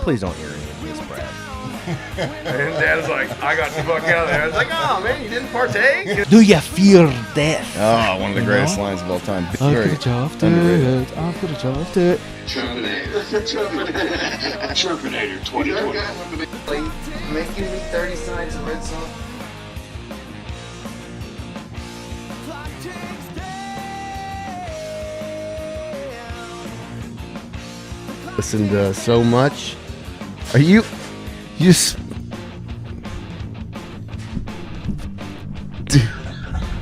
Please don't hear any of this, Brad. And Dad's like, I got the fuck out of there. I was like, oh man, you didn't partake? Do you fear death? Oh, one of the greatest lines of all time. I could have chopped it. I could have chopped it. Trumpinator 2020. Making me 30 sides of red sauce. Listened so much. Are you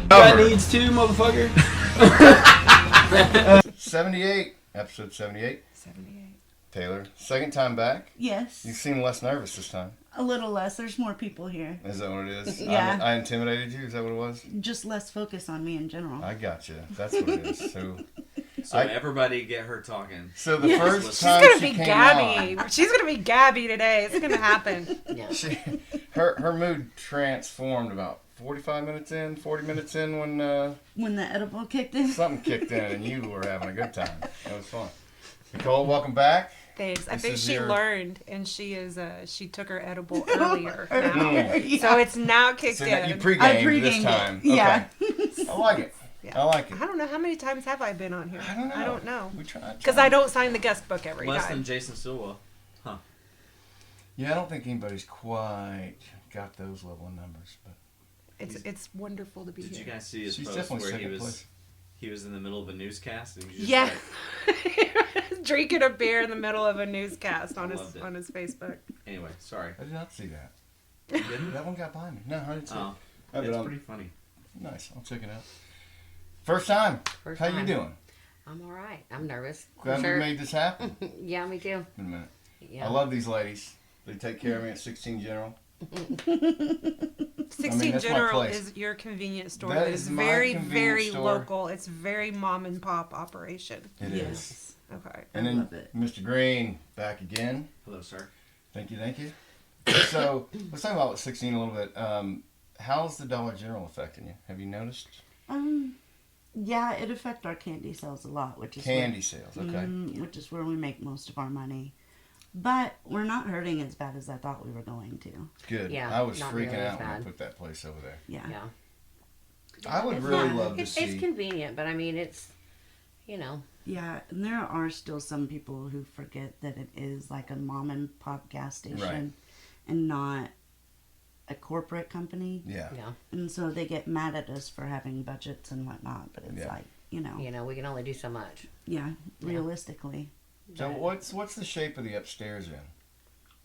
That needs to, motherfucker. 78, episode 78. 78. Taylor, second time back. Yes. You seem less nervous this time. A little less. There's more people here. Is that what it is? Yeah. I intimidated you? Is that what it was? Just less focus on me in general. I got you. That's what it is. So Everybody get her talking. So the first She's time gonna she be came Gabby. on, She's gonna be Gabby today. It's gonna happen. her mood transformed about 45 minutes in, 40 minutes in when When the edible kicked in. something kicked in and you were having a good time. It was fun. Nicole, welcome back. Thanks. I This think is she your- learned, and she took her edible earlier now. Mm. So it's now kicked So in. now you I pre-gamed this pre-gamed it. time. Yeah. Okay. I like it. Yeah. I like it. I don't know how many times have I been on here. I don't know. We tried. Because I don't sign the guest book every Less time. than Jason Silva. Huh. Yeah, I don't think anybody's quite got those level of numbers, but It's wonderful to be Did here. you guys see his she's post definitely where he second was place. he was in the middle of a newscast and he was just Yeah. like, Drinking a beer in the middle of a newscast on Loved it. his Facebook. anyway, sorry. I did not see that. You didn't? That one got by me. No, I didn't see Oh, it. it's pretty funny. Nice. I'll check it out. First time. First How time. you doing? I'm all right. I'm nervous. Glad Sure. we made this happen. Yeah, me too. In a minute. Yeah. I love these ladies. They take care of me at 16 General. 16 that's my General place. is your convenience store. That That is is my very, convenience very store. local. It's very mom and pop operation. It is. Yes. Okay. And I then love it. Mr. Green back again. Hello, sir. Thank you. So let's talk about 16 a little bit. How's the Dollar General affecting you? Have you noticed? Yeah, it affects our candy sales a lot, which is Candy sales. Okay. which is where we make most of our money. But we're not hurting as bad as I thought we were going to. Good. Yeah, I was not freaking nearly as out when I bad. put that place over there. Yeah. Yeah. I would It's really not- love to it's see. convenient, but I mean, it's, you know. Yeah, and there are still some people who forget that it is like a mom and pop gas station Right. and not a corporate company. Yeah. Yeah. And so they get mad at us for having budgets and whatnot, but it's Yeah. like, you know, You know, we can only do so much. yeah, realistically. So what's the shape of the upstairs in?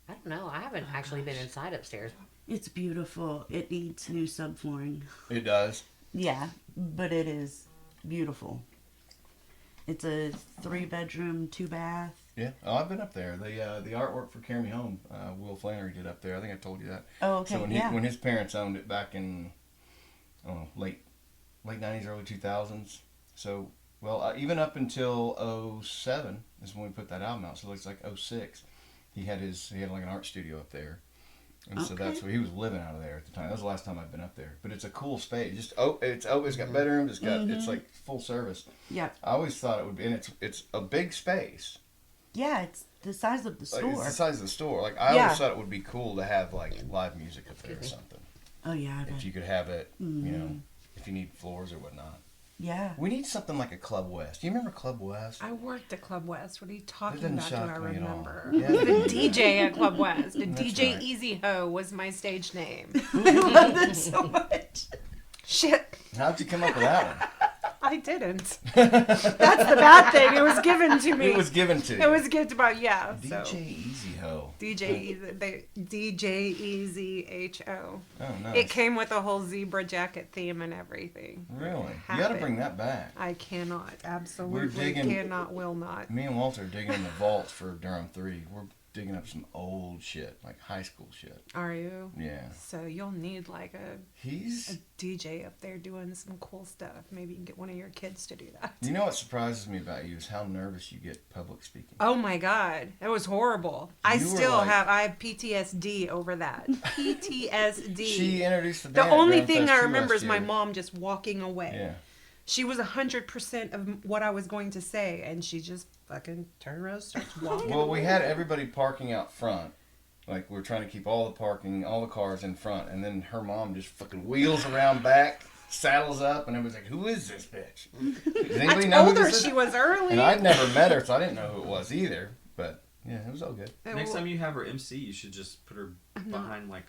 I don't know. I haven't actually been inside upstairs. It's beautiful. It needs new subflooring. It does. Yeah, but it is beautiful. It's a 3-bedroom, 2-bath. Yeah. Oh, I've been up there. The artwork for Carry Me Home, Will Flannery did up there. I think I told you that. Oh, okay, So yeah. when his parents owned it back in, I don't know, late 90s, early 2000s. So, well, even up until 07 is when we put that album out. So it looks like 06. He had like an art studio up there. And so that's where he was living out of there at the time. That was the last time I've been up there. But it's a cool space. It's got bedrooms. It's like full service. Yeah. I always thought it would be, and it's a big space. Yeah, it's the size of the Like, store. it's the size of the store. Like I Yeah. always thought it would be cool to have like live music up there or something. Oh, yeah. I bet. If you could have it, you know, if you need floors or whatnot. Yeah. We need something like a Club West. Do you remember Club West? I worked at Club West. What are you talking doesn't about? Do shock I me at all. remember? Yeah, The DJ at Club West. The That's DJ right. Easy Ho was my stage name. I love that so much. Shit. How'd you come up with that one? I didn't. That's the bad thing. It was given to me. It was given to you. It was given to me. Yeah. DJ So. Easy Ho. DJ Easy Ho. Oh, nice. It came with a whole zebra jacket theme and everything. Really? You got to Happened. bring that back. I cannot. Absolutely We're digging- cannot. Will not. Me and Walter are digging in the vault for Durham 3. We're digging up some old shit, like high school shit. Are you? Yeah. So you'll need like a He's... DJ up there doing some cool stuff. Maybe you can get one of your kids to do that. You know what surprises me about you is how nervous you get public speaking. Oh my God, it was horrible. I You were still like- have PTSD over that. PTSD. She introduced the The band at only Drum thing Fest I 2 remember last is my year. mom just walking away. Yeah. She was 100% of what I was going to say, and she just fucking turned around, starts walking. Well, we had everybody parking out front. Like, we're trying to keep all the cars in front. And then her mom just fucking wheels around back, saddles up, and everybody's like, who is this bitch? Does anybody know who told her this is? she was early. And I'd never met her, so I didn't know who it was either. But, yeah, it was all good. Next time you have her MC, you should just put her behind like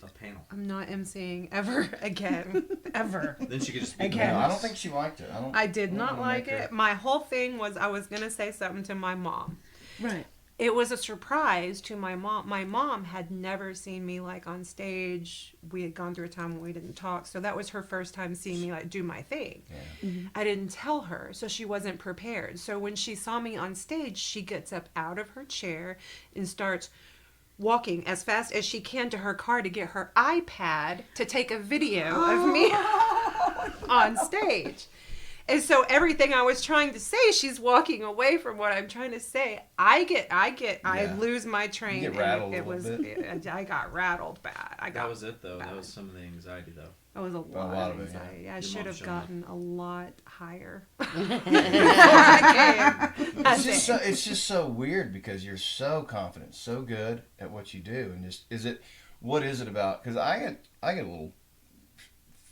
a panel. I'm not emceeing ever again. Ever. Then she could just be Again. No, I don't think she liked it. I did I don't not wanna like make her- it. My whole thing was I was going to say something to my mom. Right. It was a surprise to my mom. My mom had never seen me like on stage. We had gone through a time when we didn't talk, so that was her first time seeing me like do my thing. Yeah. I didn't tell her, so she wasn't prepared. So when she saw me on stage, she gets up out of her chair and starts walking as fast as she can to her car to get her iPad to take a video of me on stage. And so everything I was trying to say, she's walking away from what I'm trying to say. I lose my train. You get rattled and a little bit. I got rattled bad. That was it, though. bad. That was some of the anxiety, though. That was a lot lot of of it, yeah. anxiety. I Your should mom have showed gotten a lot higher before I came. It's just so weird because you're so confident, so good at what you do, and just what is it about? Because I get a little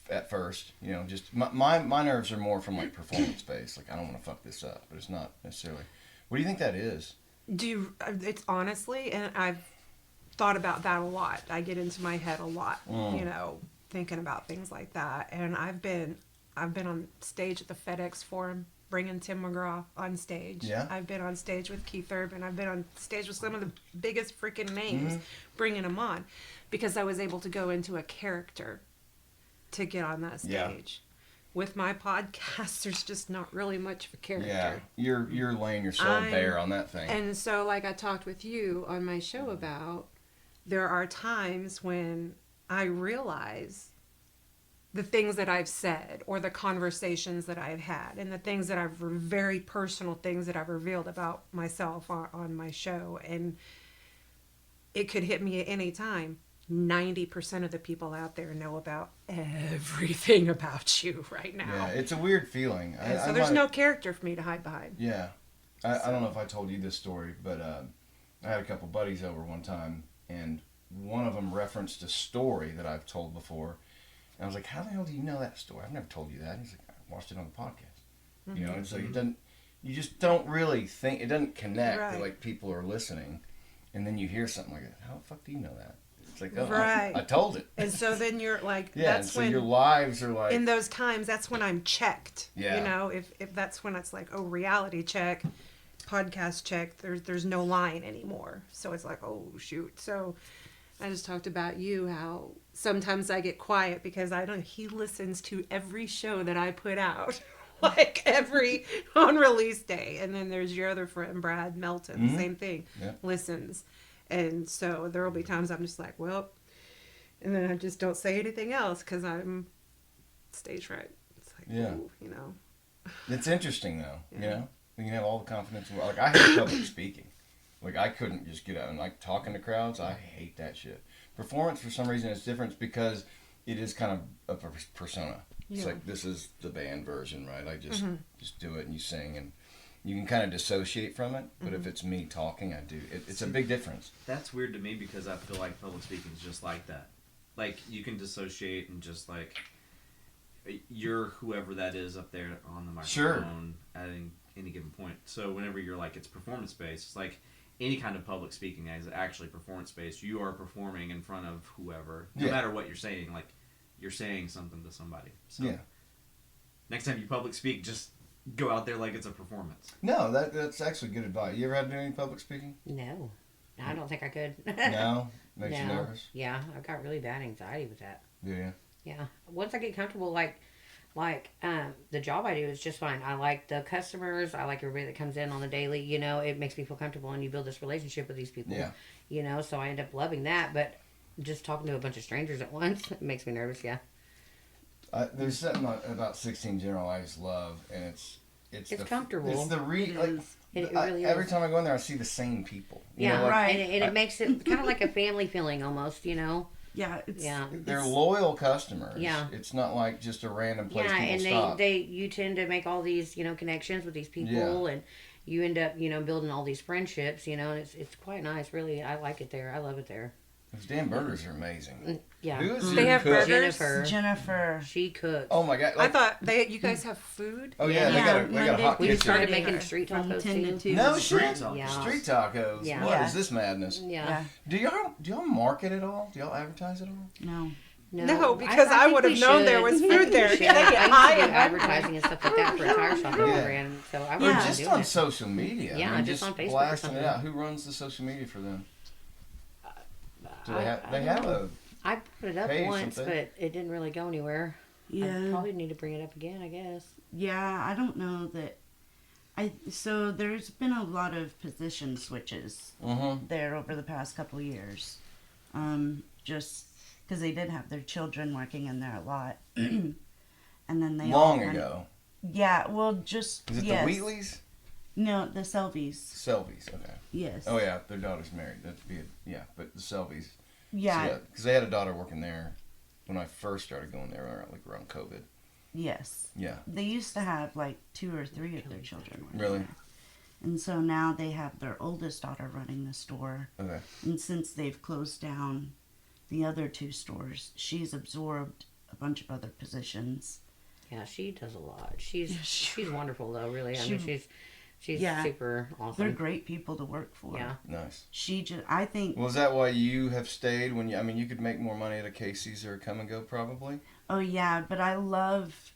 at first, just my nerves are more from like performance based. Like I don't want to fuck this up, but it's not necessarily. What do you think that is? It's honestly, and I've thought about that a lot. I get into my head a lot, thinking about things like that. And I've been on stage at the FedEx Forum, bringing Tim McGraw on stage. Yeah. I've been on stage with Keith Urban. I've been on stage with some of the biggest freaking names, bringing them on, because I was able to go into a character to get on that stage. Yeah. With my podcast, there's just not really much of a character. Yeah, you're laying your soul bare on that thing. And so, like I talked with you on my show about, there are times when I realize the things that I've said or the conversations that I've had and the things that very personal things that I've revealed about myself on my show. And it could hit me at any time. 90% of the people out there know about everything about you right now. Yeah, it's a weird feeling. And so there's no character for me to hide behind. Yeah. I don't know if I told you this story, but I had a couple buddies over one time, and one of them referenced a story that I've told before. And I was like, how the hell do you know that story? I've never told you that. And he's like, I watched it on the podcast. And so you just don't really think, it doesn't connect that like people are listening. And then you hear something like that. How the fuck do you know that? It's like, oh, I told it. And so then you're like, that's so when your lives are like, in those times, that's when I'm checked. Yeah. If that's when it's like, oh, reality check, podcast check, there's no line anymore. So it's like, oh shoot. So I just talked about you, how sometimes I get quiet because he listens to every show that I put out. Like every on release day. And then there's your other friend, Brad Melton, same thing, listens. And so there will be times I'm just like, well, and then I just don't say anything else because I'm stage fright. It's like, ooh, It's interesting though, you can have all the confidence. Like I hate public speaking. Like I couldn't just get out and like talking to crowds. I hate that shit. Performance for some reason is different because it is kind of a persona. It's like this is the band version, right? I just do it and you sing and you can kind of dissociate from it, but if it's me talking, I do. It's a big difference. That's weird to me because I feel like public speaking is just like that. Like, you can dissociate and just, like, you're whoever that is up there on the microphone at any given point. So whenever you're, like, it's performance-based, it's like any kind of public speaking is actually performance-based. You are performing in front of whoever, no matter what you're saying. Like, you're saying something to somebody. So next time you public speak, just go out there like it's a performance. No, that's actually good advice. You ever had to do any public speaking? No. I don't think I could. No? Makes you nervous? Yeah, I've got really bad anxiety with that. Do you? Yeah. Once I get comfortable, like the job I do is just fine. I like the customers. I like everybody that comes in on the daily. It makes me feel comfortable, and you build this relationship with these people. Yeah. So I end up loving that. But just talking to a bunch of strangers at once, it makes me nervous. Yeah. There's something about 16 General I just love, and it's comfortable. It's the It really is. every time I go in there, I see the same people. And it makes it kind of like a family feeling almost. Yeah, They're loyal customers. Yeah. It's not like just a random place Yeah, people and stop. you tend to make all these, connections with these people, and you end up, building all these friendships, and it's quite nice, really. I like it there. I love it there. Those damn burgers are amazing. Yeah. Who is They your have cook? burgers? Jennifer. She cooks. Oh my god! I thought you guys have food. Oh yeah, Yeah, they got a hot We kitchen. started Friday making street from tacos 10 to too. 2. No Street shit. tacos. Yeah. Street tacos. Yeah. What Yeah. is this madness? Yeah. Do y'all market at all? Do y'all advertise at all? No. No, because I think would have we known should. there was I food think we there. should. They get I used to high do and advertising and stuff like that for a tire shop that Yeah. we ran. So I Or would just do on it. social media. Yeah, I mean, just on Facebook or blasting it something. out. Who runs the social media for them? Do I they have? They don't have know. a. I put it up page, once, something. but it didn't really go anywhere. I Yeah. probably need to bring it up again, I guess. Yeah, I don't know that. So there's been a lot of position switches Mm-hmm. there over the past couple years. Just because they did have their children working in there a lot. And then they all Long kind of- ago. Yeah, well, just Is it yes. the Wheatleys? No, the Selvies. Selvies. Okay. Yes. Oh yeah, their daughter's married. That'd be but the Selvies. Yeah. Because they had a daughter working there when I first started going there, around COVID. Yes. Yeah. They used to have like 2 or 3 of their children working Really? there. And so now they have their oldest daughter running the store. Okay. And since they've closed down the other 2 stores, she's absorbed a bunch of other positions. Yeah, she does a lot. She's Yeah, she's wonderful though, really. I mean, she's Yeah. super They're awesome. great people to work for. Yeah. Nice. She just, I think, Well, is that why you have stayed when you? I mean, you could make more money at a Casey's or a Come and Go probably. oh yeah, but I love,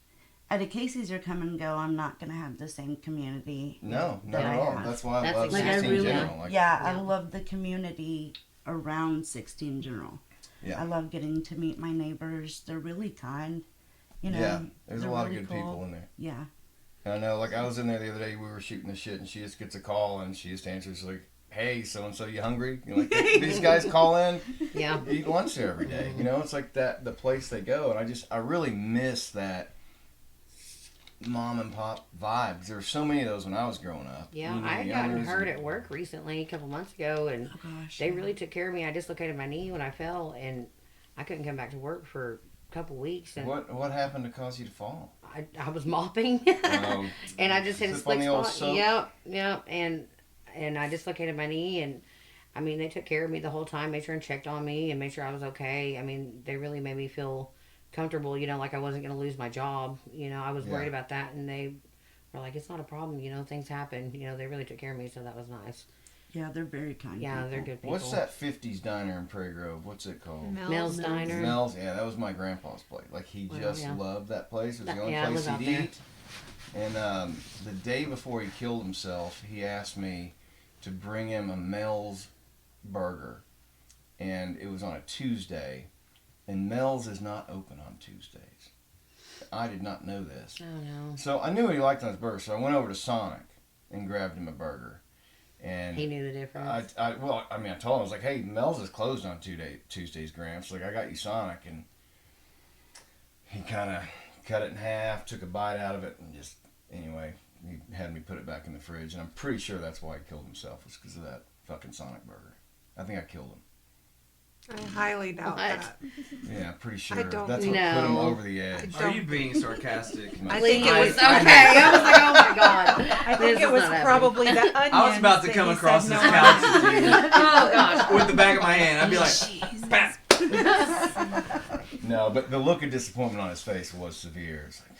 at a Casey's or Come and Go, I'm not going to have the same community. No, not that at I all. have. That's why I That's love exactly- 16 Like, I really- General. Like, I Yeah. love the community around 16 General. Yeah. I love getting to meet my neighbors. They're really kind. You know, yeah, there's a they're lot really of good cool. people in there. Yeah. And I know, like, I was in there the other day, we were shooting the shit, and she just gets a call, and she just answers, like, hey, so-and-so, you hungry? You know, like, these guys call in, Yeah. eat lunch there every day. You know, it's like that, the place they go, and I really miss that mom and pop vibe, because there were so many of those when I was growing up. Yeah, You know, I had gotten youngers hurt and- at work recently, a couple months ago, and Oh gosh. they really took care of me. I dislocated my knee when I fell, and I couldn't come back to work for a couple weeks. And What happened to cause you to fall? I was mopping, and I just hit a Slip on slick the old spot. soap? Yep, and I dislocated my knee, and I mean, they took care of me the whole time, made sure and checked on me, and made sure I was okay. I mean, they really made me feel comfortable, like I wasn't going to lose my job. I was worried Yeah. about that, and they were like, it's not a problem, things happen. They really took care of me, so that was nice. Yeah, they're very kind. Yeah, people. they're good people. What's that 50s diner in Prairie Grove? What's it called? Mel's Diner. Mel's, yeah, that was my grandpa's place. Like, he Well, just yeah. loved that place. It was the That- only yeah, I place was out he'd there. eat. And the day before he killed himself, he asked me to bring him a Mel's burger. And it was on a Tuesday. And Mel's is not open on Tuesdays. I did not know this. Oh, no. So I knew what he liked on his burger, so I went over to Sonic and grabbed him a burger. And He knew the difference. I told him, I was like, hey, Mel's is closed on Tuesdays, Gramps. Like, I got you Sonic. And he kind of cut it in half, took a bite out of it, and just, anyway, he had me put it back in the fridge. And I'm pretty sure that's why he killed himself, was because of that fucking Sonic burger. I think I killed him. I highly doubt What? that. Yeah, pretty sure. I don't That's what put him know. over the edge. I Are you being sarcastic? I think it I was okay. I was like, oh my god. I think it was probably the onions. I was about to that come he across said this no. couch with you Oh gosh. with the back of my hand. I'd be like, "Bam." No, but the look of disappointment on his face was severe. It's like,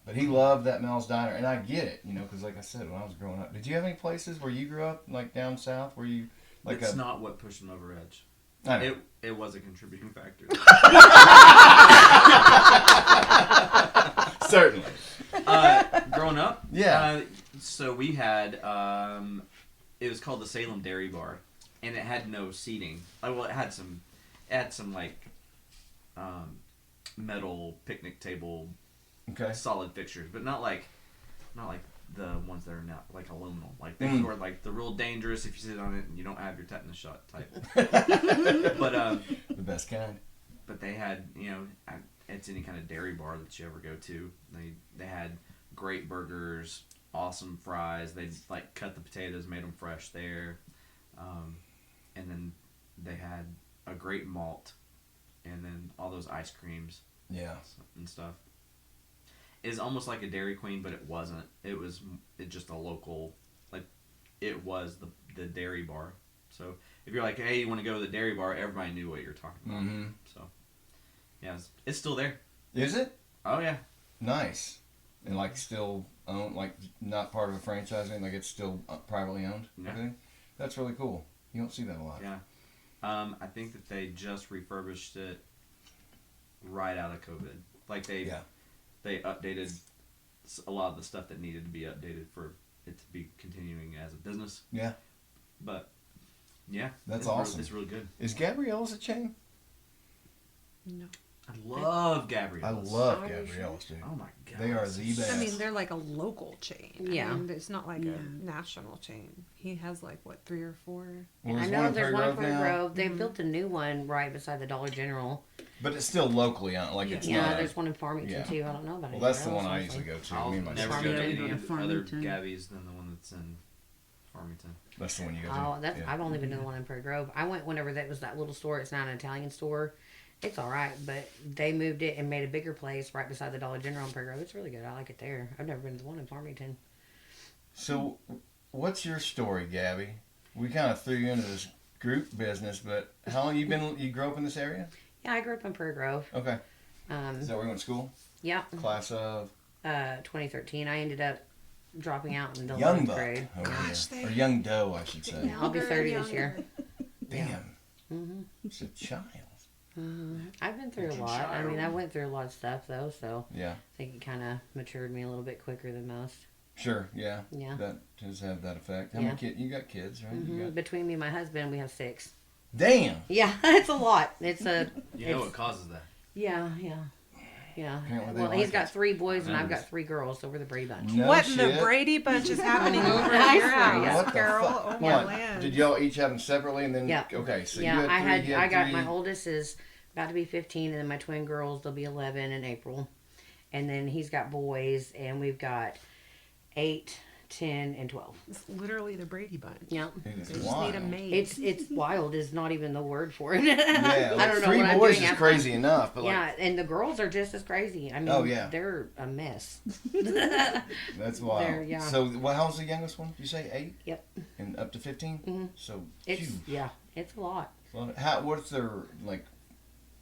but he loved that Mel's Diner, and I get it, because like I said, when I was growing up, did you have any places where you grew up, like down south, where you, like It's not what pushed him over edge. I know. It was a contributing factor. Certainly. Growing up, Yeah. So we had it was called the Salem Dairy Bar, and it had no seating. Well, it had some like metal picnic table, Okay. solid fixtures, but not like the ones that are now like aluminum. Like they were like the real dangerous if you sit on it and you don't have your tetanus shot type. But The best kind. but they had, it's any kind of dairy bar that you ever go to. They had great burgers, awesome fries. They like cut the potatoes, made them fresh there, and then they had a great malt and then all those ice creams. Yeah. And stuff. It's almost like a Dairy Queen, but it wasn't. It was just a local, like, it was the dairy bar. So if you're like, hey, you want to go to the dairy bar, everybody knew what you're talking about. Mm-hmm. So, yeah, it's still there. Is it? Oh, yeah. Nice. And, like, still owned, like, not part of a franchising, like, it's still privately owned? Yeah. Everything? That's really cool. You don't see that a lot. Yeah. I think that they just refurbished it right out of COVID. Like, they updated a lot of the stuff that needed to be updated for it to be continuing as a business. Yeah. But, yeah. That's awesome. It's really good. Is Gabrielle's a chain? No. I love Gabrielle's. I love Gabrielle's, dude. Oh, my God. They are the best. I mean, they're like a local chain. Yeah. I mean, it's not like Yeah. a national chain. He has like, what, 3 or 4? Well, I there's know there's one in Prairie Prairie now, Grove. They built a new one right beside the Dollar General. but it's still locally owned. Like, it's Yeah, not. there's one in Farmington yeah. too. I don't know about it. Well, that's the one I usually go to. I'll Me and my never sister. go to Farmington. any Go to of the other Farmington. Gabby's than the one that's in Farmington. That's the one you go to. Oh, that's Yeah. I've only been to the one in Prairie Grove. I went whenever that was that little store. It's not an Italian store. It's all right, but they moved it and made a bigger place right beside the Dollar General in Prairie Grove. It's really good. I like it there. I've never been to the one in Farmington. So, what's your story, Gabby? We kind of threw you into this group business, but how long you grew up in this area? Yeah, I grew up in Prairie Grove. Okay. Is that where you went to school? Yeah, Class of 2013. I ended up dropping out in the Young 11th Buck. grade. over Gosh, here. Or Young Doe, I should say. Yeah, I'll be 30 this year. Damn. Mm-hmm. It's a child. I've been through a lot. I mean, I went through a lot of stuff though, so Yeah. I think it kind of matured me a little bit quicker than most. Sure, yeah. Yeah. That does have that effect. How Yeah. many kids? You got kids, right? You got... Between me and my husband, we have 6. Damn. Yeah, it's a lot. It's a. You know what causes that? Yeah. Apparently they Well, like he's got it. 3 boys and I've Nice. got 3 girls, so we're the Brady Bunch. No What in shit. the Brady Bunch is happening over I at your swear, house, yeah. What the Carol? fuck? Oh, Hold my on. land. Did y'all each have them separately and then? Yeah. Okay, so Yeah, you had 3. I got my oldest is about to be 15, and then my twin girls, they'll be 11 in April, and then he's got boys, and we've got 8, 10, and 12. It's literally the Brady Bunch. Yeah. It is They just wild. need a maid. It's wild is not even the word for it. Yeah, I like don't know 3 what I'm boys doing is after. crazy enough, but like Yeah, and the girls are just as crazy. I mean, Oh, yeah. they're a mess. that's wild. There, yeah. So, how old's the youngest one? You say 8? Yep. And up to 15? Mhm. So, It's huge. yeah, it's a lot. Well, what's their like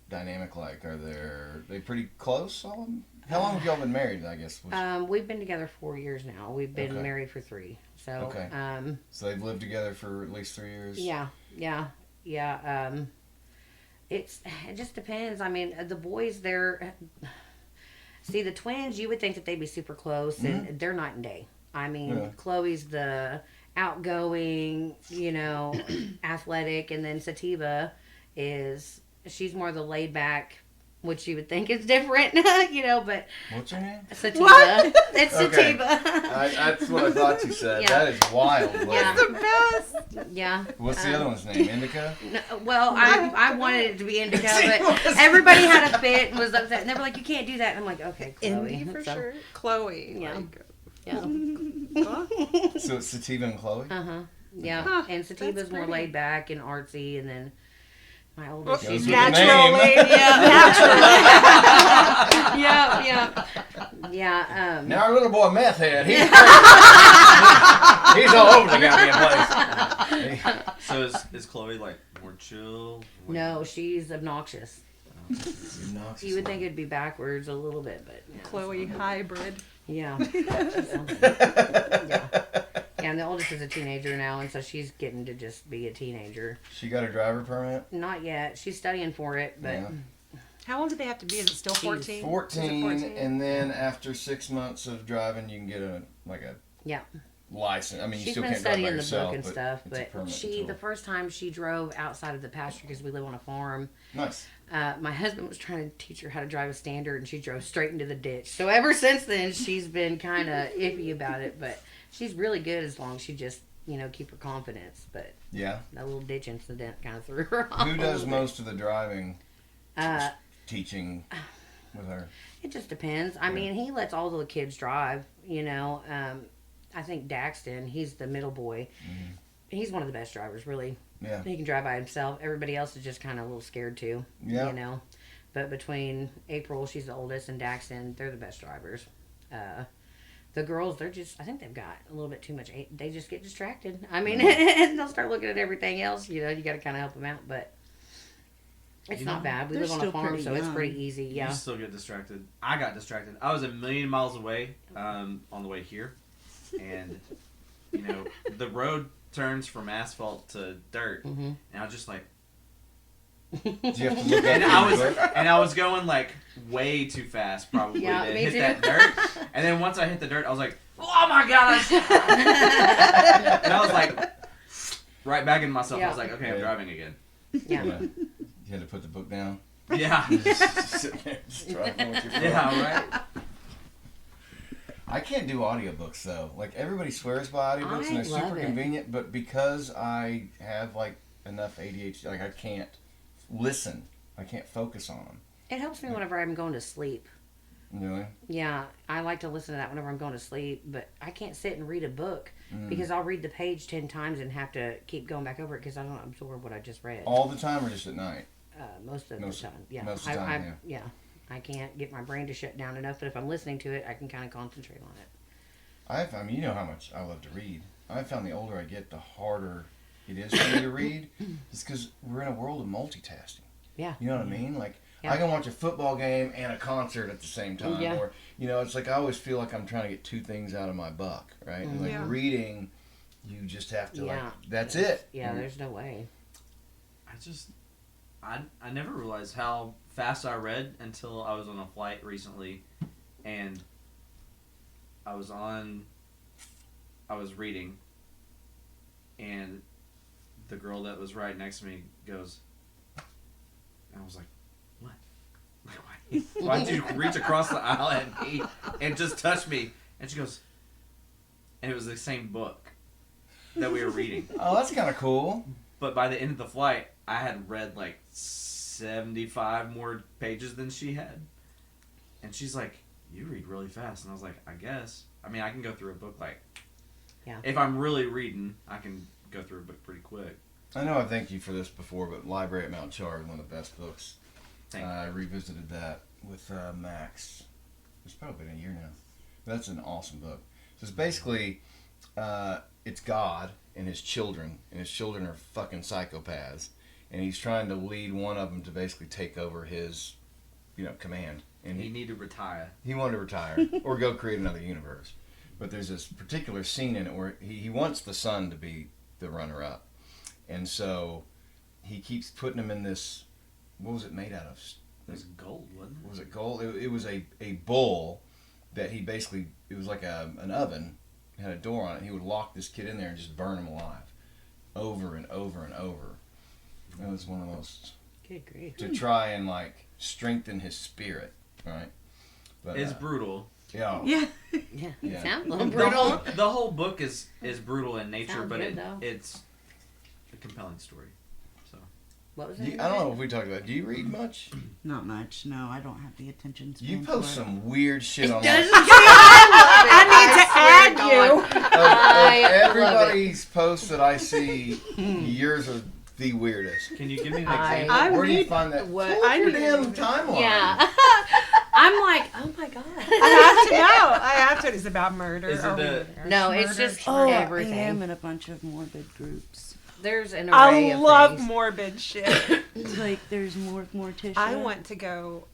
dynamic like? Are they pretty close? All of them? How long have y'all been married? I guess. We've been together 4 years now. We've been Okay. married for 3. So Okay. So they've lived together for at least 3 years. yeah. It just depends. I mean, the boys, see, the twins, you would think that they'd be super close, and they're night and day. I mean, Yeah. Chloe's the outgoing, athletic, and then Sativa she's more the laid back, which you would think is different, but What's her name? Sativa. What? It's Okay. Sativa. That's what I thought you said. Yeah. That is wild. Like, Yeah. the best. Yeah. What's the other one's name? Indica? No, well, I wanted it to be Indica, but everybody had a fit and was upset, and they were like, "You can't do that." And I'm like, "Okay, Chloe." Indy for So, sure. Chloe. Yeah. Like, Yeah. So it's Sativa and Chloe? Yeah. Huh, And Sativa's that's more pretty. laid back and artsy, and then my well, oldest, Goes she's with the name. naturally. yeah. Now our little boy meth head, he's he's all over the goddamn place. So is Chloe like more chill? No, she's obnoxious. Obnoxious. You would think it'd be backwards a little bit, but yeah. Chloe hybrid. Yeah. Yeah. And the oldest is a teenager now, and so she's getting to just be a teenager. She got her driver permit? Not yet. She's studying for it, but Yeah. How old do they have to be? Is it still 14? 14, and then after 6 months of driving, you can get a yeah. license. I mean, you She's still been can't drive by studying the yourself, book and stuff, it's a but permit the tool. first time she drove outside of the pasture because we live on a farm, Nice. my husband was trying to teach her how to drive a standard, and she drove straight into the ditch. So ever since then, she's been kind of iffy about it, but she's really good as long as she just, keep her confidence. But Yeah. that little ditch incident kind of threw her off. Who a does little bit. most of the driving Uh, teaching with her? It just depends. I mean, he lets all the kids drive, I think Daxton, he's the middle boy. Mm-hmm. He's one of the best drivers, really. Yeah. He can drive by himself. Everybody else is just kind of a little scared too. Yeah. You know. But between April, she's the oldest, and Daxton, they're the best drivers. The girls, they're just, I think they've got a little bit too much. They just get distracted. I mean, and they'll start looking at everything else. You know, you got to kind of help them out. But it's not bad. We they're live on a still farm, pretty so it's young. pretty easy. Yeah. You still get distracted. I got distracted. I was a million miles away on the way here. And, you know, the road turns from asphalt to dirt. Mm-hmm. And I was just like, Do you have to look and at I was going like way too fast probably Yeah, to me hit too. that dirt. And then once I hit the dirt, I was like, oh my gosh! And I was like, right back into myself. I was like, okay, I'm driving again. Yeah. You had to put the book down. Yeah. Just sitting there, just driving with your phone. Yeah, right. I can't do audiobooks though. Like everybody swears by audiobooks and I they're love super it. convenient, but because I have like enough ADHD, like I can't listen. I can't focus on them. It helps me whenever I'm going to sleep. Really? Yeah, I like to listen to that whenever I'm going to sleep, but I can't sit and read a book because I'll read the page 10 times and have to keep going back over it because I don't absorb what I just read. All the time or just at night? Most of the time, yeah. most of the time, yeah. I can't get my brain to shut down enough, but if I'm listening to it, I can kind of concentrate on it. I mean, you know how much I love to read. I found the older I get, the harder it is for me to read. It's because we're in a world of multitasking. Yeah. You know what I mean? Like, Yeah. I can watch a football game and a concert at the same time. Yeah. Or, you know, it's like I always feel like I'm trying to get two things out of my buck, right? And like Yeah. reading, you just have to, Yeah. like, that's it. Yeah, there's no way. I never realized how fast I read until I was on a flight recently, and I was reading, and the girl that was right next to me goes, and I was like, what? Why'd you reach across the aisle at me and just touch me? And she goes, and it was the same book that we were reading. Oh, that's kind of cool. But by the end of the flight, I had read like 75 more pages than she had. And she's like, you read really fast. And I was like, I guess. I mean, I can go through a book like... Yeah. If I'm really reading, I can go through a book pretty quick. I know I thanked you for this before, but Library at Mount Char is one of the best books. Thank you. I revisited that with Max. It's probably been a year now. That's an awesome book. So it's basically, it's God and his children are fucking psychopaths, and he's trying to lead one of them to basically take over his, command. And He need to retire. he wanted to retire or go create another universe. But there's this particular scene in it where he wants the son to be the runner-up. And so he keeps putting him in this, what was it made out of? It was gold, wasn't it? Was it gold? It was a bull that he basically, it was like an oven, it had a door on it. He would lock this kid in there and just burn him alive over and over and over. It was one of those, Good grief. to try and like strengthen his spirit, right? But, It's brutal. yeah. Yeah. Yeah, Yeah. it sounds a little The whole, brutal. the whole book is brutal in nature, Sounds but good, though. it's a compelling story. So What was Do it? you, I don't know if we talked about it. Do you read much? Not much. No, I don't have the attention span. You for post it. some weird shit on I need to add you. I love it. everybody's posts that I see. Yours are the weirdest. can you give me an I- example? I Where do you need- find that? what- Pull up I your need- damn timeline. Yeah. I'm like, oh my god. I have to know. I have to. It's about murder. Is it or the- murder, No, it's murder, just- Oh, everything. I am in a bunch of morbid groups. There's an I array of love things. morbid shit. It's like there's Morticia. I want to go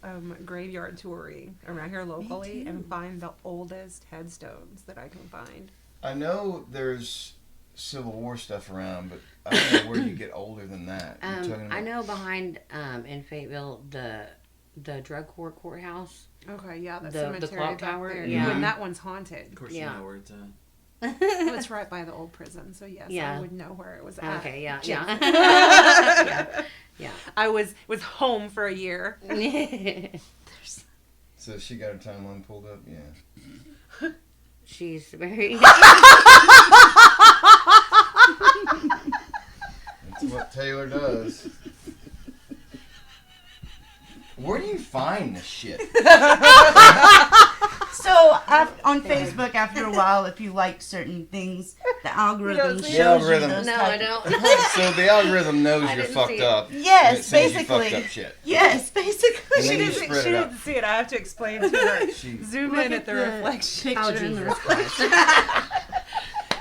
graveyard touring around here locally and find the oldest headstones that I can find. I know there's Civil War stuff around, but I don't know where you get older than that. You're talking about- I know behind in Fayetteville the drug courthouse. Okay, yeah, the The cemetery clock back tower, there. yeah. And that one's haunted. Of course, Yeah. you know where it's at. Well, it's right by the old prison, so yes, Yeah. I would know where it was at. Okay, yeah, Yeah. yeah. yeah. I was home for a year. So she got her timeline pulled up? Yeah. She's very That's what Taylor does. Where do you find this shit? So on Facebook, after a while, if you like certain things, the algorithm shows The algorithm. you those No, type I don't. So the algorithm knows I you're didn't fucked see it. up. Yes, and it sends you basically. fucked up shit. Yes, basically. And She then you didn't, spread she it didn't out. see it. I have to explain to her. She- Zoom Look in at the reflection. Oh, picture in the Jesus reflection.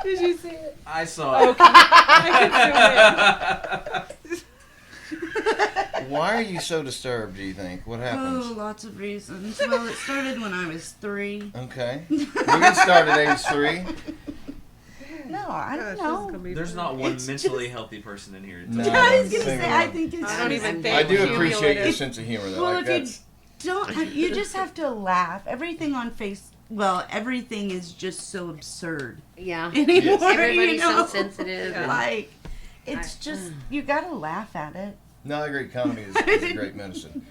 Did you see it? I saw it. I can zoom in. Why are you so disturbed, do you think? What Oh, happens? lots of reasons. Well, it started when I was 3. Okay. We can start at age 3. No, I Gosh, don't this is know. gonna be There's funny. not one It's mentally just- healthy person in here. No. I was gonna Single say, I one. think it's. I don't even think I do cumulative. appreciate your sense of humor, though. Well, Like, if you that's... don't, you just have to laugh. Everything on everything is just so absurd Yeah. anymore. Everybody's you know? so sensitive. Yeah. and- Like, it's just you gotta laugh at it. No, I agree. Comedy is a great medicine.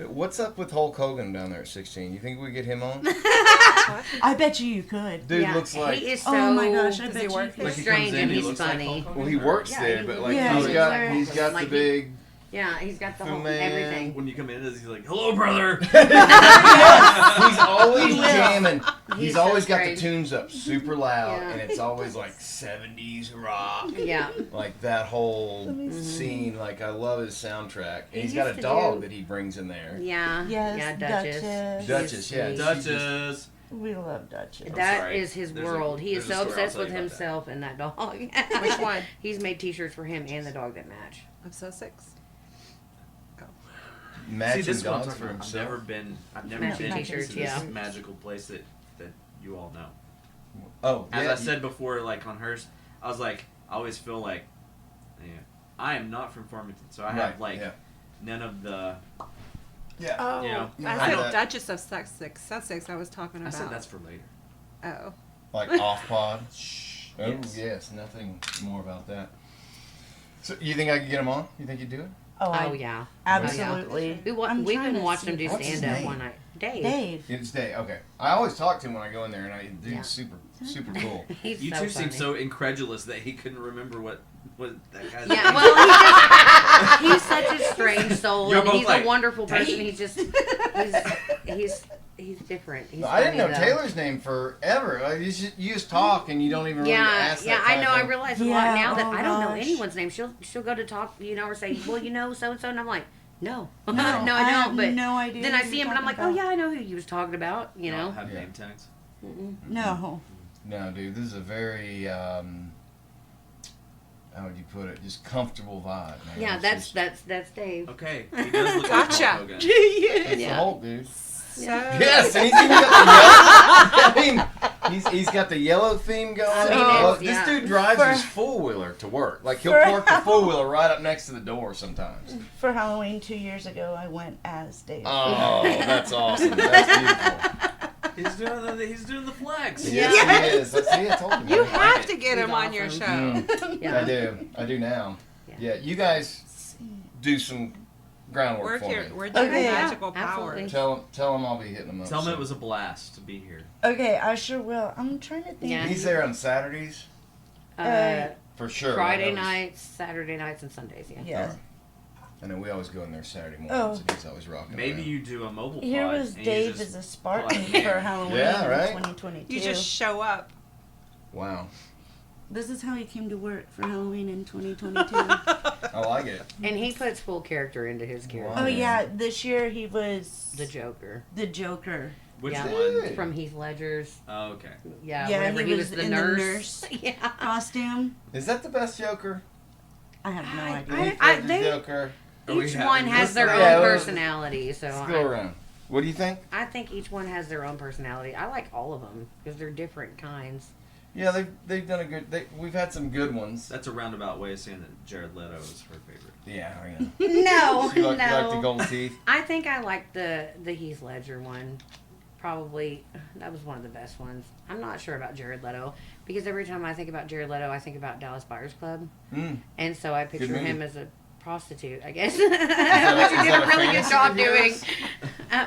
What's up with Hulk Hogan down there at 16? You think we get him on? I bet you could. Dude yeah, looks like... he is so Oh my gosh, I Does bet he you work could. Like he strange comes in, and he he's looks like funny. Hulk Hogan? Well, he works Yeah, there, he but looks like Yeah, he's he got looks he's got like the big Yeah, he's got the Fu whole Man. everything. When you come in, he's like, "Hello, brother." He's always will. jamming. He's He's always so got the strange. tunes up super loud, Yeah. and it's always like 70s rock. Yeah. Like that whole scene. Like I love his soundtrack. And He he's got a used to dog do- that he brings in there. Yeah. Yes, Yeah, Duchess. Duchess, yeah. Sweet. Duchess. We love Duchess. That is sorry. his There's a- world. He is there's a so story I'll obsessed tell with you about himself and that dog. Which one? He's made T-shirts for him and the dog that match. I'm so 6. Matching See, this is what I'm dogs talking for about. himself. I've never Matching been t-shirts, to this yeah. magical place that you all know. Oh, As yeah, I said before, like on hers, I was like, I always feel like, yeah, I am not from Farmington, so I have Right, like yeah. none of the. Yeah. Oh, Yeah. Yeah, I said that- Duchess of Sussex. Sussex. I was talking I about. said that's for later. Oh. Like off pod. Oh Yes. yes, nothing more about that. So you think I could get him on? You think you'd do it? Oh yeah. Absolutely. We've I'm been trying to watching him see- do What's his stand up name? one night. Dave. Dave. It's Day. Okay. I always talk to him when I go in there, and dude's Yeah. super cool. He's You so two funny. seem so incredulous that he couldn't remember what that guy's Yeah, name well, he's such a strange soul, You're and both he's like, a wonderful person. "Dang." He's just, he's different. He's I didn't know funny, though. Taylor's name forever. Like, you just talk, and you don't even really ask that Yeah, I kind know. of I thing. realize a lot Yeah, now that oh I don't know gosh. anyone's name. She'll go to talk, or say, well, so and so, and I'm like, no, No, no, I I have don't. But no idea then who I you're see him, and I'm like, talking oh about. yeah, I know who you was talking about. You Y'all know. have Yeah. name tags. No. No, dude, this is a very how would you put it? Just comfortable vibe, man. Yeah, It's that's just- Dave. Okay, he does look Gotcha. like Hulk Hogan. it's the Yeah. Hulk, dude. So, Yes, and he's even got the yellow. I mean, he's got the yellow theme going. I mean, Well, it's- this yeah. dude drives For- his four wheeler to work. Like he'll For- park the four wheeler right up next to the door sometimes. For Halloween 2 years ago, I went as Dave. Oh, that's awesome. That's beautiful. He's doing the flex. Yes, Yes. he is. See, I told you. you man. have it. to get He's him on your awesome. show. Mm, I do now. Yeah. Yeah, you guys do some groundwork We're for here. me. We're doing Okay. magical Yeah, absolutely. powers. Tell him I'll be hitting them up. Tell him soon. it was a blast to be here. Okay, I sure will. I'm trying to think. Yeah. He's there on Saturdays for sure. Friday I know he's- nights, Saturday nights, and Sundays. Yeah. Yes. I know we always go in there Saturday mornings, Oh. and he's always rocking. Maybe around. you do a mobile Here pod was and you Dave just as a Spartan pull out for a Halloween Yeah, right? in 2022. You just show up. Wow, This is how he came to work for Halloween in 2022. I like it. And he puts full character into his character. Wow. Oh yeah, this year he was The Joker. the Joker. Which Yeah. one? From Heath Ledger's. Oh, okay. Yeah, Yeah, whenever he was the in the nurse. nurse. Yeah. Costume. Is that the best Joker? I have no I- idea. Heath I- Ledger's they- Joker. Are we Each having one has this their round? Yeah, own well, personality, so Let's go around. What do you think? I think each one has their own personality. I like all of them because they're different kinds. Yeah, they've done a good. We've had some good ones. That's a roundabout way of saying that Jared Leto is her favorite. Yeah, I know. No, You like the no. gold teeth? I think I like the Heath Ledger one. Probably that was one of the best ones. I'm not sure about Jared Leto because every time I think about Jared Leto, I think about Dallas Buyers Club, Mm. and so I picture movie. him as a prostitute, I guess, that which he is did that a a really good fantasy job of doing. yours?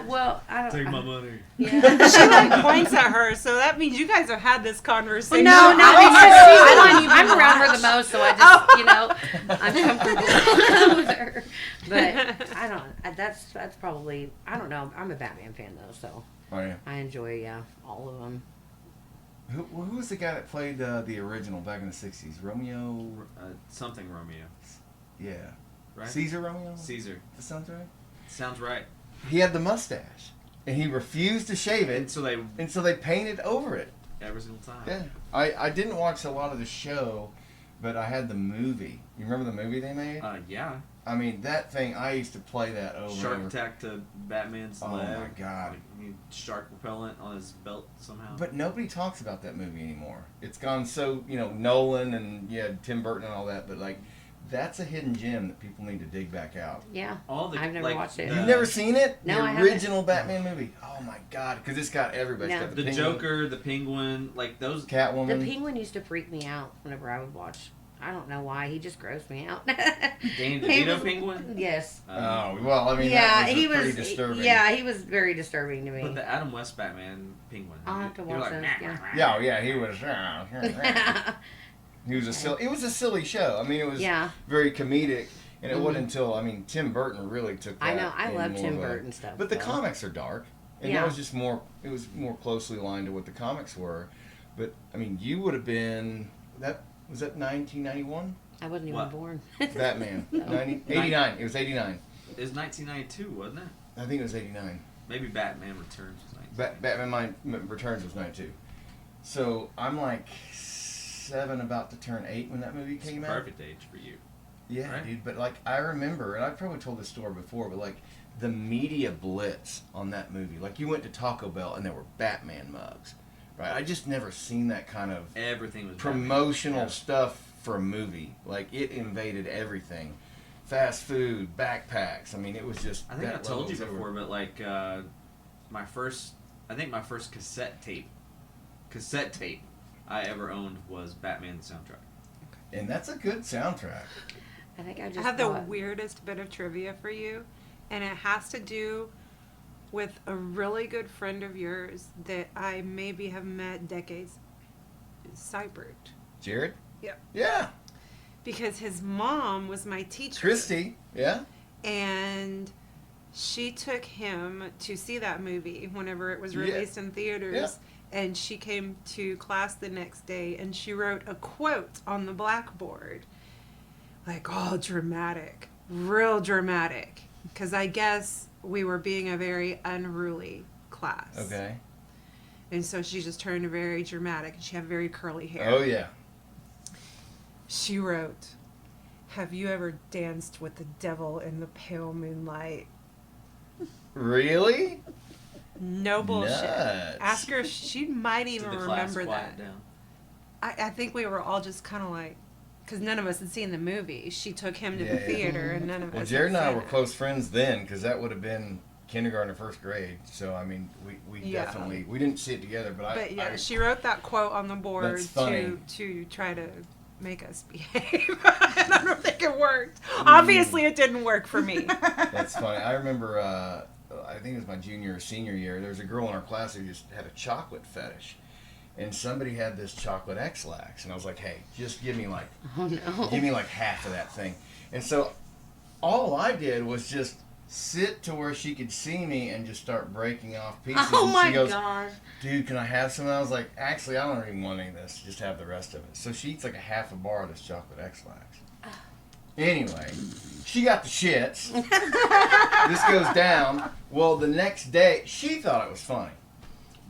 Well, I don't. Take my money. Yeah. She like points at her, so that means you guys have had this conversation. No, because I don't I'm even around her watch. the most, so I just, I'm comfortable with her. But I That's probably. I don't know. I'm a Batman fan though, so Oh yeah. I enjoy all of them. Who was the guy that played the original back in the '60s? Romeo. Something Romeo. Yeah. Right? Caesar Romeo. Caesar. That sounds right. Sounds right. He had the mustache, and he refused to shave it, And so they and so they painted over it. every single time. Yeah. I didn't watch a lot of the show, but I had the movie. You remember the movie they made? Yeah. I mean, that thing, I used to play that over Shark and over. attack to Batman's Oh, leg. my God. Like, you need shark repellent on his belt somehow. But nobody talks about that movie anymore. It's gone so, Nolan and, Tim Burton and all that, but, like, that's a hidden gem that people need to dig back out. Yeah. I've never watched it. You've never seen it? No, the I haven't. original Batman movie? Oh, my God. Because it's got everybody. It's No. got the Penguin, Joker, the Penguin, like those. Catwoman. The Penguin used to freak me out whenever I would watch. I don't know why. He just grossed me out. Danny He DeVito was- Penguin. Yes. Oh, well, I mean, Yeah, that he was was. pretty disturbing. Yeah, he was very disturbing to But me. the Adam West Batman Penguin. I'll have to You're watch like, those, yeah. Yeah, yeah, he was. He was a silly. It was a silly show. I mean, it was Yeah. very comedic, and it wasn't until Tim Burton really took that. I know. I in love more Tim of a- Burton stuff. But the though. comics are dark, and Yeah. that was just more. It was more closely aligned to what the comics were. But I mean, you would have been that. Was that 1991? I wasn't even What? born. Batman. 89. It was 89. It was 1992, wasn't it? I think it was 89. Maybe Batman Returns was 92. Batman Returns was 92. So I'm like 7, about to turn 8 when that movie It's came the out. perfect age for you. Yeah, Right? dude. But like, I remember, and I've probably told this story before, but like the media blitz on that movie. Like, you went to Taco Bell and there were Batman mugs, right? I just never seen that kind of Everything was promotional Batman. stuff for a movie. Like, it invaded everything. Fast food, backpacks. I mean, it was just. I think I that told you level was before, over. but like my first cassette tape I ever owned was Batman the soundtrack. And that's a good soundtrack. I think I I just have the thought- weirdest bit of trivia for you, and it has to do with a really good friend of yours that I maybe have met decades. Seibert. Jared? Yeah. Yeah. Because his mom was my teacher. Christy. Yeah. And she took him to see that movie whenever it was Yeah. released in theaters. Yeah. And she came to class the next day and she wrote a quote on the blackboard. Like, all dramatic. Real dramatic. Because I guess we were being a very unruly class. Okay. And so she just turned very dramatic and she had very curly hair. Oh, yeah. She wrote, "Have you ever danced with the devil in the pale moonlight?" Really? No bullshit. Nuts. Ask her if she might Did even the class remember quiet that. down? I think we were all just kind of like, because none of us had seen the movie. She took him to the Yeah, yeah. theater and none of Well, us Jared and had I seen were it. close friends then, because that would have been kindergarten or first grade. So, I mean, we Yeah. definitely, we didn't see it together, but But yeah, I she wrote that quote on the board That's funny. to try to make us behave. And I don't think it worked. Obviously, it didn't work for me. that's funny. I remember, I think it was my junior or senior year, there was a girl in our class who just had a chocolate fetish. And somebody had this chocolate X-Lax. And I was like, hey, just give me like Oh no. give me like half of that thing. And so all I did was just sit to where she could see me and just start breaking off pieces. Oh and my she goes, gosh. dude, can I have some? And I was like, actually, I don't even want any of this. Just have the rest of it. So she eats like a half a bar of this chocolate X-Lax. Anyway, she got the shits. This goes down. Well, the next day, she thought it was funny.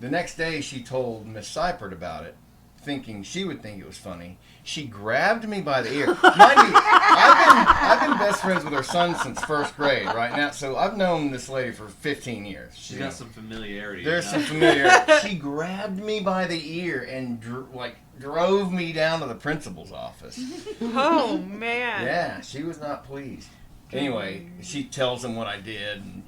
The next day, she told Miss Seibert about it, thinking she would think it was funny. She grabbed me by the ear. Mind you, I've been best friends with her son since first grade, right now. So I've known this lady for 15 years. She's got some familiarity. There's you some know? familiarity. She grabbed me by the ear and drove me down to the principal's office. Oh, man. Yeah, she was not pleased. Anyway, she tells him what I did, and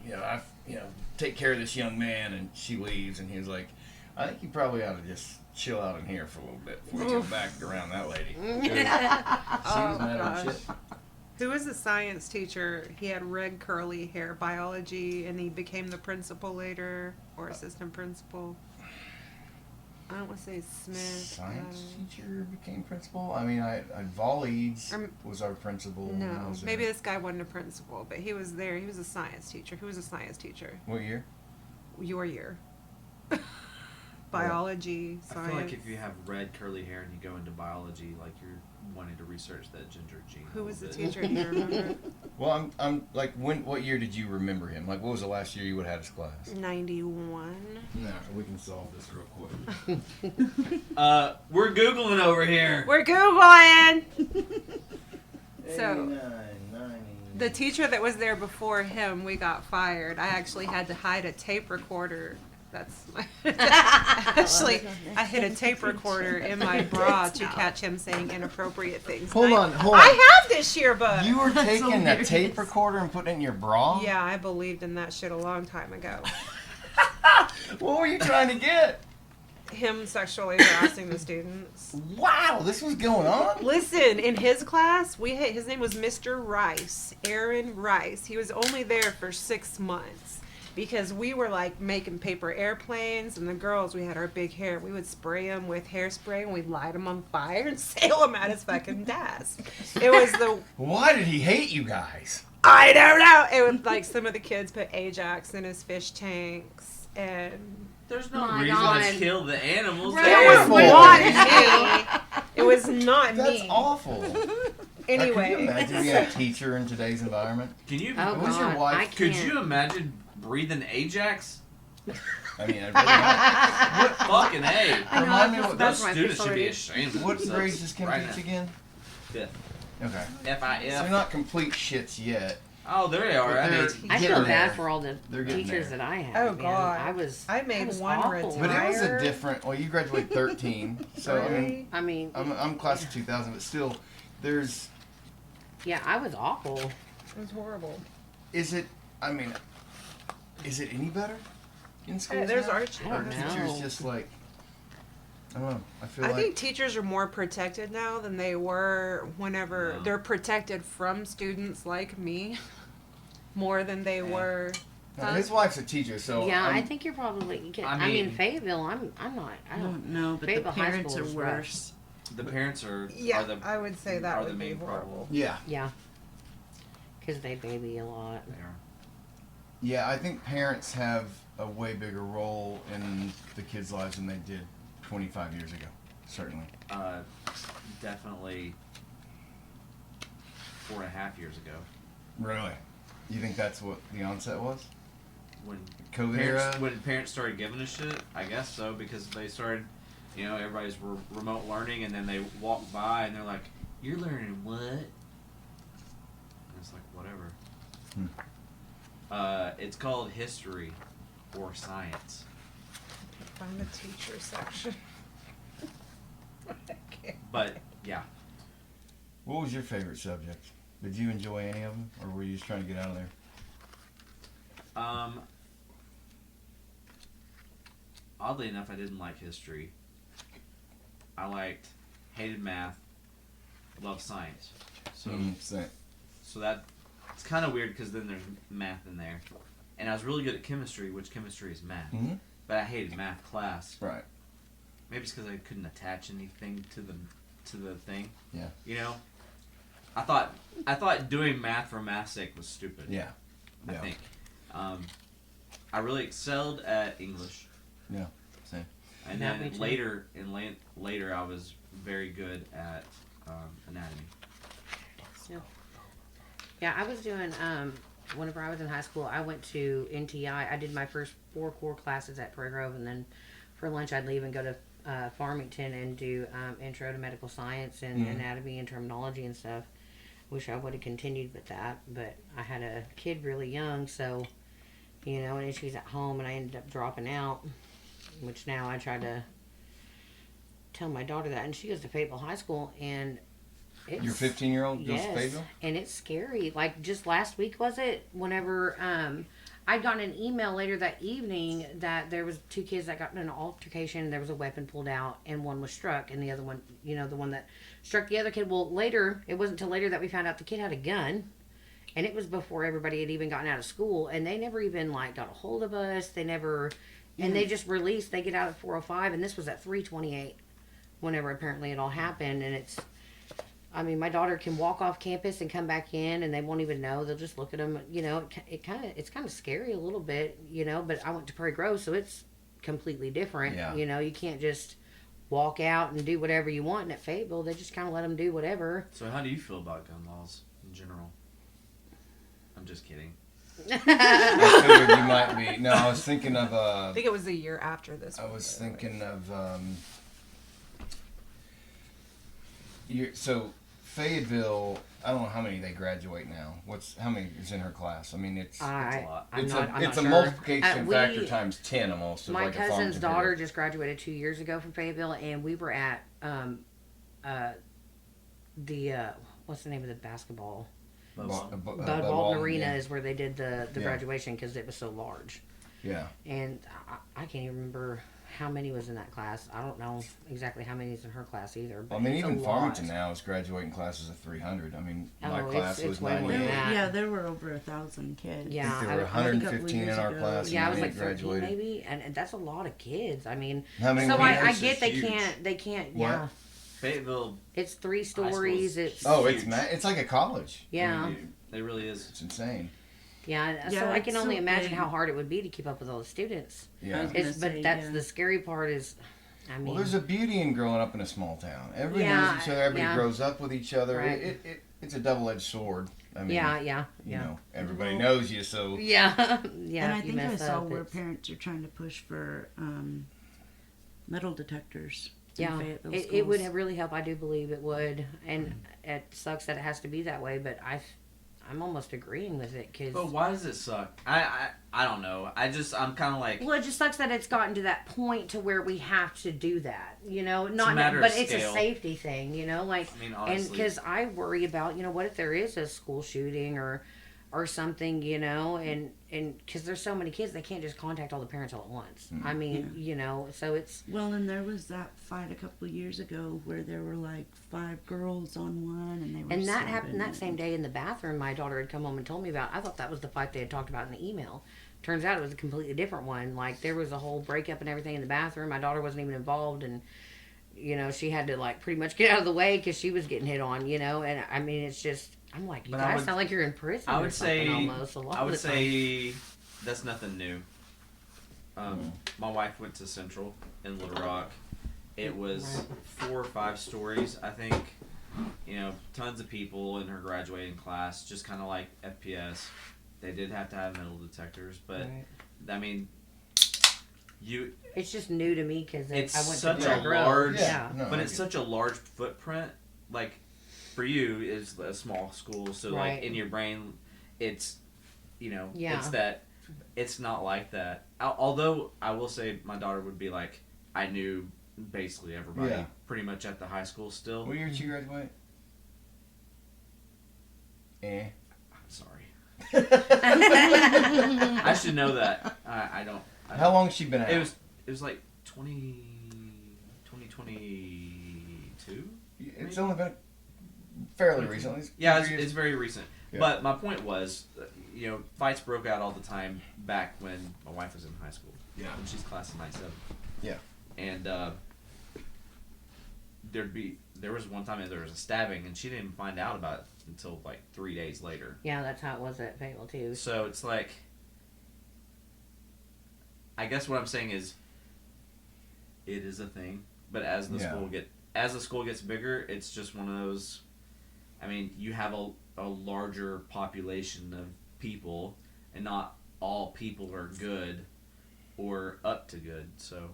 take care of this young man, and she leaves, and he was like, I think you probably ought to just chill out in here for a little bit before you go back around that lady. She was mad at gosh. shit. Who was a science teacher? He had red curly hair, biology, and he became the principal later, or assistant principal. I don't want to say Smith. Science teacher became principal. I mean, I volleyed was our principal. No, maybe this guy wasn't a principal, but he was there. He was a science teacher. Who was a science teacher? What year? Your year. Biology, science. I feel like if you have red curly hair and you go into biology, like you're wanting to research that ginger gene. Who was the teacher? Do you remember? Well, I'm like, what year did you remember him? Like, what was the last year you would have had his class? 91. No, we can solve this real quick. We're Googling over here. We're Googling! So, 89, 90. the teacher that was there before him, we got fired. I actually had to hide a tape recorder. That's my actually, I hid a tape recorder in my bra to catch him saying inappropriate things. Hold on. I have this yearbook. You were taking a tape recorder and putting it in your bra? Yeah, I believed in that shit a long time ago. What were you trying to get? Him sexually harassing the students. Wow, this was going on? Listen, in his class, his name was Mr. Rice, Aaron Rice. He was only there for 6 months. Because we were like making paper airplanes, and the girls, we had our big hair. We would spray them with hairspray, and we'd light them on fire and sail them at his fucking desk. It was the. Why did he hate you guys? I don't know. It was like some of the kids put Ajax in his fish tanks, and There's no My reason God. to kill the animals. it Right. was not me. It was not That's me. awful. Anyway, Can you imagine being a teacher in today's environment? Can you? Oh, What was your God, wife- I Could can't. you imagine breathing Ajax? I mean, I really Fucking A. I know, Remind me I feel what bad Those for my students fish should be already. ashamed of What themselves grades does Kim right teach now. again? Fifth. Okay. So F-I-F. they're not complete shits yet. Oh, there they are. But I they're- mean, I Getting feel there. bad for all the They're getting teachers there. that I had. Oh, man. God. I made was one awful. retire. But it was a Tired. different. Well, you graduated 13, so I mean, Really? I mean, I'm class of 2000, but still, there's. yeah, I was awful. It was horrible. Is it? I mean, is it any better in schools? There's now? Archie. I Or don't teachers know. just like. I don't know. I feel I like. think teachers are more protected now than they were whenever No. they're protected from students like me more than they were. Now, his wife's a teacher, so. Yeah, I I'm- think you're probably. I I mean, mean- Fayetteville. I'm not. I I don't. don't know, but the Fayetteville High parents School are is rough. worse. the parents are Yeah, the I would say that are would the be main horrible. problem. Yeah. Yeah. Because they baby a lot. They are. Yeah, I think parents have a way bigger role in the kids' lives than they did 25 years ago. Certainly. Definitely 4.5 years ago Really? You think that's what the onset was? when COVID parents, era? when parents started giving a shit. I guess so, because they started, everybody's remote learning, and then they walk by and they're like, "You're learning what?" And it's like, whatever. It's called history or science. Find the teacher section. But yeah, What was your favorite subject? Did you enjoy any of them, or were you just trying to get out of there? oddly enough, I didn't like history. Hated math, loved science. So Same. so that it's kind of weird because then there's math in there, and I was really good at chemistry, which chemistry is math. Mhm. But I hated math class. Right. Maybe it's because I couldn't attach anything to the thing. Yeah. I thought doing math for math's sake was stupid. Yeah. I Yeah. think. I really excelled at English. Yeah. Same. And Yeah, me then too. later I was very good at anatomy. Yeah, I was doing. Whenever I was in high school, I went to NTI. I did my first 4 core classes at Prairie Grove, and then for lunch I'd leave and go to Farmington and do intro to medical science and anatomy and terminology and stuff. Wish I would have continued with that, but I had a kid really young, so and she was at home, and I ended up dropping out. Which now I try to tell my daughter that, and she goes to Fayetteville High School, and it's, Your 15-year-old goes to yes, Fayetteville? and it's scary. Like just last week, was it? Whenever I'd gotten an email later that evening that there was 2 kids that got in an altercation. There was a weapon pulled out, and one was struck, and the other one, the one that struck the other kid. Well, later, it wasn't until later that we found out the kid had a gun, and it was before everybody had even gotten out of school, and they never even got a hold of us. They never And they just released, they get out at 4:05, and this was at 3:28 whenever apparently it all happened. And it's, I mean, my daughter can walk off campus and come back in, and they won't even know. They'll just look at them, you know. It's kind of scary a little bit, you know. But I went to Prairie Grove, so it's completely different. Yeah. You know, you can't just walk out and do whatever you want. And at Fayetteville, they just kind of let them do whatever. So how do you feel about gun laws in general? I'm just kidding. I figured you might be. No, I was thinking of. I think it was a year after this. I was thinking of. So Fayetteville, I don't know how many they graduate now. How many is in her class? I mean, it's a lot. I'm it's not a sure. multiplication factor times 10 almost. My like cousin's daughter just graduated 2 years ago from Fayetteville, and we were at what's the name of the basketball? Bud Walton Arena is where they did the graduation because it was so large. Yeah. And I can't even remember how many was in that class. I don't know exactly how many is in her class either. But I mean, even Farmington now is graduating classes of 300. I mean, my class was way more than 98. that. Yeah, there were over 1,000 kids. Yeah, I think there were 115 in our class. Yeah, I was and like 13 graduated. maybe, and that's a lot of kids. I mean, How many so were I there? get they Huge. can't. What? Yeah, Fayetteville, it's 3 stories. It's It's like a college. yeah. I mean, it really is. it's insane. Yeah, so Yeah, I can it's only so imagine big. how hard it would be to keep up with all the students. Yeah. But that's the scary part is, I mean, Well, there's a beauty in growing up in a small town. Everybody knows each other. Everybody grows up with each other. Right. It's a double-edged sword. I mean, yeah. You know, everybody knows you, so Yeah. And I if you think I mess saw up, where it's- parents are trying to push for metal detectors. in Yeah, Fayetteville it would schools. really help. I do believe it would, and it sucks that it has to be that way. But I'm almost agreeing with it because. But why does it suck? I don't know. I'm kind of like. Well, it just sucks that it's gotten to that point to where we have to do that. You know, not matter of but it's a scale. safety thing. You know, like I mean, and honestly. because I worry about what if there is a school shooting or something, and because there's so many kids, they can't just contact all the parents all at once. I mean, so it's Well, and there was that fight a couple of years ago where there were like 5 girls on one, and they were. and that stabbing happened that and- same day in the bathroom. My daughter had come home and told me about. I thought that was the fight they had talked about in the email. Turns out it was a completely different one. Like there was a whole breakup and everything in the bathroom. My daughter wasn't even involved, and she had to like pretty much get out of the way because she was getting hit on. And I mean, it's just. I'm like, you But guys sound like you're in prison. I or would something say. almost a lot I would of the time. say that's nothing new. My wife went to Central in Little Rock. It was 4 or 5 stories, I think. Tons of people in her graduating class, just kind of like FPS. They did have to have metal detectors, but Right. I mean, It's just new to me because I went it's to such a Prairie Grove. large, Yeah. No, but I it's get such a large footprint. Like for you, is a small school, so Right. like in your brain, it's Yeah. it's that. It's not like that. Although I will say, my daughter would be like, I knew basically everybody Yeah. pretty much at the high school still. What year did you graduate? I'm sorry. I should know that. I don't. How long has she been out? It was like 2022. It's only been fairly recently. Yeah, Few years. it's very recent. Yeah. But my point was, fights broke out all the time back when my wife was in high school. Yeah. When she's class of '97. Yeah. And there was one time that there was a stabbing, and she didn't find out about it until like 3 days later. Yeah, that's how it was at Fayetteville too. So it's like, I guess what I'm saying is, it is a thing. But as the school gets bigger, it's just one of those. I mean, you have a larger population of people, and not all people are good or up to good. So,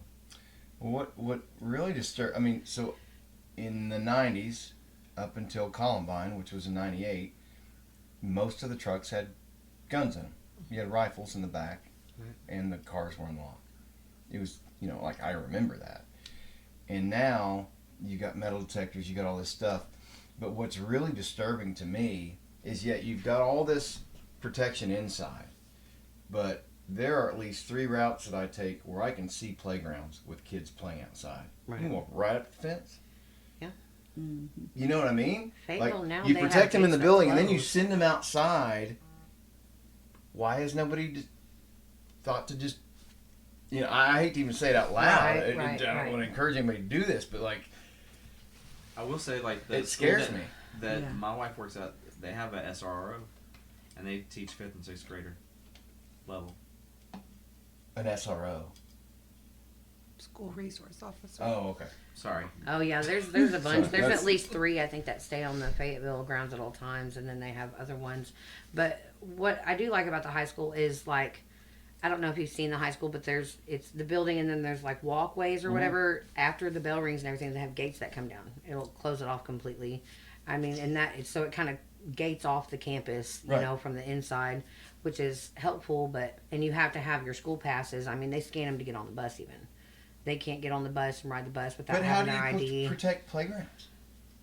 What really disturbed? I mean, so in the '90s, up until Columbine, which was in '98, most of the trucks had guns in them. You had rifles in the back, and the cars were unlocked. It was, like I remember that. And now you got metal detectors, you got all this stuff. But what's really disturbing to me is yet you've got all this protection inside, but there are at least 3 routes that I take where I can see playgrounds with kids playing outside. Right. You can walk right up the fence. Yeah. Mhm. You know what I mean? Fayetteville now You they protect have them in the gates that building, and then you close. send them outside. Why has nobody thought to just you know, I hate to even say it out loud. Right, I don't right. want to encourage anybody to do this, but like, I will say, like, it scares me. That Yeah. my wife works at, they have a SRO, and they teach 5th and 6th grader level. An SRO. School resource officer. Oh, okay. Sorry. Oh yeah, there's a bunch. Sorry, There's that's- at least 3 I think that stay on the Fayetteville grounds at all times, and then they have other ones. But what I do like about the high school is like, I don't know if you've seen the high school, but it's the building, and then there's like walkways or whatever after the bell rings and everything. They have gates that come down. It'll close it off completely. I mean, and so it kind of gates off the campus, you Right. know, from the inside, which is helpful. And you have to have your school passes. I mean, they scan them to get on the bus even. They can't get on the bus and ride the bus without But how having do their you ID. protect playgrounds?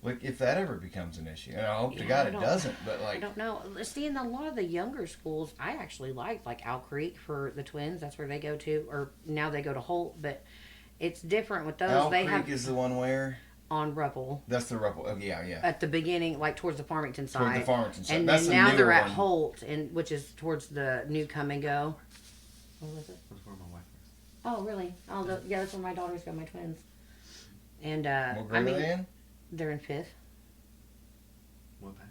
Like, if that ever becomes an issue, and I hope to Yeah, God I it don't- doesn't. But I like, don't know. See, in a lot of the younger schools, I actually liked, like Owl Creek for the twins. That's where they go to, or now they go to Holt. But it's different with those. Owl they Creek have is the one where on Ruppel that's the Ruppel. Oh yeah, yeah. at the beginning, like towards the Farmington side. Toward the Farmington side. And That's then the now newer they're at one. Holt, which is towards the new Come and Go. What was it? That's where my wife works. Oh, really? Oh, yeah, that's where my daughters go, my twins. And What grade I mean, are they in? they're in 5th. What pack?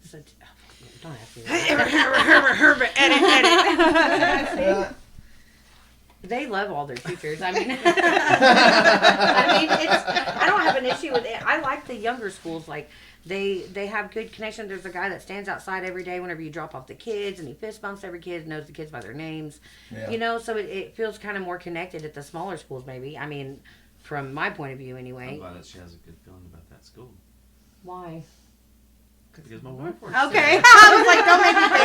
So, don't ask me. Herbert, edit. They love all their teachers. I mean, I don't have an issue with it. I like the younger schools. Like they have good connection. There's a guy that stands outside every day whenever you drop off the kids, and he fist bumps every kid, knows the kids by their names. Yeah. You know, so it feels kind of more connected at the smaller schools. Maybe. I mean, from my point of view, I'm anyway. glad that she has a good feeling about that school. Why? Because my wife works Okay, there. I was like, don't make me say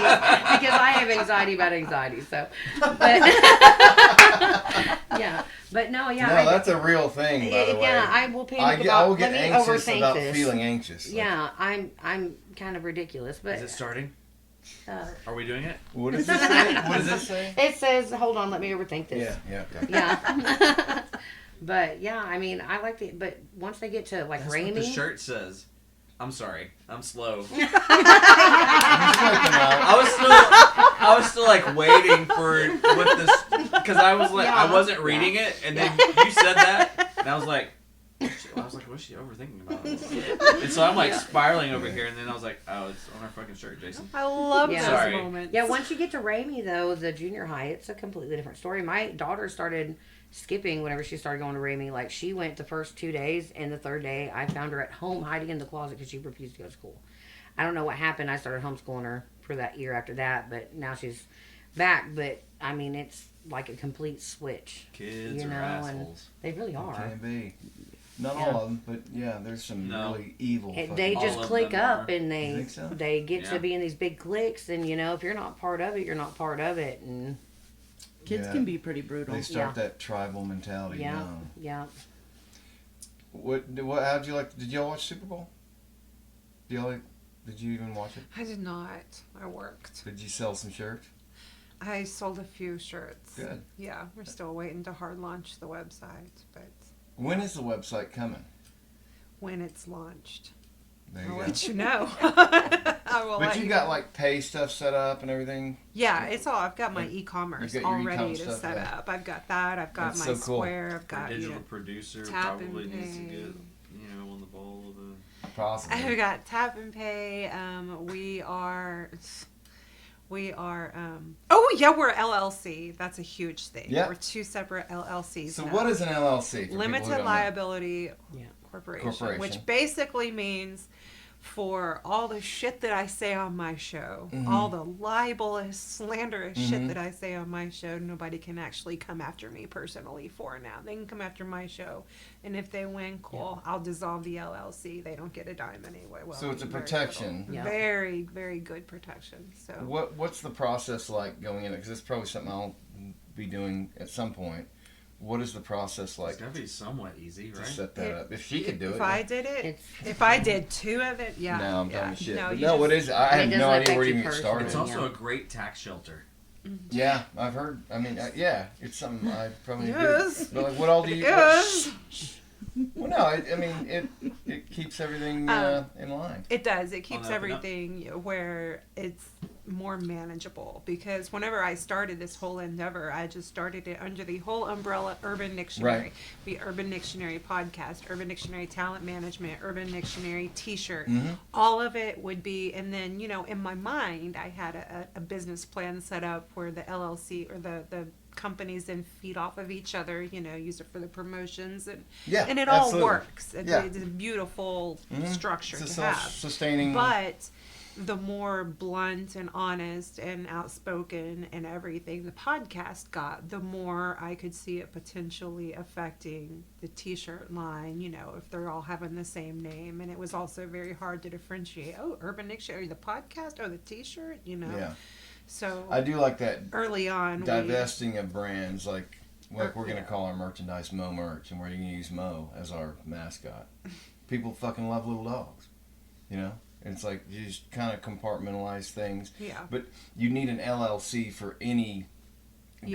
that, please, because I have anxiety about anxiety. So, but yeah, but no, yeah, No, that's a real thing, by the way. yeah, I will panic I about. will get let me anxious overthink about this. feeling anxious. Like, Yeah, I'm kind of ridiculous, but Is it starting? Are we doing it? What does it say? What does it say? it says, hold on, let me overthink Yeah, this. yeah. Okay. Yeah. But yeah, I mean, I like the. But once they get to like That's Ramey, what the shirt says. I'm sorry. I'm slow. He's waking up. I was still like waiting for what this, because I was like, I wasn't reading it, and then you said that, and I was like, what's she overthinking about? And so I'm like spiraling over here, and then I was like, oh, it's on our fucking shirt, Jason. I love Yeah. those Sorry. moments. yeah, once you get to Ramey though, the junior high, it's a completely different story. My daughter started skipping whenever she started going to Ramey. Like she went the first 2 days, and the third day I found her at home hiding in the closet because she refused to go to school. I don't know what happened. I started homeschooling her for that year after that, but now she's back. But I mean, it's like a complete switch. Kids You are know, and assholes. they really are. Can be. Not Yeah. all of them, but yeah, there's some No. really evil. And they fucking- just All of click them up are. and You they think so? they get Yeah. to be in these big cliques, and you know, if you're not part of it, you're not part of it. And Kids Yeah. can be pretty brutal. They start Yeah. that tribal mentality yeah, young. yeah. What? How'd you like? Did y'all watch Super Bowl? Did you even watch it? I did not. I worked. Did you sell some shirts? I sold a few shirts. Good. Yeah, we're still waiting to hard launch the website, but When is the website coming? when it's launched, There you I'll go. let you know. I will But let you got like pay stuff set up and everything. Yeah, it's all. I've got my Like, e-commerce you got your all ready e-com to stuff, set yeah. up. I've got that. I've got That's my so cool. Square. I've Our got digital producer tap and probably needs to pay. get, on the ball of the. Possibly. I've got tap and pay. We are. Oh yeah, we're LLC. That's a huge thing. Yeah. We're 2 separate LLCs. So now. what is an LLC? for people who Limited don't know? liability Yeah. corporation, which basically means for all the shit that I say on my show, Mhm. all the libelous, slanderous shit Mhm. that I say on my show, nobody can actually come after me personally for now. They can come after my show, and if they win, cool. I'll dissolve the LLC. They don't get a dime anyway. Well, So it's a very protection. little. Yeah. Very, very good protection. So What's the process like going in? Because it's probably something I'll be doing at some point. What is the process like It's gotta be somewhat easy, to right? set that up? If she could do it. if I did it, It's if I did 2 of it, yeah. No, I'm yeah. talking shit. No, But you no, just- what is it? I it have no doesn't idea affect where to you even get personally. started. It's also Yeah. a great tax shelter. Yeah, I've heard. I mean, yeah, it's something I probably Yes. do. But like, what all do you? Yes. Well, no, I mean, it keeps everything in line. It does. It keeps On the up and up. everything where it's more manageable, because whenever I started this whole endeavor, I just started it under the whole umbrella Urban Dictionary. Right. The Urban Dictionary podcast, Urban Dictionary talent management, Urban Dictionary t-shirt. Mm-hmm. All of it would be, and then, you know, in my mind, I had a business plan set up where the LLC or the companies then feed off of each other, you know, use it for the promotions, and and it absolutely. all works. It's Yeah. a beautiful structure It's a to have. self-sustaining. But the more blunt and honest and outspoken and everything the podcast got, the more I could see it potentially affecting the t-shirt line, you know, if they're all having the same name. And it was also very hard to differentiate, oh, Urban Dictionary, the podcast, or the t-shirt, you know. Yeah. So I do like that early on, divesting of brands, like we're going to yeah. call our merchandise Mo Merch, and we're going to use Mo as our mascot. People fucking love little dogs, you know? And it's like you just kind of compartmentalize things. Yeah. But you need an LLC for any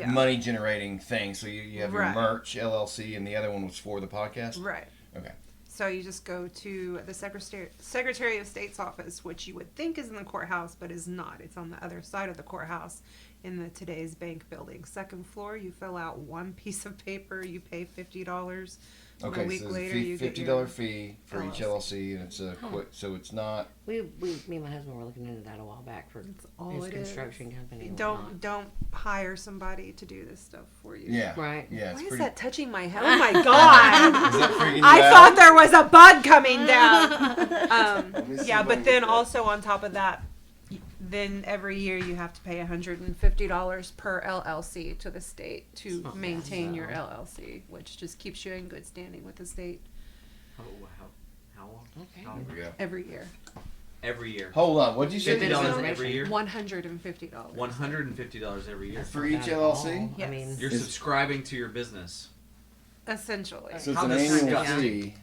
money generating thing. So you have your merch LLC, and the other one was for the podcast? Right. Okay. So you just go to the Secretary of State's office, which you would think is in the courthouse, but is not. It's on the other side of the courthouse in the Today's Bank building. Second floor, you fill out one piece of paper, you pay $50. Okay, a week so later, the you get $50 your fee for each LLC. LLC, and it's a quick, so it's not. Me and my husband were looking into that a while back for That's all his it is. construction company. and whatnot. Don't hire somebody to do this stuff for you. Yeah. Right. Yeah, it's Why is pretty. that touching my head? Oh my god! Is that freaking you I out? thought there was a bug coming down. Let me see Yeah, if I but can then get that. also on top of that, then every year you have to pay $150 per LLC to the state to not maintain bad, your though. LLC, which just keeps you in good standing with the state How long? Okay. How Here long? we go. every year. Every year. Hold on, what'd you say? $50 every year. $150. $150 every year. For each Not at LLC? all. Yes. I mean, You're subscribing to your business. Essentially. So it's How an does annual that sound? fee.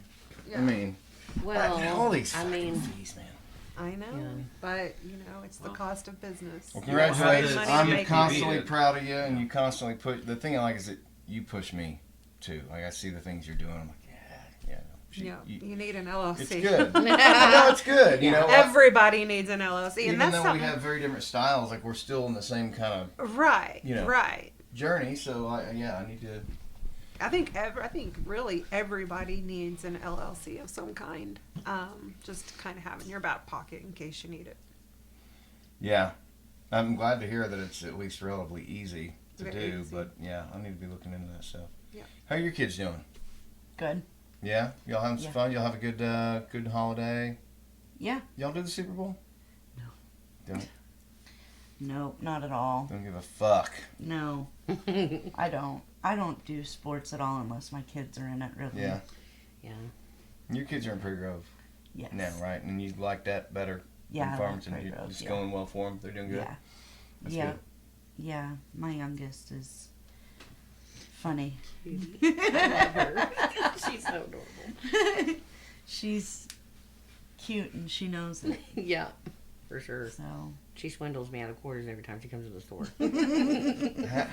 Yeah. I mean, well, all these I fucking mean, fees, man. I know, Yeah. but you know, it's the cost of business. Well, You don't have congratulations. to Money to I'm make constantly it. proud of you, and you constantly push. The thing I like is that you push me, too. Like, I see the things you're doing. I'm like, yeah. Yeah, You- you need an LLC. it's good. No, it's good. You know, Everybody needs an LLC, even and that's though something. we have very different styles, like we're still in the same kind of Right, you know. right. journey. So I need to. I think really everybody needs an LLC of some kind. Just to kind of have in your back pocket in case you need it. Yeah, I'm glad to hear that it's at least relatively easy to Very do. easy. But yeah, I need to be looking into that stuff. Yeah. How are your kids doing? Good. Yeah, y'all having some Yeah. fun? Y'all have a good holiday. Yeah. Y'all do the Super Bowl? No. Don't Nope, not at all. give a fuck. No. I don't. I don't do sports at all unless my kids are in it, really. Yeah. yeah. Your kids are in Prairie Grove Yes. now, right? And you like that better Yeah. than I like Farmington? Prairie Grove, It's yeah. going well for them. They're doing good. Yeah. That's yeah. good. Yeah. My youngest is funny. I love her. She's so adorable. She's cute and she knows it. Yeah, for sure. So She swindles me out of quarters every time she comes to the store.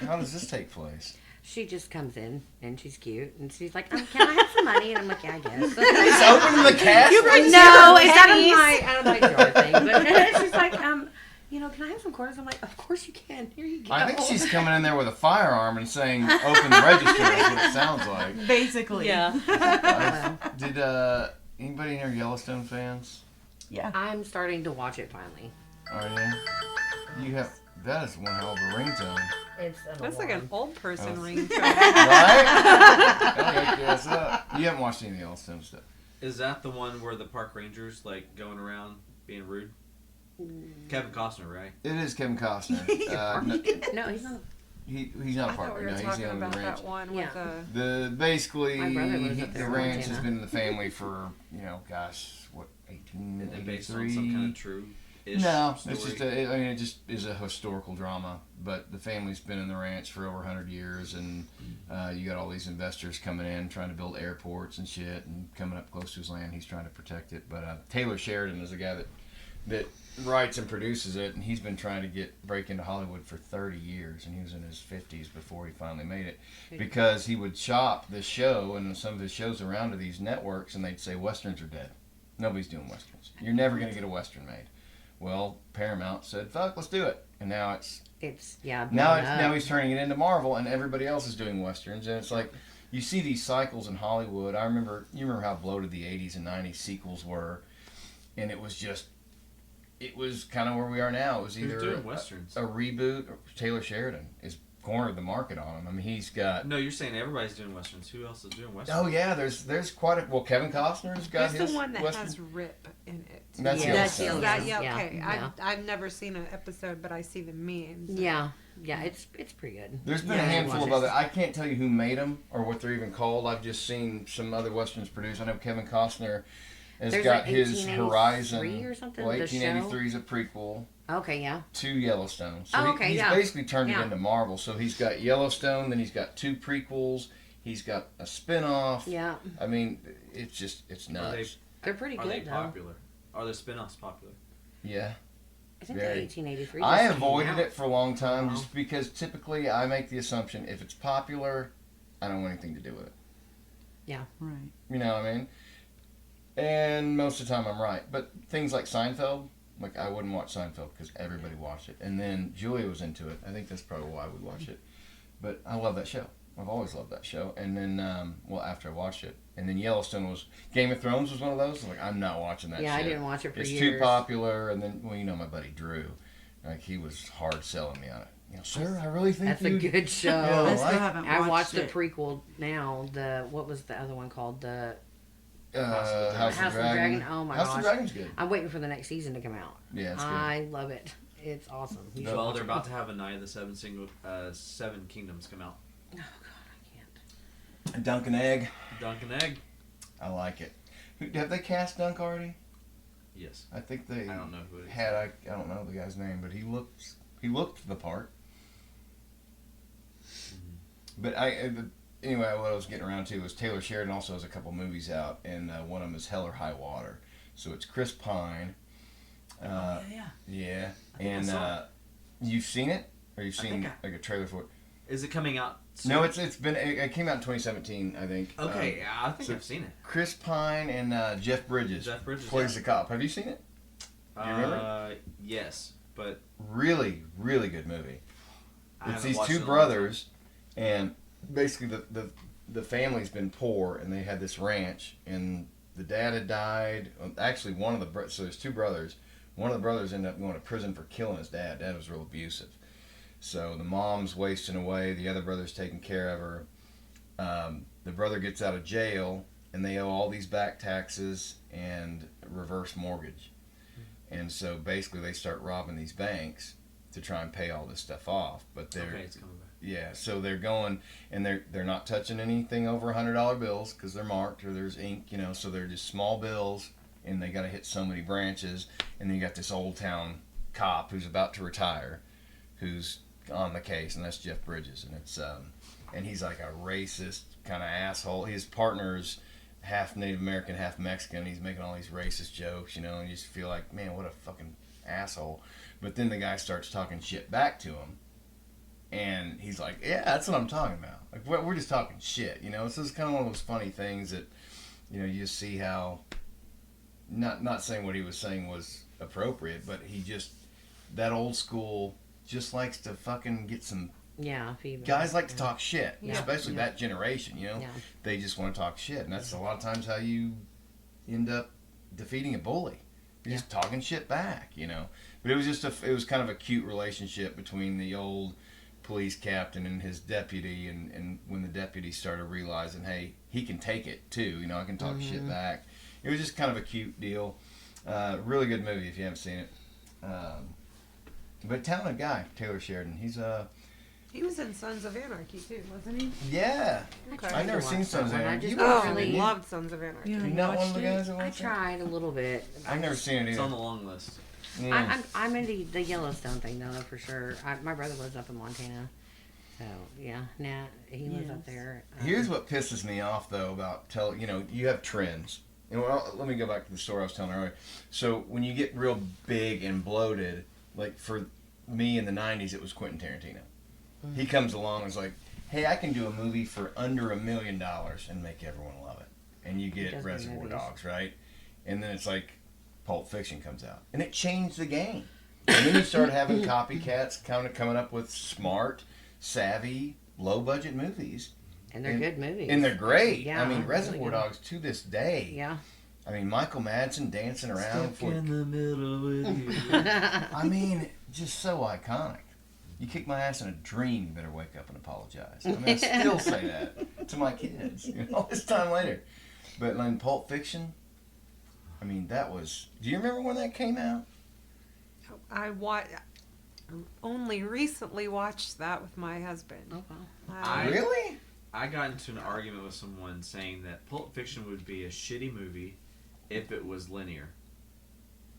How does this take place? She just comes in and she's cute and she's like, "Can I have some money?" And I'm like, "Yeah, I guess." He's opening the cash. No, it's out of my jar thing. But she's like, "Can I have some quarters?" I'm like, "Of course you can. Here you go." I think she's coming in there with a firearm and saying, "Open the register." That's what it sounds like. basically. Yeah. Did anybody in here Yellowstone fans? Yeah. I'm starting to watch it finally. Are you? You have. That is one hell of a ringtone, It's That's like an old person Oh. ringtone. right? That'll wake us up. You haven't watched any of the Yellowstone stuff. Is that the one where the park rangers like going around being rude? Kevin Costner, right? It is Kevin Costner. No, he's not. He's not a I park thought we ranger. were He's talking the owner of about the ranch. that one Yeah. with The basically My brother lives up the there in ranch has Montana. been in the family for what And based on 1883. some kind of true-ish No, story. it's just it just is a historical drama. But the family's been in the ranch for over 100 years, and you got all these investors coming in trying to build airports and shit, and coming up close to his land. He's trying to protect it. But Taylor Sheridan is the guy that writes and produces it, and he's been trying to break into Hollywood for 30 years, and he was in his 50s before he finally made it, because he would shop this show and some of his shows around to these networks, and they'd say Westerns are dead. Nobody's doing Westerns. You're never going to get a Western made. Well, Paramount said, "Fuck, let's do it," and now it's now now he's turning it into Marvel, and everybody else is doing westerns, and it's like you see these cycles in Hollywood. You remember how bloated the '80s and '90s sequels were, and it was kind of where we are now. It was either doing westerns? a reboot. Or Taylor Sheridan is cornered the market on him. I mean, he's got. No, you're saying everybody's doing westerns. Who else is doing westerns? Oh yeah, there's quite a. Well, Kevin Costner's got Who's his. the one that western. has Rip in it? That's Yellowstone. Okay. I've never seen an episode, but I see the memes. Yeah, it's pretty good. There's been a handful of other. I can't tell you who made them or what they're even called. I've just seen some other westerns produced. I know Kevin Costner has got his Horizon. Or something, well, 1883 is a prequel. Okay, yeah. To Yellowstone. So he's basically turned it into Marvel. So he's got Yellowstone, then he's got 2 prequels, he's got a spin-off. Yeah. I mean, it's nuts. They're pretty good, Are they though. popular? Are the spin-offs popular? Yeah. I think the 1883. I avoided it for a long time just because typically I make the assumption if it's popular, I don't want anything to do with it. Yeah. Right. You know what I mean? And most of the time I'm right. But things like Seinfeld, like I wouldn't watch Seinfeld because everybody watched it. And then Julia was into it. I think that's probably why we watch it. But I love that show. I've always loved that show. And then, after I watched it. And then Yellowstone was, Game of Thrones was one of those. Like, I'm not watching that shit. Yeah, I didn't watch it for years. It's too popular. And then, well, you know my buddy Drew. Like, he was hard selling me on it. You know, sir, I really think that's a good show. I still haven't I watched it. the prequel now. What was the other one called? The House of the Dragon. Oh my gosh. gosh. House of the Dragon's good. I'm waiting for the next season to come out. Yeah, it's good. I love it. It's awesome. Well, they're about to have a Night of the Seven Kingdoms come out. Oh God, I can't. Dunk and Egg. Dunk and Egg. I like it. Have they cast Dunk already? Yes. I think they. I don't know who it is. I don't know the guy's name, but he looked the part. Mm-hmm. But anyway, what I was getting around to was Taylor Sheridan also has a couple movies out, and one of them is Hell or High Water. So it's Chris Pine. Yeah. And you've seen it, or you've seen like a trailer for it? Is it coming out soon? No, it came out in 2017, I think. Okay, I think I've seen it. Chris Pine and Jeff Bridges. Jeff Bridges plays the cop. Have you seen it? Do you remember? Yes, but really, really good movie. It's these 2 brothers, and basically the family's been poor, and they had this ranch, and the dad had died. Actually, so there's 2 brothers. One of the brothers ended up going to prison for killing his dad. Dad was real abusive. So the mom's wasting away. The other brother's taking care of her. The brother gets out of jail, and they owe all these back taxes and reverse mortgage. And so basically they start robbing these banks to try and pay all this stuff off. But it's coming back. Yeah, so they're going, and they're not touching anything over $100 bills because they're marked or there's ink, you know. So they're just small bills, and they got to hit so many branches. And then you got this old town cop who's about to retire, who's on the case, and that's Jeff Bridges, and it's and he's like a racist kind of asshole. His partner's half Native American, half Mexican. He's making all these racist jokes, you know, and you just feel like, man, what a fucking asshole. But then the guy starts talking shit back to him, and he's like, yeah, that's what I'm talking about. Like, we're just talking shit, you know. So it's kind of one of those funny things that, you know, you just see how, not saying what he was saying was appropriate, but he just, that old school, just likes to fucking get some. Yeah, guys like to talk shit, especially that generation. You know, they just want to talk shit, and that's a lot of times how you end up defeating a bully. You're just talking shit back, you know. But it was just it was kind of a cute relationship between the old police captain and his deputy, and when the deputy started realizing, hey, he can take it too. You know, I can talk shit back. It was just kind of a cute deal. Really good movie if you haven't seen it. But talented guy, Taylor Sheridan. He was in Sons of Anarchy too, wasn't he? Yeah. Okay. I've never seen Sons of Anarchy. I loved Sons of Anarchy. You're not one of the guys that I watched it? tried a little bit. I've never seen it either. It's on the long list. I'm into the Yellowstone thing though, for sure. My brother lives up in Montana, so yeah, he lives up there. Here's what pisses me off though about you have trends. And let me go back to the story I was telling earlier. So when you get real big and bloated, like for me in the 90s, it was Quentin Tarantino. Mm-hmm. He comes along and is like, hey, I can do a movie for under $1 million and make everyone love it. And you get Reservoir Dogs, right? And then it's like, Pulp Fiction comes out, and it changed the game. And then you start having copycats kind of coming up with smart, savvy, low-budget movies. And they're good movies. And they're great. Yeah, I mean, really Reservoir good. Dogs to this day. Yeah. I mean, Michael Madsen dancing around. Stuck in the middle with you. I mean, just so iconic. You kick my ass in a dream, you better wake up and apologize. I mean, I still say that to my kids, all this time later. But in Pulp Fiction, I mean, that was... Do you remember when that came out? I only recently watched that with my husband. Oh, wow. Really? I got into an argument with someone saying that Pulp Fiction would be a shitty movie if it was linear.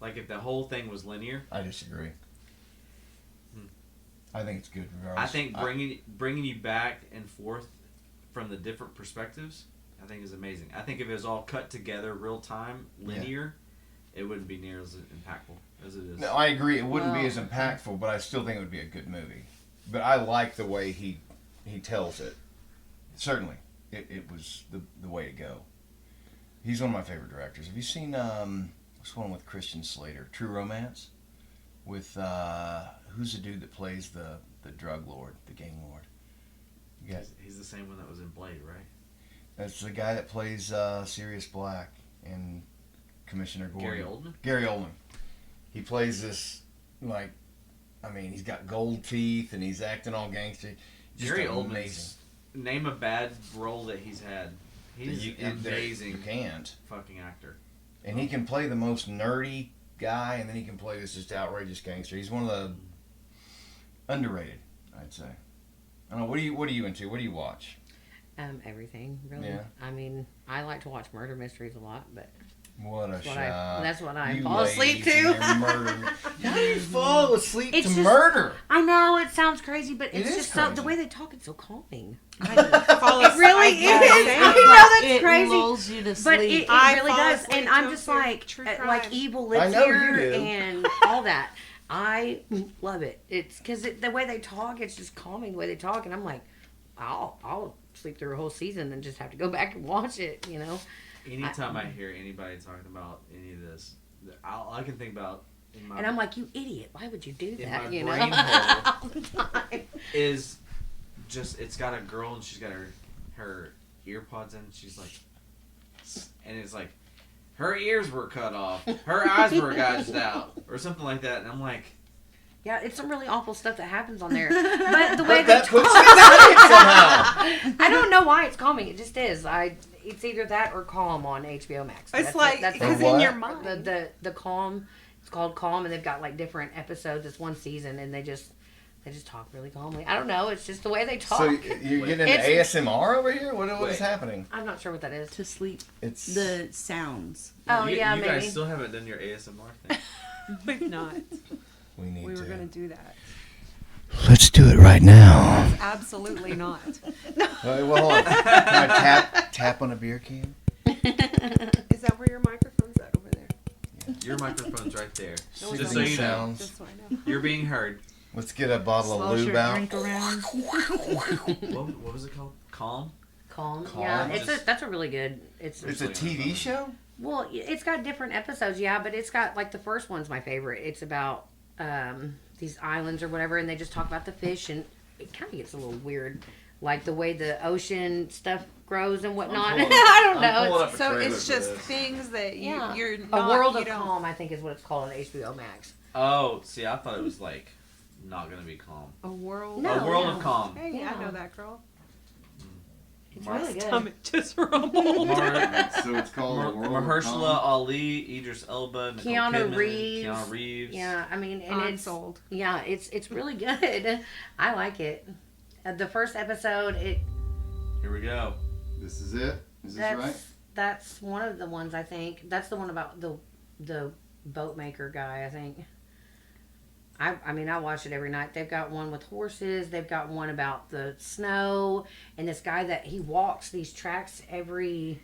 Like, if the whole thing was linear. I disagree. I think it's good regardless. I think bringing you back and forth from the different perspectives, I think is amazing. I think if it was all cut together, real time, linear, it wouldn't be near as impactful as it is. No, I agree. It wouldn't be as impactful, but I still think it would be a good movie. But I like the way he tells it. Certainly, it was the way to go. He's one of my favorite directors. Have you seen this one with Christian Slater, True Romance? With who's the dude that plays the drug lord, the gang lord? You guys, He's the same one that was in Blade, right? that's the guy that plays Sirius Black and Commissioner Gordon. Gary Oldman? Gary Oldman. He plays this, like, I mean, he's got gold teeth and he's acting all gangster. Just Gary amazing. Oldman's, name a bad role that he's had. He's an amazing You can't. fucking actor. And he can play the most nerdy guy, and then he can play this just outrageous gangster. He's one of the underrated, I'd say. I don't know. What are you into? What do you watch? Everything, really. Yeah. I mean, I like to watch murder mysteries a lot, but What a that's shot! that's what I You fall asleep ladies and to. your murder. How do you fall asleep It's to just- murder? I know it sounds crazy, but It it's is just so crazy. the way they talk. It's so calming. Fall It asleep. really I is. know. I know that's It crazy. lulls you to But sleep. it I really fall does, asleep and I'm to just true- like, true like crime. evil I lives know you here do. and all that. I love it. It's because the way they talk, it's just calming the way they talk, and I'm like, I'll sleep through a whole season and just have to go back and watch it. Anytime I hear anybody talking about any of this, all I can think about in my And I'm like, you idiot! Why would you do in that? my You brain know, hole all the time. is just it's got a girl and she's got her ear pods in. She's like, and it's like her ears were cut off, her eyes were gouged out, or something like that. And I'm like, Yeah, it's some really awful stuff that happens on there. But the way But they that talk, puts it somehow. I don't know why it's calming. It just is. It's either that or Calm on HBO Max. It's like that's because Or in what? your mind. the Calm. It's called Calm, and they've got like different episodes. It's one season, and they just talk really calmly. I don't know. It's just the way they talk. So you're getting into ASMR over here? What is Wait. happening? I'm not sure what that is. to sleep. It's The sounds. Oh you, yeah, you maybe. guys still haven't done your ASMR thing. We've not. we need We to. were going to do that. Let's do it right now. Absolutely not. Well, hold on. Can I tap on a beer can? Is that where your microphone's at over there? Your microphone's right there. No, Just it's so not. you know, Sounds. Just so I know. you're being heard. Let's get a bottle of Slosh lube your out. drink around. What was it called? Calm. Calm. Calm. Yeah, Just- that's a really good. It's a TV show? Well, it's got different episodes, yeah, but it's got like the first one's my favorite. It's about these islands or whatever, and they just talk about the fish, and it kind of gets a little weird, like the way the ocean stuff grows and whatnot. pulling- I don't I'm know. pulling It's, up So trailer it's for just this. things that yeah, you're not. A World you of don't- Calm, I think, is what it's called on HBO Max. Oh, see, I thought it was like not gonna be calm. A world. No, A world yeah. of calm. Hey, Yeah. I know that girl. It's Mar- really good. Stomach just rumbled. So it's called Mahershala Ali, Idris Elba, Nicole Keanu Kidman, Reeves. Keanu Reeves. Yeah, I mean, and I'm it's sold. yeah, it's really good. I like it. The first episode, Here we go. This is it? Is that's one of the ones I think. That's the one about the boat maker guy, I think. I mean, I watch it every night. They've got one with horses. They've got one about the snow. And this guy that he walks these tracks every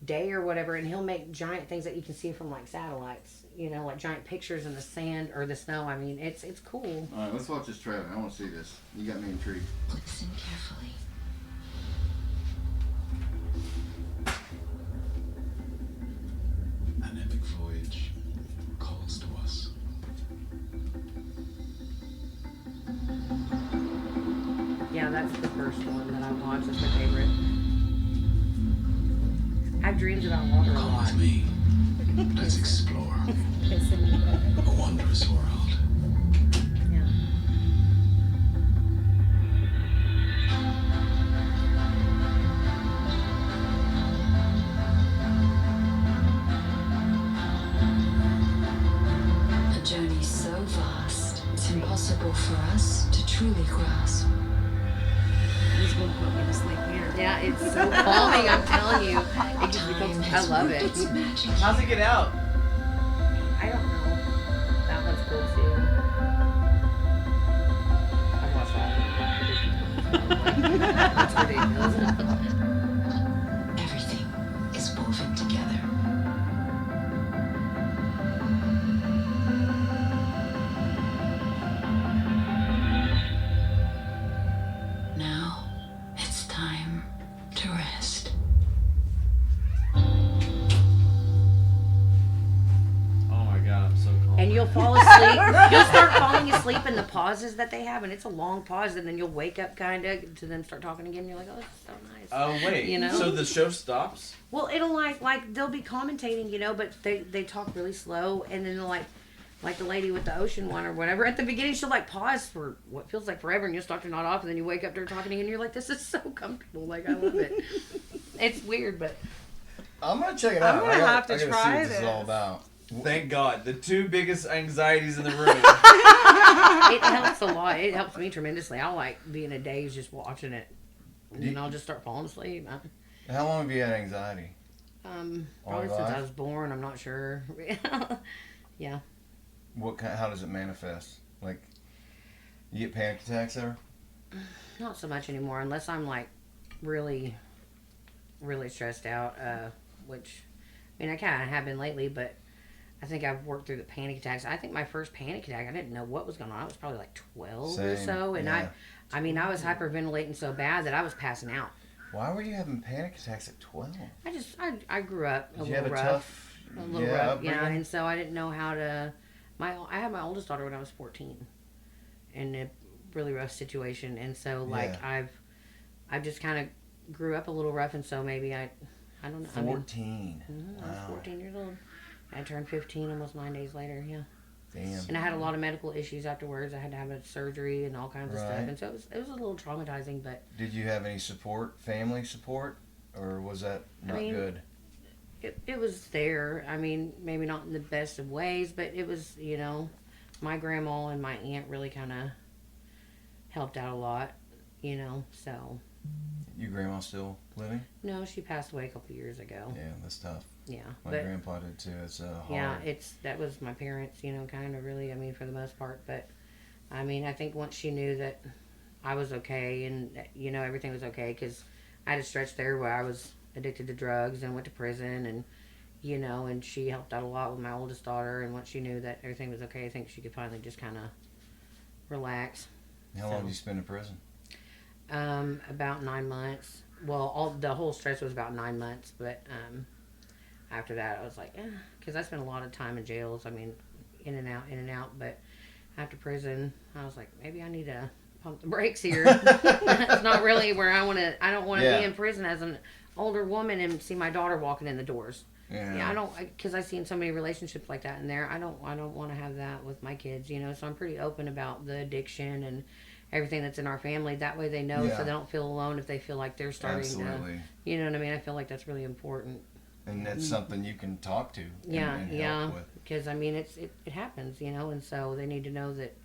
day or whatever, and he'll make giant things that you can see from like satellites. Like giant pictures in the sand or the snow. I mean, it's cool. All right, let's watch this trailer. I want to see this. You got me intrigued. Listen carefully. An epic voyage first one that I watched. It's my favorite. I have dreams about water a Come lot. with me. Let's explore a wondrous world. Yeah. A journey so vast, it's impossible for us to truly grasp. He's gonna put me to sleep here. Yeah, it's so calming, I'm telling you. It just becomes, I love it. It's magic. How's it get out? I don't know. That one's cool too. I watched that. That's ridiculous. Everything is woven together. Now it's time to rest. Oh my god, I'm so calm. And you'll fall asleep. You'll start falling asleep in the pauses that they have, and it's a long pause, and then you'll wake up kind of to then start talking again. And you're like, oh, this is so nice. Oh wait, You know? so the show stops? Well, it'll like they'll be commentating, but they talk really slow, and then they'll like the lady with the ocean one or whatever. At the beginning, she'll like pause for what feels like forever, and you'll start to nod off, and then you wake up to her talking again, and you're like, this is so comfortable. Like, I love it. It's weird, but I'm gonna check it I'm out. gonna have to I gotta try see what this is this. all about. Thank God. The two biggest anxieties in the room. it helps a lot. It helps me tremendously. I'll like be in a daze just watching it, and then I'll just start falling asleep. How long have you had anxiety? Probably All your since I life? was born. I'm not sure. Yeah. How does it manifest? Like, you get panic attacks ever? Not so much anymore, unless I'm like really, really stressed out. Which, I mean, I kind of have been lately, but I think I've worked through the panic attacks. I think my first panic attack, I didn't know what was going on. I was probably like 12 or Same, so, and yeah. I mean, I was hyperventilating so bad that I was passing out. Why were you having panic attacks at 12? I grew up a Did you little have a rough. tough A little rough, yeah, upbringing? and so I didn't know how to. I had my oldest daughter when I was 14, in a really rough situation, and so like Yeah. I've just kind of grew up a little rough, and so maybe I don't know. 14. I was Wow. 14 years old. I turned 15 almost 9 days later. Yeah, Damn. and I had a lot of medical issues afterwards. I had to have a surgery and all kinds of stuff, Right. and so it was a little traumatizing, but. Did you have any support, family support? Or was that not good? It was there. I mean, maybe not in the best of ways, but it was, my grandma and my aunt really kind of helped out a lot, so. Your grandma still living? No, she passed away a couple years ago. Yeah, that's tough. Yeah. My but, grandpa did too. It's hard. yeah, that was my parents, kind of really, I mean, for the most part. But, I mean, I think once she knew that I was okay and, everything was okay, because I had a stretch there where I was addicted to drugs and went to prison, and and she helped out a lot with my oldest daughter, and once she knew that everything was okay, I think she could finally just kind of relax. How long did you spend in prison? About 9 months. Well, the whole stretch was about 9 months, but after that I was like, because I spent a lot of time in jails, I mean, in and out, but after prison I was like, maybe I need to pump the brakes here. That's not really where I don't want to be in prison as an older woman and see my daughter walking in the doors. Yeah, I don't, because I've seen so many relationships like that in there. I don't want to have that with my kids, so I'm pretty open about the addiction and everything that's in our family. That way they know, so they don't feel alone if they feel like they're starting Absolutely. to, you know what I mean? I feel like that's really important. And that's something you can talk to and Yeah, help with. because I mean it happens, and so they need to know that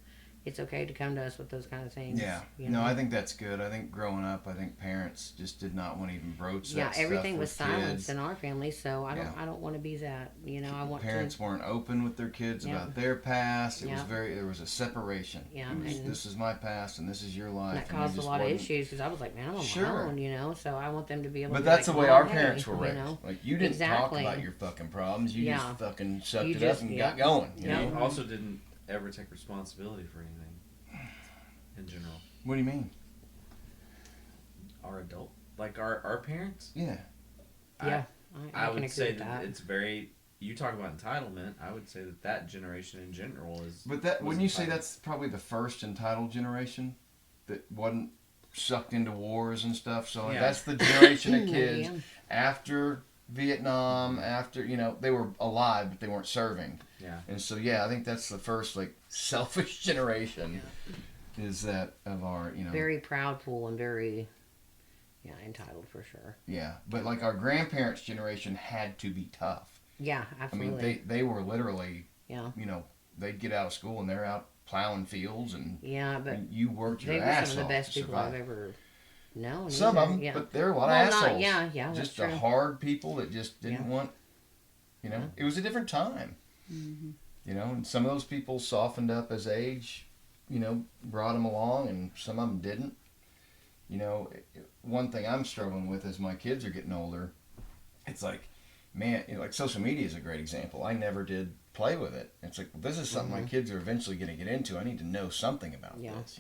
it's okay to come to us with those kind of things. Yeah. No, I think that's good. I think growing up, parents just did not want to even broach that stuff. Yeah, everything was with silenced kids. in our family, so I don't want to be that. I want Parents weren't open with their kids about their past. It was there was a separation. Yeah, It was, this is my past and this is your life. And that caused a lot of issues because I was like, man, I'm on my own, so I want them to be able to But be that's like, the way Mom, our hey, parents were raised. Like, you didn't talk about your fucking problems. You just fucking sucked it up and got going. You know? Also didn't ever take responsibility for anything. In general. What do you mean? Our adult, like our parents. Yeah. I would say that it's very. You talk about entitlement. I would say that generation in general is. But wouldn't you say that's probably the first entitled generation that wasn't sucked into wars and stuff. So Yeah. that's the generation of kids Yeah. after Vietnam, after, they were alive, but they weren't serving. Yeah. And so, I think that's the first, selfish generation is that of our, Very proudful and very, entitled for sure. Yeah. But, our grandparents' generation had to be tough. Yeah, absolutely. I mean, they were literally, yeah. They'd get out of school and they're out plowing fields and, but you worked your they were ass some of the off best to people survive. I've ever known. Some of them, yeah. but there were a lot Well, of assholes. that's just true. the hard people that just didn't Yeah. want, it was a different time. Mm-hmm. And some of those people softened up as age, brought them along, and some of them didn't. One thing I'm struggling with as my kids are getting older, it's like, man, social media is a great example. I never did play with it. It's like, well, this is something my kids are eventually going to get into. I need to know something about this,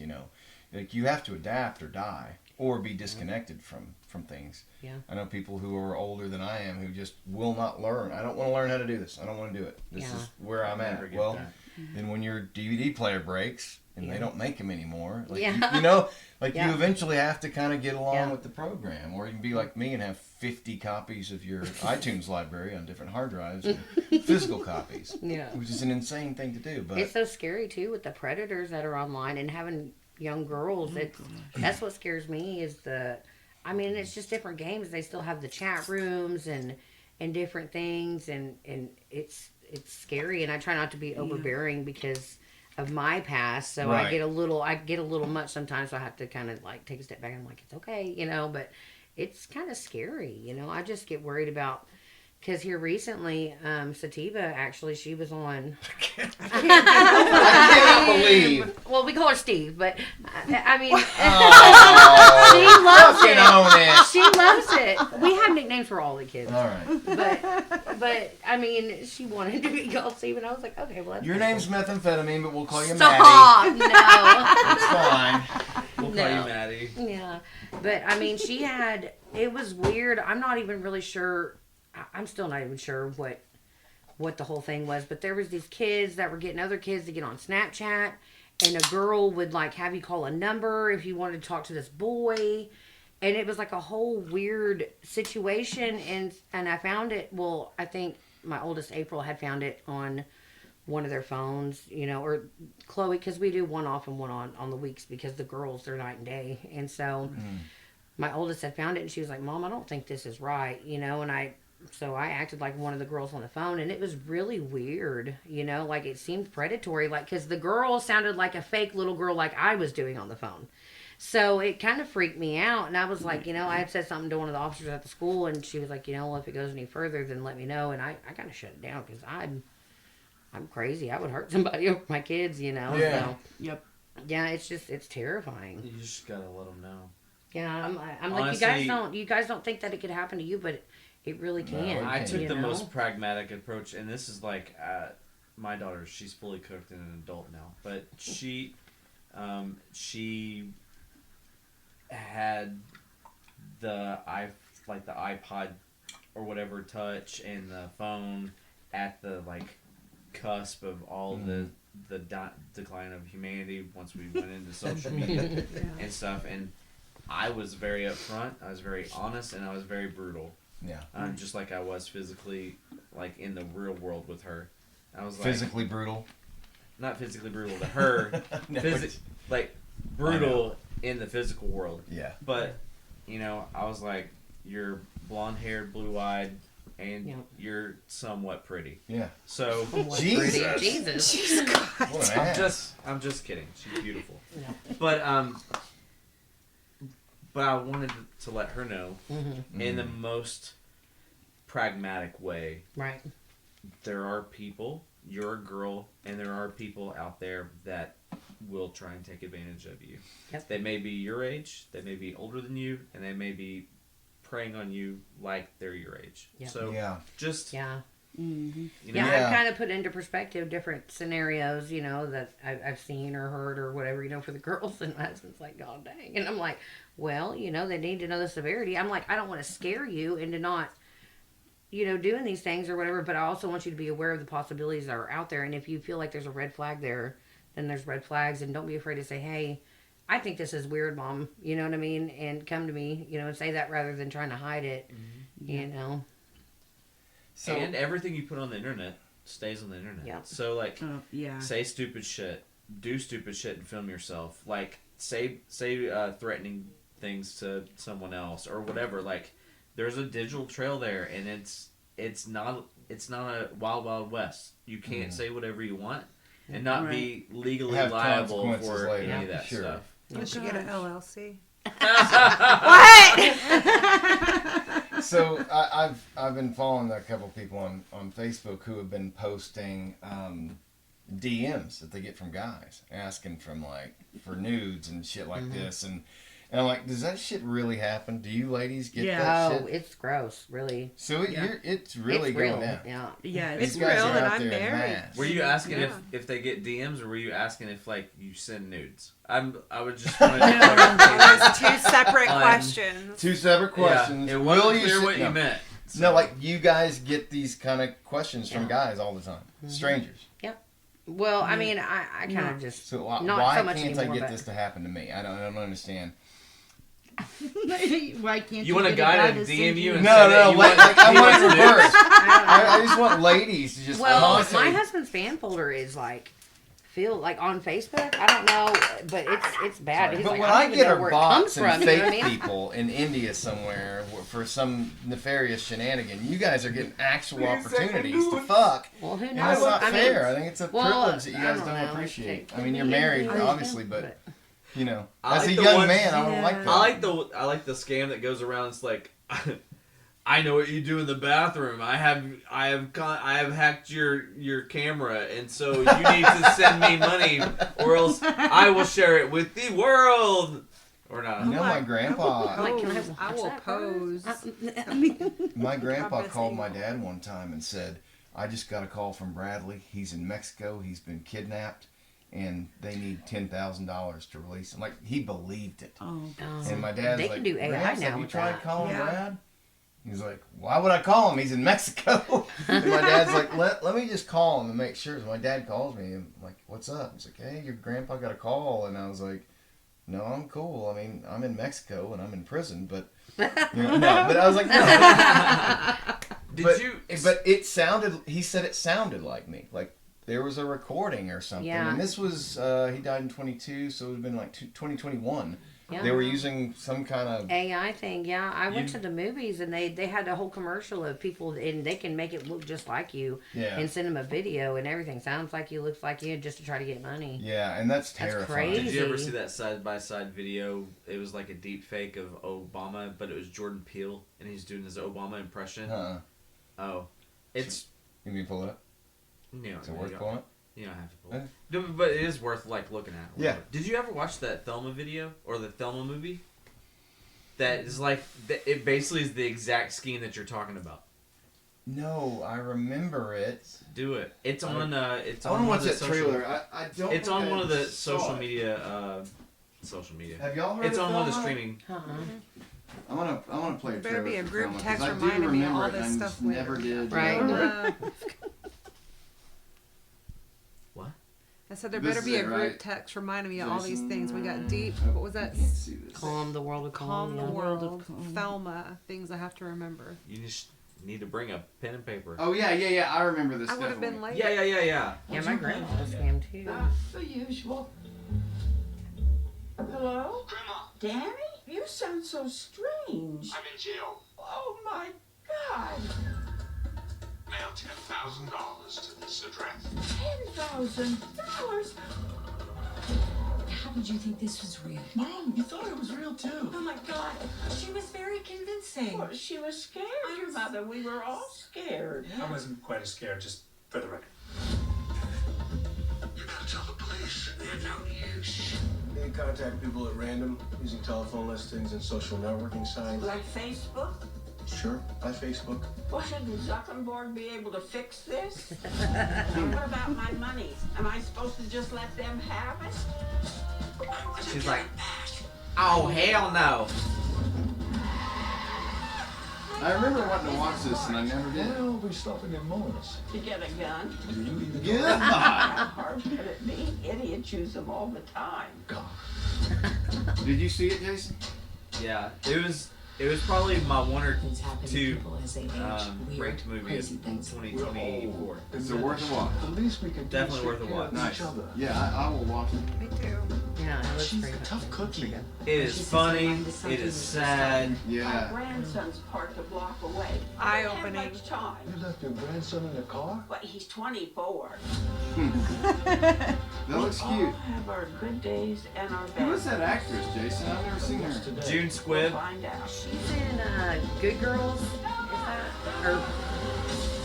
you have to adapt or die or be disconnected from things. Yeah. I know people who are older than I am who just will not learn. I don't want to learn how to do this. I don't want to do it. This is where I'm at. Never get Well, that. then when your DVD player breaks and they don't make them anymore, you eventually have to kind of get along with the program, or you can be like me and have 50 copies of your iTunes library on different hard drives, and physical copies, which is an insane thing to do. But it's so scary too with the predators that are online and having young girls. That's what scares me is it's just different games. They still have the chat rooms and different things, and it's scary. And I try not to be overbearing because of my past. So I get a little much sometimes. So I have to kind of take a step back and I'm like, it's okay, But it's kind of scary, I just get worried about. Because here recently, Sativa, actually, she was on... I can't believe. Well, we call her Steve, but, she she loves it. We have nicknames for all the kids. All right. But she wanted to be called Steve, and I was like, okay, well, that's Your name's methamphetamine, but we'll call you Stop! Maddie. No. It's fine. We'll call you Maddie. Yeah. But, she had... It was weird. I'm not even really sure... I'm still not even sure what the whole thing was, but there was these kids that were getting other kids to get on Snapchat, and a girl would have you call a number if you wanted to talk to this boy, and it was a whole weird situation, and I found it. Well, I think my oldest April had found it on one of their phones, or Chloe, because we do one off and one on the weeks because the girls, they're night and day, and so my oldest had found it, and she was like, "Mom, I don't think this is right," and So I acted like one of the girls on the phone, and it was really weird, it seemed predatory, because the girl sounded like a fake little girl like I was doing on the phone. So it kind of freaked me out, and I was like, I had said something to one of the officers at the school, and she was like, well, if it goes any further, then let me know, and I kind of shut it down, because I'm crazy. I would hurt somebody over my kids, Yeah. So, Yep. yeah, it's terrifying. You just gotta let them know. Yeah, I'm Honestly, like, you guys don't think that it could happen to you, but it really can. I took you the know? most pragmatic approach, and this is my daughter. She's fully cooked and an adult now, but she had the iPod or whatever Touch and the phone at the cusp of all the decline of humanity once we went into social media and stuff, and I was very upfront, I was very honest, and I was very brutal. Yeah. Just like I was physically, in the real world with her. I was physically brutal. Not physically brutal to her, brutal in the physical world. Yeah. But, I was like, you're blonde-haired, blue-eyed, and you're somewhat pretty. Yeah. So, Jesus. What an ass. I'm just kidding. She's beautiful. Yeah. But I wanted to let her know in the most pragmatic way. Right. There are people, you're a girl, and there are people out there that will try and take advantage of you. Yep. They may be your age, they may be older than you, and they may be preying on you like they're your age. Yeah. So just yeah. Mm-hmm. I've kind of put into perspective different scenarios, that I've seen or heard or whatever, for the girls, and my husband's like, God dang. And I'm like, well, they need to know the severity. I'm like, I don't want to scare you into not, doing these things or whatever, but I also want you to be aware of the possibilities that are out there. And if you feel like there's a red flag there, then there's red flags, and don't be afraid to say, hey, I think this is weird, Mom. You know what I mean? And come to me, you know, and say that rather than trying to hide it. Mm-hmm. You know. So, and everything you put on the internet stays on the internet. Yeah. So like, yeah. Say stupid shit, do stupid shit, and film yourself. Like say threatening things to someone else or whatever. Like there's a digital trail there, and it's not a wild west. You can't say whatever you want and not be legally liable for any of that stuff. You should get an LLC. What? So I've been following a couple people on Facebook who have been posting DMs that they get from guys asking for nudes and shit like this, and I'm like, does that shit really happen? Do you ladies get that shit? Oh, it's gross, really. So it's really going down. Yeah, it's real, and I'm married. Were you asking if they get DMs, or were you asking if like you send nudes? I would just want to That's two separate questions. Two separate questions. It wasn't clear what you meant. So. No, like you guys get these kind of questions from guys all the time, strangers. Yep. Well, I mean, I kind of just so why so much can't anymore, I get this to happen to me? I don't understand. Why can't you want a guy to DM you? And no, I want it reversed. I just want ladies to just. Well, my husband's fan folder is like. Feel like on Facebook, I don't know, but it's bad. He's but like, when I I get know her where bots it and comes from, fake you know what I mean? people in India somewhere for some nefarious shenanigan, you guys are getting actual opportunities to fuck. Well, who knows? And that's not fair. mean, I think it's a privilege that you guys don't appreciate. I mean, you're married, obviously, but you know, as a young man, I don't like that. I like the scam that goes around. It's like, I know what you do in the bathroom. I have hacked your camera, and so you need to send me money, or else I will share it with the world. Or not. You know, my grandpa. I will pose. My grandpa called my dad one time and said, "I just got a call from Bradley. He's in Mexico. He's been kidnapped, and they need $10,000 to release him." Like he believed it. Oh. And my dad's they like, can do AI "Have now you with tried that." calling Brad?" He's like, "Why would I call him? He's in Mexico." And my dad's like, let me just call him and make sure. So my dad calls me and I'm like, "What's up?" He's like, "Hey, your grandpa got a call." And I was like, "No, I'm cool. I mean, I'm in Mexico and I'm in prison, but you know, no." But I was like, "No." But it sounded. He said it sounded like me. Like there was a recording or something. Yeah. And this was he died in 22, so it would have been like 2021. Yeah. They were using some kind of AI thing. Yeah, I went to the movies and they had a whole commercial of people, and they can make it look just like you and send them a video and everything sounds like you, looks like you, just to try to get money. Yeah, and that's terrifying. Crazy. Did you ever see that side-by-side video? It was like a deep fake of Obama, but it was Jordan Peele, and he's doing his Obama impression. Oh, it's. You mean pull it up? No, is it worth pulling up? You don't have to pull it. But it is worth like looking at. Yeah. Did you ever watch that Thelma video or the Thelma movie? That is like it basically is the exact scheme that you're talking about. No, I remember it. Do it. It's on. It's I on. want to watch that trailer. I don't. It's on one of the social media. Social media. Have y'all heard? It's of on one of the Thelma? streaming. I want to play a Better trailer. be a for group Thelma, text 'cause I do reminding me of remember all it, this and I stuff just with- never did. Right. What? I said there This better is be a it, group right? text reminding me of all these things. We got deep. What was that? Calm the world of Calm the yeah. world. Thelma. Things I have to remember. You just need to bring a pen and paper. Oh yeah. I remember this. I would have been late. Yeah. Yeah, my grandma was scammed too. The usual. Hello? Grandma, Danny? You sound so strange. I'm in jail. Oh my God. Mail $10,000 to this address. $10,000? How did you think this was real? Mom, you thought it was real too. Oh my God. She was very convincing. Well, she was scared, your mother. We were all scared. I wasn't quite as scared, just for the record. You gotta tell the police. They're no use. They contact people at random using telephone listings and social networking sites. Like Facebook? Sure, by Facebook. Well, shouldn't Zuckerberg be able to fix this? And what about my money? Am I supposed to just let them have it? She's like, oh hell no. I remember wanting to watch this and I never did. Why are we stopping in Mars? To get a gun? Do you even Yeah. How hard could it be? Idiots use them all the time. God. Did you see it, Jason? Yeah, it was probably my one or Things happen to two people as they age. Weird, ranked movie of crazy things. 2024. Is it worth a watch? The least we can do is Definitely worth a take care watch. of Nice. each other. Yeah, I will watch it. Me too. Yeah, it looks She's pretty a tough cookie. It is funny. It is sad. My Yeah. grandson's parked a block away. Eye-opening. I don't have much time. You left your grandson in the car? But he's 24. That looks We cute. all have our good days and our bad. Who is that actress, Jason? I've never seen her. June We'll Squibb. find out. She's in Good Girls. Is that? Or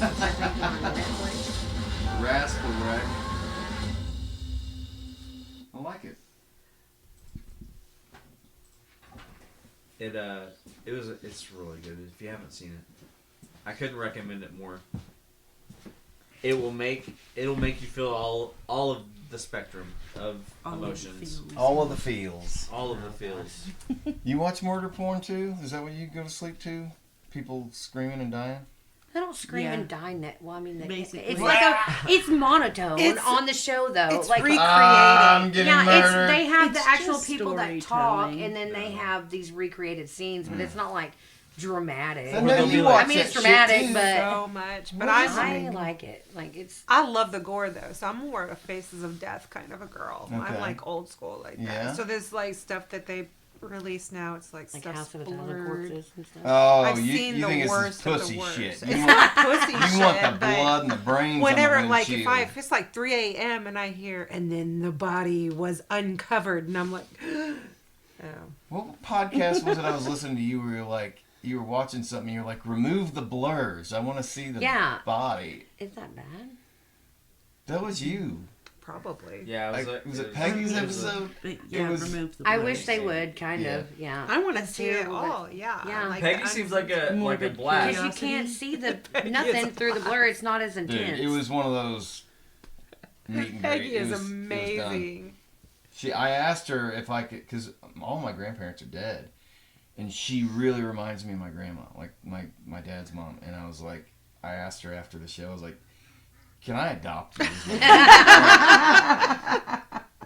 I think on Netflix. Rascal Wreck. I like it. It's really good. If you haven't seen it, I couldn't recommend it more. It'll make you feel all of the spectrum of emotions. All of the feels. All of the feels. You watch murder porn too? Is that what you go to sleep to? People screaming and dying? They don't scream Yeah. and die. Well, I mean, Basically. it's like it's monotone It's- on the show though. It's like recreated. I'm getting murdered. they have It's the actual just people that talk, storytelling. and then they have these recreated scenes, but it's not like dramatic. I know they'll be you like- watch I mean, it's that shit, dramatic, too. but So much. But I like it. Like it's. I love the gore though, so I'm more of a Faces of Death kind of a girl. Okay. I'm like old school like Yeah. that. So there's like stuff that they release now. It's like Like stuff's House of a Thousand blurred. Corpses and stuff. Oh, I've you seen you the think it's worst this of the pussy worst. shit. It's You not want, pussy you shit. want the but blood and the brains whenever, on the like, windshield. if it's like 3 a.m. and I hear, and then the body was uncovered, and I'm like, oh. What podcast was it I was listening to you where you're like, you were watching something and you're like, remove the blurs. I want to see the body. Is that bad? That was you. Probably. Yeah, Was it Peggy's it was episode? But yeah, was- remove the I blurs. wish they would kind Yeah. of. Yeah. I want to That's see it terrible, but- all. Yeah. Yeah. Like Peggy the seems like a Morbid blast. Because you can't see the nothing through the blur. It's not as Dude, intense. it was one of those meet and Peggy greet. is It was done. amazing. I asked her if I could, because all my grandparents are dead, and she really reminds me of my grandma, like my dad's mom. And I was like, I asked her after the show, I was like, can I adopt you?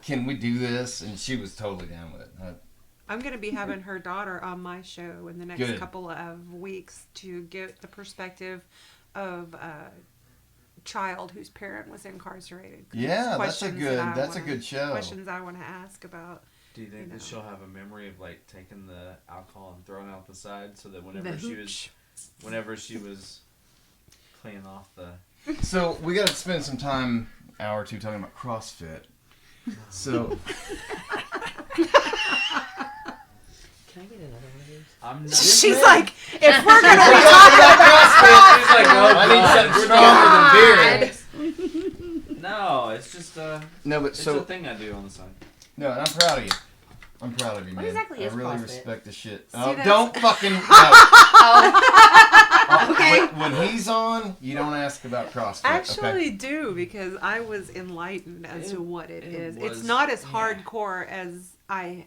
Can we do this? And she was totally down with it. I'm going to be having her daughter on my show in the next Good. couple of weeks to get the perspective of a child whose parent was incarcerated. Yeah, that's a Questions good. that I That's a wanna- good show. Questions I want to ask about. Do you think You that know. she'll have a memory of like taking the alcohol and throwing it out the side, so that The whenever hooch. she was playing off the So we got to spend some time, hour or two, talking about CrossFit. So Can I get another one of these? I'm not. She's like, if we're going to be She's like, oh, I need something stronger than beer. No, it's just No, but it's so a thing I do on the side. no, and I'm proud of you. I'm proud of you, man. exactly I is really CrossFit? respect the shit. See, Oh, that's- don't fucking. No. Okay. When he's on, you don't ask about CrossFit. Actually okay? do, because I was enlightened as to what it is. It's was- not as yeah. hardcore as I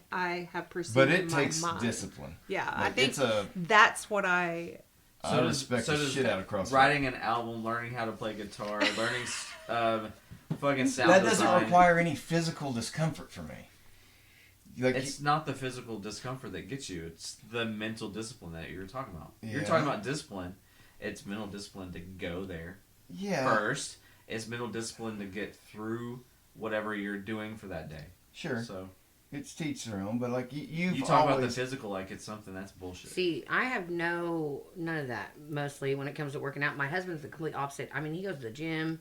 have perceived But in it my takes mind. discipline. Yeah, I Like, think it's a. that's what I I respect the shit out of CrossFit. Writing an album, learning how to play guitar, learning fucking sound That doesn't design. require any physical discomfort for me. Like It's not the physical discomfort that gets you. It's the mental discipline that you're talking about. You're Yeah. talking about discipline. It's mental discipline to go there yeah, first. It's mental discipline to get through whatever you're doing for that day. sure. So It's teach their own, but like you you've talk about the always. physical like it's something that's bullshit. See, I have none of that. Mostly when it comes to working out, my husband's the complete opposite. I mean, he goes to the gym,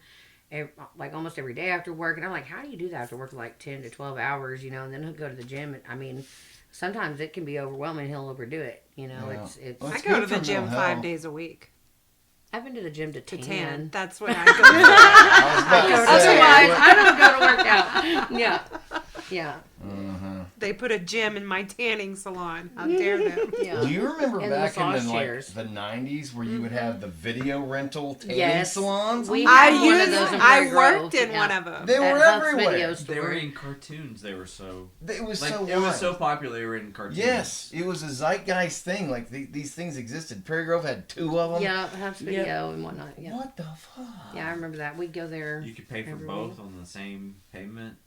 like almost every day after work, and I'm like, how do you do that after work for like 10 to 12 hours? You know, and then he'll go to the gym. And, I mean, sometimes it can be overwhelming. He'll overdo it. You know, Yeah. it's. Well, I it's go good to the for gym mental 5 health. days a week I've been to the gym to to tan. tan. That's what I I was about to say. Otherwise, I don't go to work out. Yeah, yeah, They put a gym in my tanning salon. How dare them? yeah. Do you remember And back in massage the, chairs. the 90s where you would have the video rental tanning Yes. salons? We I had one of those in I Prairie Grove. worked in Yeah. one of them. They were At Huck's everywhere. Video They Store. were in cartoons. They were so. It was Like, so it was wild. so popular. They were in cartoons. Yes, it was a zeitgeist thing. Like these things existed. Prairie Grove had 2 of them. Yeah, Huck's Video and whatnot. Yeah. What the fuck? Yeah, I remember that. We'd go there. You could pay for every both week. on the same payment.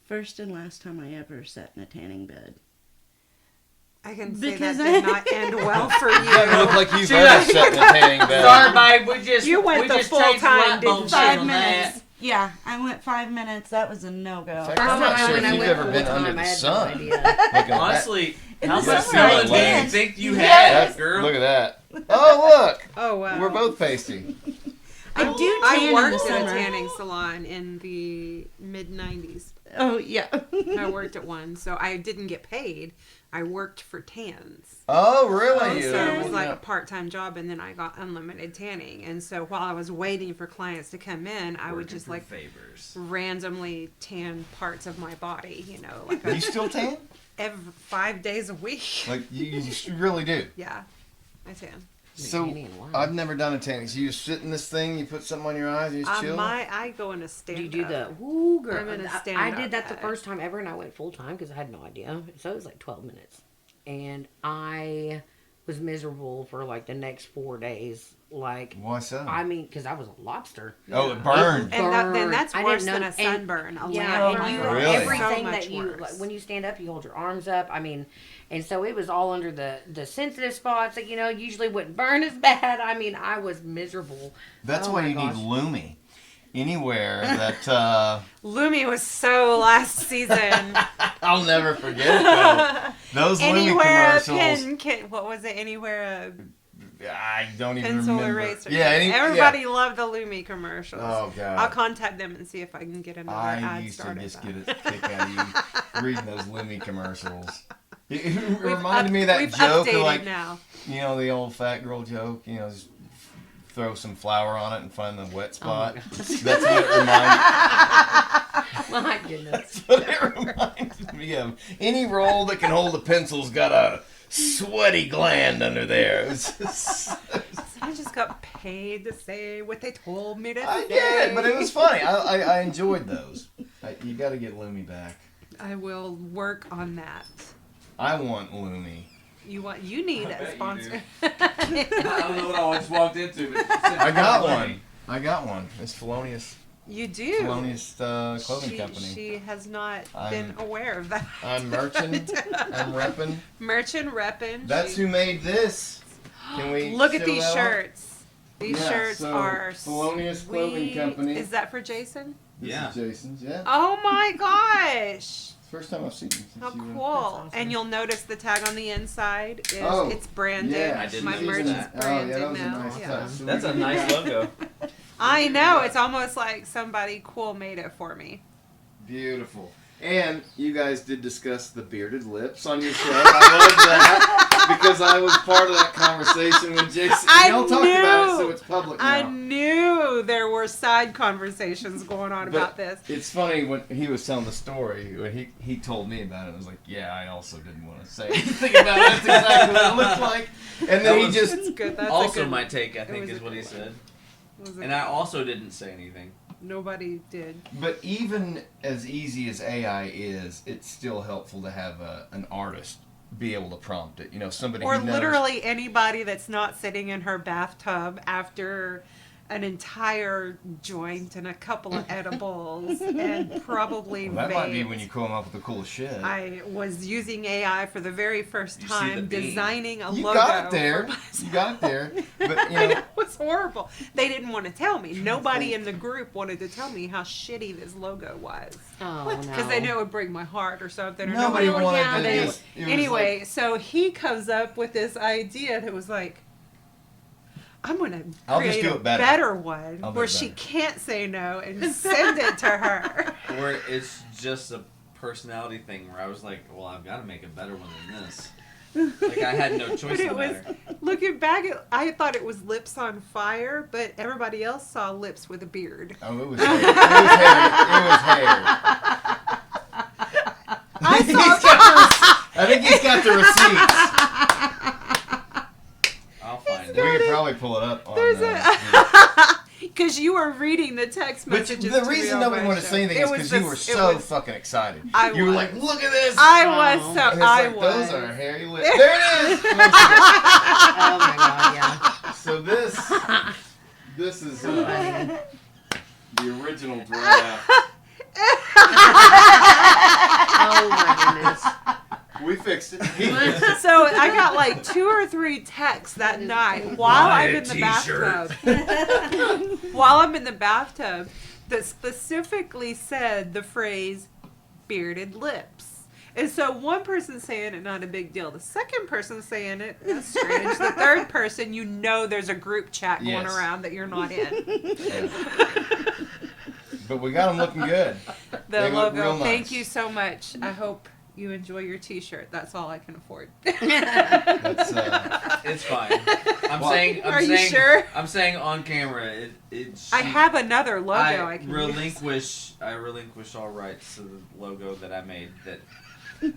First and last time I ever sat in a tanning bed. I can say Because that did not end well for you. Doesn't look like you've ever sat in a tanning bed. Sorry, babe. You went we the just full changed time, light bulbs didn't here 5 on minutes. that. Yeah, I went 5 minutes. That was a no-go. In fact, I'm not sure if you've ever been under the sun. Honestly, In how the much summer, I sun do you can. think you Yes. had, girl? Look at that. Oh, look. Oh, wow. We're both pasty. I do tan I in the worked in a summer. tanning salon in the mid-90s. Oh, yeah. I worked at one, so I didn't get paid. I worked for tans. Oh, really? So it was like a part-time job, and then I got unlimited tanning. And so while I was waiting for clients to come in, I would just like favors. randomly tan parts of my body, you know. Like You still tan? every 5 days a week. Like, you really do. Yeah, I tan. So, I've never done a tanning. So you just sit in this thing, you put something on your eyes, you just chill? I go in a stand. You do the woo girl. I'm in a I stand. did that the first time ever, and I went full time because I had no idea. So it was like 12 minutes, and I was miserable for like the next 4 days. Like, why so? I mean, because I was a lobster. Oh, it burned. And that's I worse didn't than a sunburn. Yeah, and you Really? everything So much that you worse. like, when you stand up, you hold your arms up. I mean, and so it was all under the sensitive spots that usually wouldn't burn as bad. I mean, I was miserable. That's Oh why my you gosh. need Lumi. Anywhere that Lumi was so last season. I'll never forget it though. Those Lumi Anywhere a commercials. pen, what was it? Anywhere I don't a even pencil remember. eraser. Yeah, everybody loved the Lumi commercials. Oh god. I'll contact them and see if I can get another I ad used to started. just get a kick out of you reading those Lumi commercials. It reminded me of that we've joke of updated like now. The old fat girl joke. Just throw some flour on it and find the wet spot. That's what it reminds. My goodness. That's what it reminds me of. Any roll that can hold a pencil's got a sweaty gland under there. I just got paid to say what they told me to say. I get it, but it was funny. I enjoyed those. You got to get Lumi back. I will work on that. I want Lumi. You need a sponsor. I don't know what I just walked into, but I got one. It's Felonious. You do. Felonious clothing company. She has not been aware of that. I'm merchant. I'm repping. Merchant repping. That's who made this. Can we look at show these that shirts? These shirts so are Felonious Clothing sweet. Company. Is that for Jason? This is Jason's, yeah. Oh my gosh! First time I've seen them. How cool! Awesome. And you'll notice the tag on the inside is it's branded. Yeah, I didn't My notice merchant's that. branded that was now. a nice touch. So That's we a can- nice logo. I know. It's almost like somebody cool made it for me. Beautiful. And you guys did discuss the bearded lips on your show. I love that because I was part of that conversation with Jason. Y'all talked about it, so it's public now. I knew there were side conversations going on about this. It's funny when he was telling the story. When he told me about it, I was like, "Yeah, I also didn't want to say anything about it. That's exactly what it looked like." And then he just That's good. That's also a good, my take, I it think, was is a what he good said. one. And I also didn't say anything. Nobody did. But even as easy as AI is, it's still helpful to have an artist be able to prompt it. Somebody Or who knows. literally anybody that's not sitting in her bathtub after an entire joint and a couple of edibles and probably Well, that might be vapes. when you come up with the coolest shit. I was using AI for the very first You see the time, beam. designing a You logo. got it there. for myself. You got it there. But And it was horrible. They didn't want to tell me. Nobody in the group wanted to tell me how shitty this logo was. Oh, Because they knew it would break my heart or something. Or Nobody would- wanted yeah, to they- just- it was Anyway, like- so he comes up with this idea that was like, I'm going to I'll just create do a it better. better one I'll do where it she better. can't say no and send it to her. Or it's just a personality thing where I was like, well, I've got to make a better one than this. Like, I had no choice But in it the was, matter. looking back, I thought it was lips on fire, but everybody else saw lips with a beard. Oh, it was hair. It was hair. I think he's got the receipts. I'll find We it. could probably pull it up on Because you were reading the text But messages. the to me reason on nobody my wanted to show. say anything It is was because the- you were it so was- fucking excited. I You were was. like, look at this. I was so. And it's I like, was. those are hairy lips. There it is. Oh my god, yeah. So this is the original draft. Oh my goodness. We fixed it. So I got like 2 or 3 texts that night while I'm in the bathtub. While I'm in the bathtub, that specifically said the phrase bearded lips. And so one person saying it, not a big deal. The second person saying it, that's strange. The third person, you know there's a group chat going around that you're not in. But we got them looking good. The logo. Thank you so much. I hope you enjoy your T-shirt. That's all I can afford. That's, it's fine. Are you sure? I'm saying on camera. I have another logo I can relinquish. I relinquish all rights to the logo that I made. That you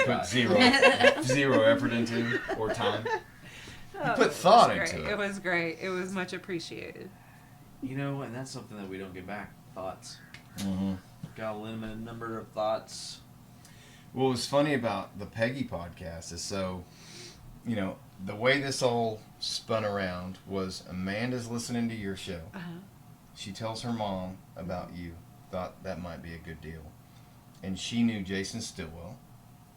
put zero effort into or time. You put thought into it. It was great. It was much appreciated. You know, and that's something that we don't get back. Thoughts. Mm-hmm. Got a limited number of thoughts. What was funny about the Peggy podcast is the way this all spun around was Amanda's listening to your show. Uh-huh. She tells her mom about you. Thought that might be a good deal. And she knew Jason Stillwell,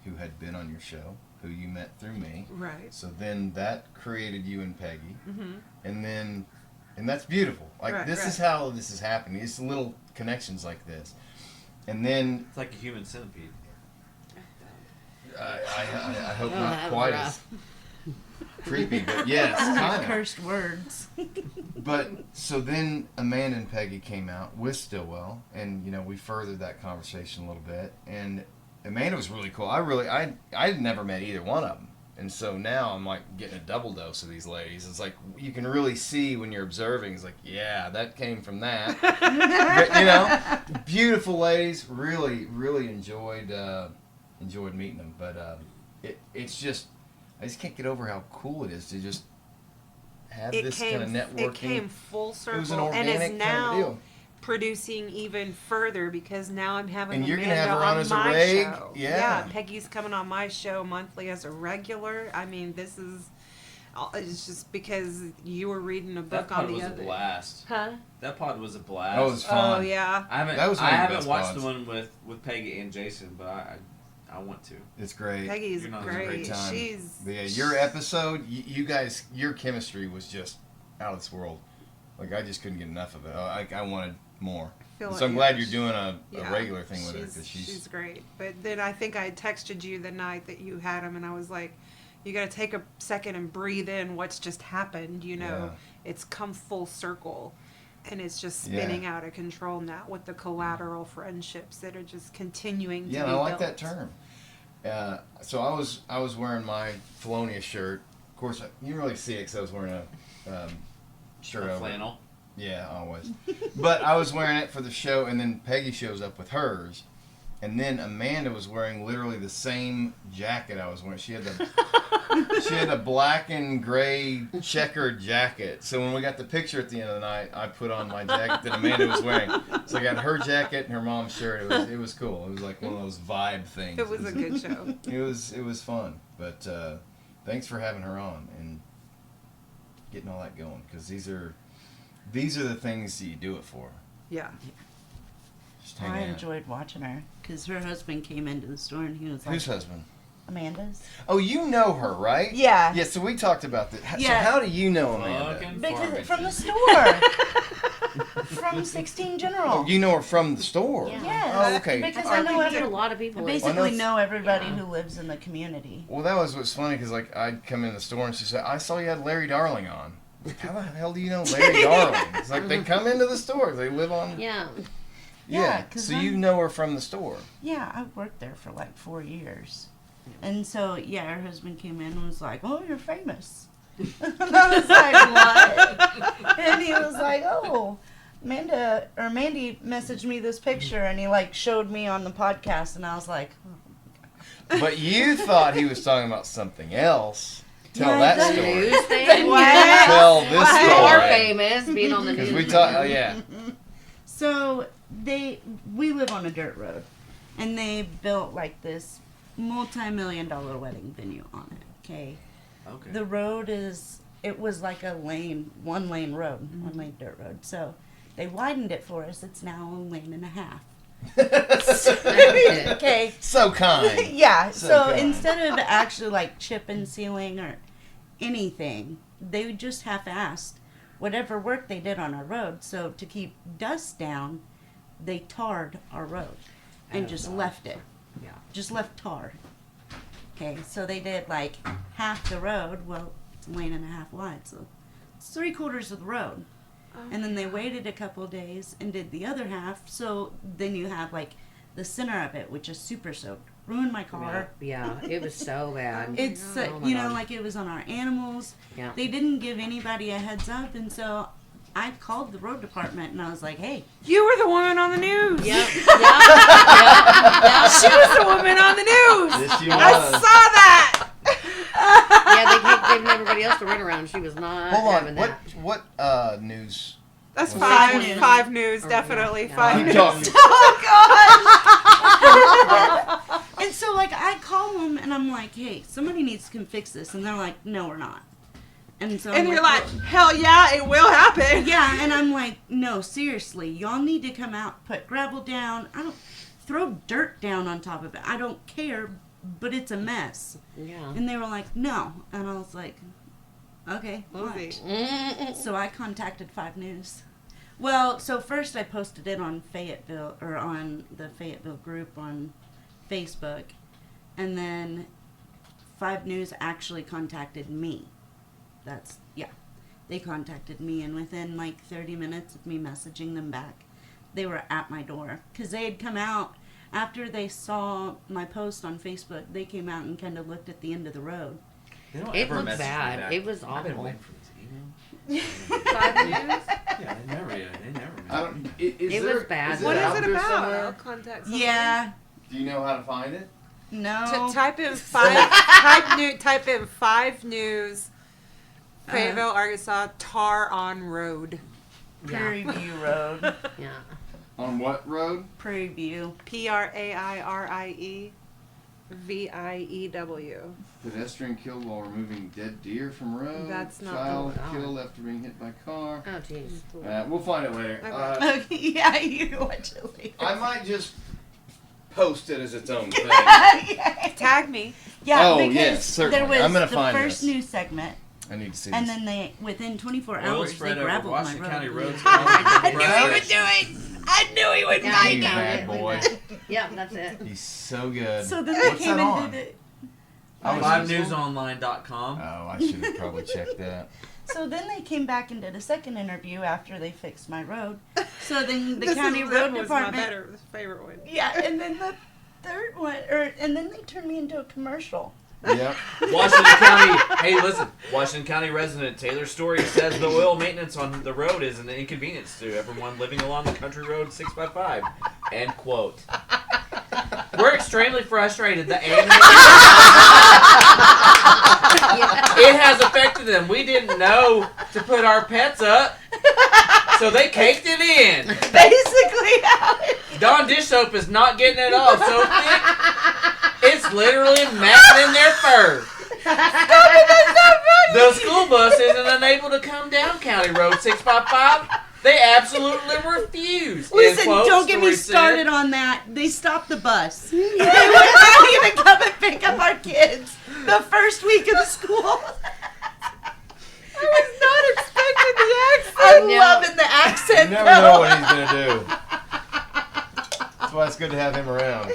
who had been on your show, who you met through me. Right. So then that created you and Peggy. Mm-hmm. And that's beautiful. Like, this right. is how this is happening. It's little connections like this. And then... It's like a human centipede. I hope not quite as creepy, but yes, kind of. Cursed words. But, so then Amanda and Peggy came out with Stillwell, and, we furthered that conversation a little bit. And Amanda was really cool. I'd never met either one of them. And so now I'm like getting a double dose of these ladies. It's like you can really see when you're observing. It's like, yeah, that came from that. But, beautiful ladies. Really, really enjoyed meeting them. But it's just, I just can't get over how cool it is to just have this kind of networking. It came full circle. It was an organic and is now kind of deal. Producing even further because now I'm having and you're Amanda gonna have her on as a my reg. show. Yeah, Peggy's coming on my show monthly as a regular. I mean, it's just because you were reading a book on the other. That pod was a blast. Huh? That pod was a blast. That was fun. Oh yeah. I haven't watched the one with Peggy and Jason, but I want to. It's great. Peggy's great. It was a great time. She's your episode. You guys, your chemistry was just out of this world. Like I just couldn't get enough of it. I wanted more. So I'm glad you're doing a regular thing with her because she's great. But then I think I texted you the night that you had him, and I was like, "You got to take a second and breathe in what's just happened." It's come full circle, and it's just spinning out of control now with the collateral friendships that are just continuing to be built. I like that term. So I was wearing my Felonious shirt. Of course, you didn't really see it because I was wearing a shirt over flannel. Yeah, always. But I was wearing it for the show, and then Peggy shows up with hers, and then Amanda was wearing literally the same jacket I was wearing. She had the black and gray checkered jacket. So when we got the picture at the end of the night, I put on my jacket that Amanda was wearing. So I got her jacket and her mom's shirt. It was cool. It was like one of those vibe things. It was a good show. It was fun. But thanks for having her on and getting all that going because these are the things that you do it for. Yeah. I enjoyed watching her because her husband came into the store and he was like... Whose husband? Amanda's. Oh, you know her, right? Yeah. Yeah, so we talked about that. Yeah. So how do you know Amanda? Because from the store. From 16 General. Oh, you know her from the store? Yeah. Yes. Oh, okay. Because I know a lot of people. I basically know everybody who lives in the community. Well, that was what's funny because like I'd come in the store and she said, "I saw you had Larry Darling on." How the hell do you know Larry Darling? It's like they come into the store. They live on. Yeah. Yeah. So you know her from the store. Yeah, I worked there for like 4 years. And so, her husband came in and was like, "Oh, you're famous." And I was like, "What?" And he was like, "Oh, Mandy messaged me this picture," and he like showed me on the podcast, and I was like, "Oh." But you thought he was talking about something else. Tell that story. News thing. Tell this story. More famous, being on the news. Because we talk, So we live on a dirt road, and they built like this multi-million-dollar wedding venue on it. Okay. The road was like a one lane road, one lane dirt road. So They widened it for us. It's now a lane and a half. Okay. Okay. So kind. Yeah. So kind. instead of actually like chip and sealing or anything, they just half-assed whatever work they did on our road. So to keep dust down, they tarred our road and just left it. Yeah. Just left tar. Okay. So they did like half the road. Well, it's a lane and a half wide, so it's 3/4 of the road. And then they waited a couple days and did the other half. So then you have like the center of it, which is super soaked. Ruined my car. Yeah, it was so bad. It's Oh my you know, God. like it was on our animals. Yeah. They didn't give anybody a heads up, and so I called the road department and I was like, "Hey, You were the woman on the news. Yep. She was the woman on the news. Yes, she I was. saw that. Yeah, they kept giving everybody else the runaround. She was not Hold having on. that. What news? That's was Five five. News. Five news, Or, definitely. yeah. Five Keep news. talking. oh gosh!" And so like I call them and I'm like, "Hey, somebody needs to come fix this," and they're like, "No, we're not." And so And I'm you're like, hell yeah, it will happen. yeah, and I'm like, no, seriously, y'all need to come out, put gravel down. I don't throw dirt down on top of it. I don't care, but it's a mess. Yeah. And they were like, no, and I was like, okay, Okay. what? So I contacted 5 News. Well, so first I posted it on Fayetteville or on the Fayetteville group on Facebook, and then 5 News actually contacted me. They contacted me, and within like 30 minutes of me messaging them back, they were at my door. Because they had come out, after they saw my post on Facebook, they came out and kind of looked at the end of the road. They don't It ever looked message me bad. back. It was I've been awful. waiting for this email. 5 News? Yeah, they never. I don't. Is It there, was bad. Is What it is out it there about? somewhere? I'll contact somebody. Yeah, Do you know how to find it? no. Type in type in 5 News. Fayetteville, Arkansas, tar on road. Prairie View Road. Yeah. On what road? Prairie View. PRAIRIEVIEW. Pedestrian killed while removing dead deer from road. That's not Child the one. killed after being hit by car. Oh, jeez. We'll find it later. Okay. Okay, yeah, you watch it later. I might just post it as its own thing. Tag me. Yeah, Oh, because yes, certainly. there was I'm gonna the find first this. news segment, I need to see and this. then they, within 24 Oil hours, they spread over graveled my Washington road. County roads. I knew he would do it. I knew he would Yeah, find You it. bad boy. Yep, that's it. He's so good. So then they What's came that and on? did it. I was useful. 5newsonline.com. Oh, I should have probably checked that. So then they came back and did a second interview after they fixed my road. So then the This county is- road that was department. my better favorite one. Yeah, and then the third one, and then they turned me into a commercial. Yep. Washington County. Hey, listen. Washington County resident Taylor Story says the oil maintenance on the road is an inconvenience to everyone living along the country road 655. End quote. We're extremely frustrated. The animals. It has affected them. We didn't know to put our pets up, so they caked it in. Basically, Dawn dish soap is not getting it off so thick. It's literally matting in their fur. The school bus isn't unable to come down County Road 655. They absolutely refuse. Listen, End quote, don't get me Story started on that. They stopped the bus. They would not even come and pick up our kids the first week of the school. I was not expecting the accent. I'm loving the accent. You never know what he's going to do. That's why it's good to have him around.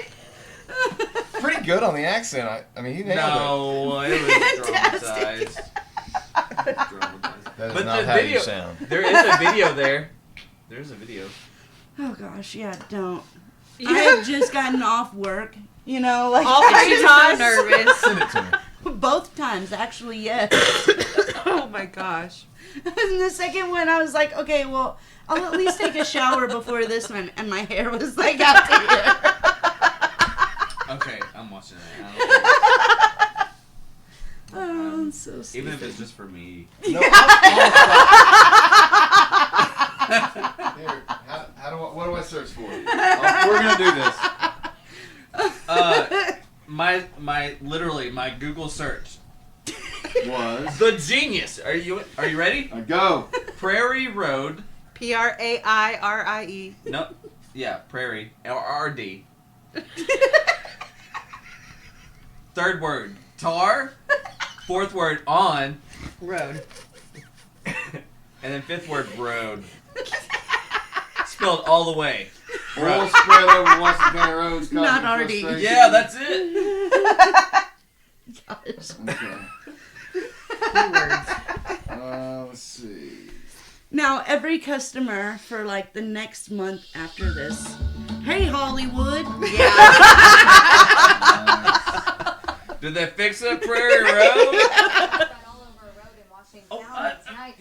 Pretty good on the accent. I mean, he nailed No, it was Fantastic. dramatized. That is But not the how video, you sound. there is a video there. There's a video. Oh gosh, yeah, don't. I had just gotten off work, you know, like All I three just- times. Nervous. Send it to me. Both times, actually, yes. Oh my gosh. And the second one, I was like, okay, well, I'll at least take a shower before this one, and my hair was like out to here. Okay, I'm watching it. Oh, I'm so stupid. Even if it's just for me. No, Here, what do I search for? We're going to do this. My Google search Was the genius. Are you ready? go. Prairie Road Praire. No. Yeah, prairie. RD. Third word, tar. Fourth word, on. Road. And then fifth word, road. Spelled all the way. Oil spread over Washington County roads. Not causing RD. frustration. Yeah, that's it. Okay. Keywords. Let's see. Now, every customer for like the next month after this, hey Hollywood. Did they fix that Prairie Road?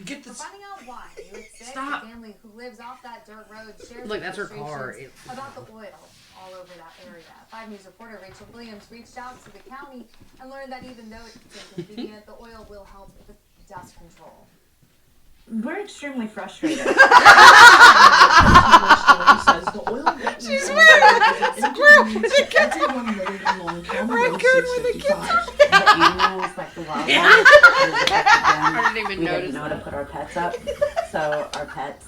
Get this. Finding out why Stop. the family who lives off that dirt road shares Look, that's her frustrations car. about the oil all over that area. 5 News reporter Rachel Williams reached out to the county and learned that even though it's inconvenient, the oil will help with dust control. We're extremely frustrated. She's wearing a squirrel with a kitten. Raccoon with a kitten. The animals, like the wild Yeah. I didn't even we notice didn't know to that. put our pets up. So our pets,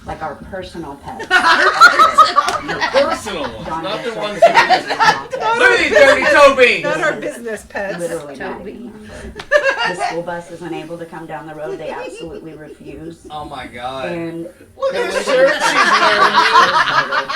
like our personal pets. Your personal ones, John not the Bishop ones is that not Look at these dirty toe beans. Not our business pets. Literally not even. The school bus isn't able to come down the road. They absolutely refuse. Oh my god. And Look at the shirt she's wearing.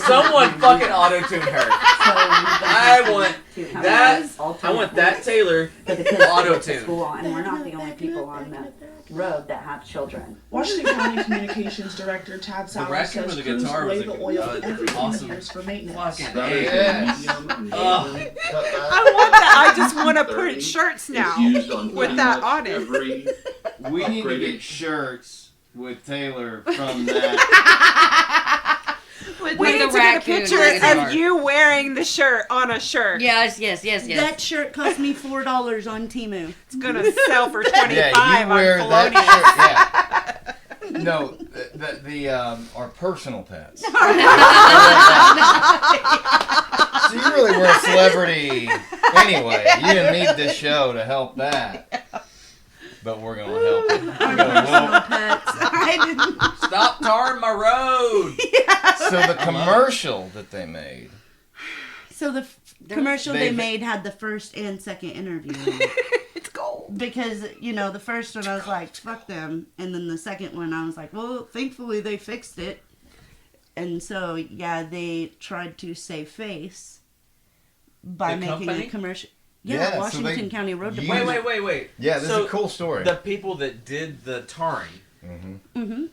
Someone fucking auto-tune her. I want that. I want that Taylor auto-tune. And we're not the only people on the road that have children. Washington County Communications Director Tad Sauer raccoon says with the crews guitar was weigh the oil every few awesome years for maintenance. fucking Yes. I want that. I just want to print shirts now with that on it. We need to get shirts with Taylor from that. We With need the to get a raccoon picture with the of you wearing the shirt on a shirt. Yes. That shirt cost me $4 on Temu. It's gonna sell for $25 Yeah, you wear on that shirt. Yeah. No, our personal pets. So you really were a celebrity anyway. You didn't need this show to help that. But we're gonna help it. We're gonna help. Stop tarring my road. So the commercial that they made. So the commercial they made had the first and second interview in it. It's gold. Because, the first one I was like, fuck them. And then the second one I was like, well, thankfully they fixed it. And so, yeah, they tried to save face by The making company? a commercial. Yeah, Yeah, so Washington they County Road used- Department. Wait. Yeah, this is a cool story. The people that did the tarring Mm-hmm.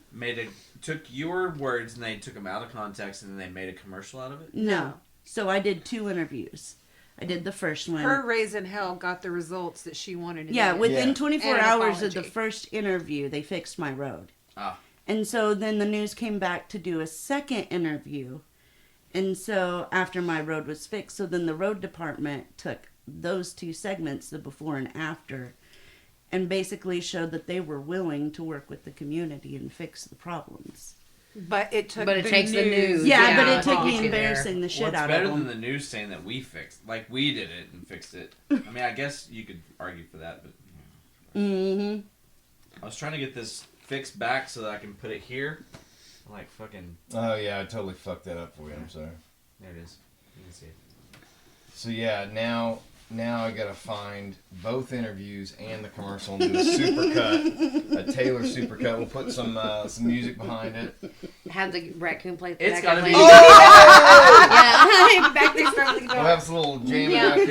took your words and they took them out of context and then they made a commercial out of it? No. So I did 2 interviews. I did the first one. Her raising hell got the results that she wanted to Yeah, get. within 24 And an hours of apology. the first interview, they fixed my road. Ah. And so then the news came back to do a second interview. And so after my road was fixed, so then the road department took those 2 segments, the before and after, and basically showed that they were willing to work with the community and fix the problems. But it took But it takes the news. Yeah, but Yeah, it took to me get you embarrassing the shit Well, it's out better of them. than the news saying that we fixed, like we did it and fixed it. I mean, I guess you could argue for that, but Mm-hmm. I was trying to get this fixed back so that I can put it here. Like fucking. Oh yeah, I totally fucked that up for you. I'm sorry. There it is. You can see it. So yeah, now I gotta find both interviews and the commercial and do a supercut, a Taylor supercut. We'll put some music behind it. Have the raccoon play. It's gotta be. Yeah, back there start with the guitar. We'll have some little jamming Yeah. back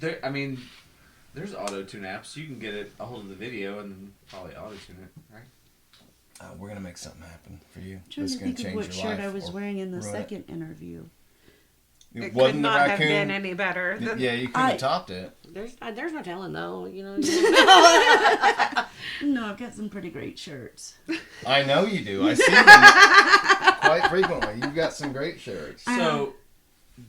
in. I mean, there's auto-tune apps. You can get a hold of the video and then probably auto-tune it, right? We're gonna make something happen for you. I'm trying That's to gonna think of change what your shirt life I was or wearing in the ruin it. second interview. It wasn't could the not have raccoon. been any better. Yeah, you could have topped it. There's no telling though. No, I've got some pretty great shirts. I know you do. I see them quite frequently. You've got some great shirts. So,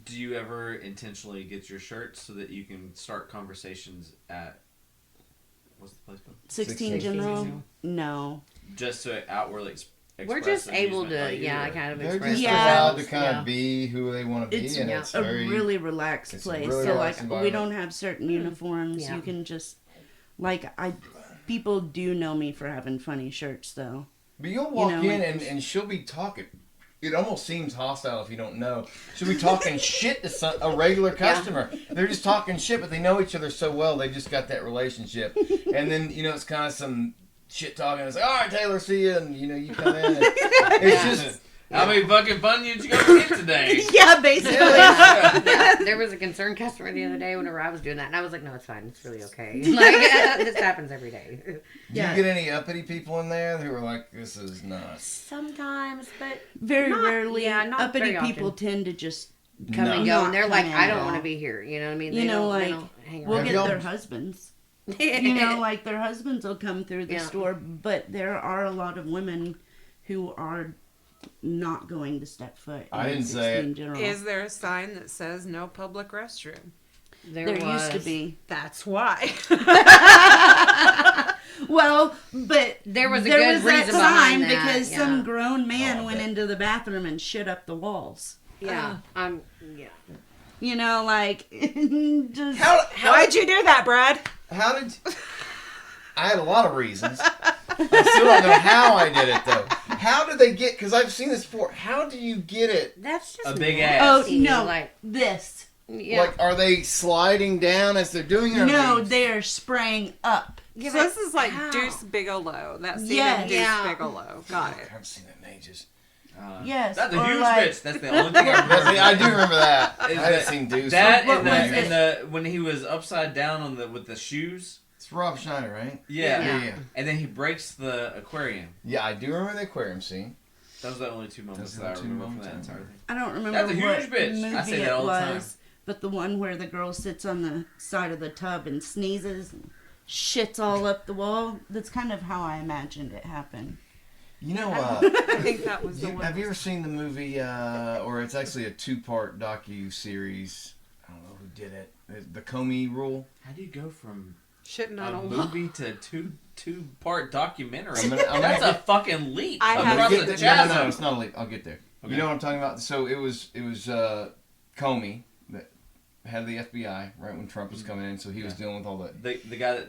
do you ever intentionally get your shirts so that you can start conversations at what's the place called? 16 General? No. Just to outwardly express. We're just able amusement to, by you, or- kind of They're express just Yeah. allowed to kind of be who they want to be, It's, and it's a very really relaxed it's a place. really So, relaxed like, we environment. don't have certain uniforms. Yeah. You can just, people do know me for having funny shirts, though. But you'll walk You know, in like- and she'll be talking. It almost seems hostile if you don't know. She'll be talking shit to a regular customer. They're just talking shit, but they know each other so well. They just got that relationship. And then, it's kind of some shit talking. It's like, all right, Taylor, see you. And, you come in. And it's just... How many fucking Funyuns you gonna get today? Yeah, basically. Yeah, there was a concerned customer the other day whenever I was doing that, and I was like, "No, it's fine. It's really okay. Like this happens every day." Do you get any uppity people in there who are like, "This is nuts"? Sometimes, but Very not- rarely. Yeah, not uppity very people often. tend to just come and go, and they're come like, in "I at don't all. want to be here." You know what I mean? You They know, don't- they like don't hang we'll around. get their husbands. Like their husbands will come through the Yeah. store, but there are a lot of women who are not going to step foot. I didn't say it. General. Is there a sign that says no public restroom? There used to be. That's why. Well, but There was a there good was that reason sign behind that, because yeah. some grown man went into the bathroom and shit up the walls. Yeah, yeah. You know, like just Why'd you do that, Brad? How did... I had a lot of reasons. I still don't know how I did it, though. How did they get... Because I've seen this before. How do you get it... That's just A big nasty. Oh no, like this. yeah. Like, are they sliding down as they're doing it? or No, are they- they are spraying up. So this is like Deuce Bigelow. That scene Yes. of Deuce Yeah. Bigelow. Got I it. haven't seen that in ages. Yes, That's a or huge like- bitch. That's the only thing I remember. I do remember that. I Is haven't that- seen Deuce. That What and the, was it? and the when he was upside down on the with the shoes. It's Rob Schneider, right? Yeah. Yeah. And then he breaks the aquarium. Yeah, I do remember the aquarium scene. Those are the only two moments Those are that I the two remember from moments that I entire remember. thing. I don't remember That's a huge what bitch. movie I say that it all the time. was, but the one where the girl sits on the side of the tub and sneezes and shits all up the wall. That's kind of how I imagined it happened. You know, I think that was the one. have you ever seen the movie, or it's actually a two-part docu-series, I don't know who did it, The Comey Rule? How do you go from Shitting on a a movie to two-part documentary? I'm That's gonna a fucking leap. I I'm have across gonna the get there. No, chasm. it's not a leap. I'll get there. Okay. You know what I'm talking about? So it was Comey, that head of the FBI, right when Trump was coming in, so he was dealing with all that. The guy that